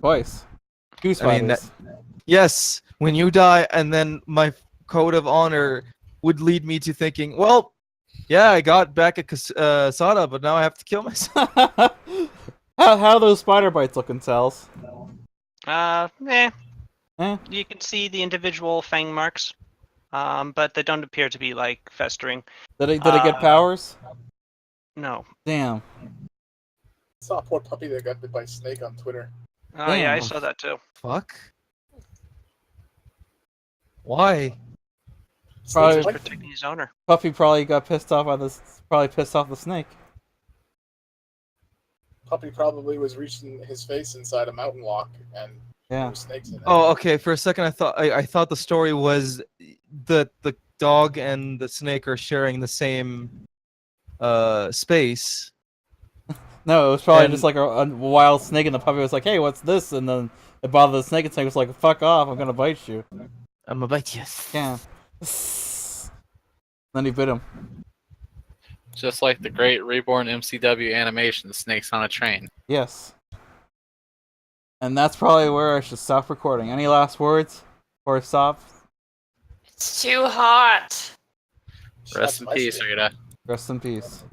Twice. Two I mean, spiders. Yes, when you die, and then my code of honor would lead me to thinking, well, yeah, I got back at Sada, but now I have to kill myself. how are those spider bites looking, Cells? Eh. Eh? You can see the individual fang marks, but they don't appear to be like festering. Did I get powers? No. Damn. Saw a poor puppy that got bit by a snake on Twitter. Oh yeah, I Damn. saw that too. Fuck. Why? Probably- Snakes Just are like- protecting his owner. Puffy probably got pissed off by this. Probably pissed off the snake. Puppy probably was reaching his face inside a mountain walk, and there Yeah. were snakes in it. Oh, okay. For a second, I thought the story was the dog and the snake are sharing the same space. No, it was probably And- just like a wild snake, and the puppy was like, "Hey, what's this?" And then it bothered the snake, and the snake was like, "Fuck off! I'm gonna bite you." I'm a bite you. Yeah. Then he bit him. Just like the great Reborn MCW animation, Snakes on a Train. Yes. And that's probably where I should stop recording. Any last words? Or stop? It's too hot. It's Rest not in peace, spicy. Rita. Rest in peace.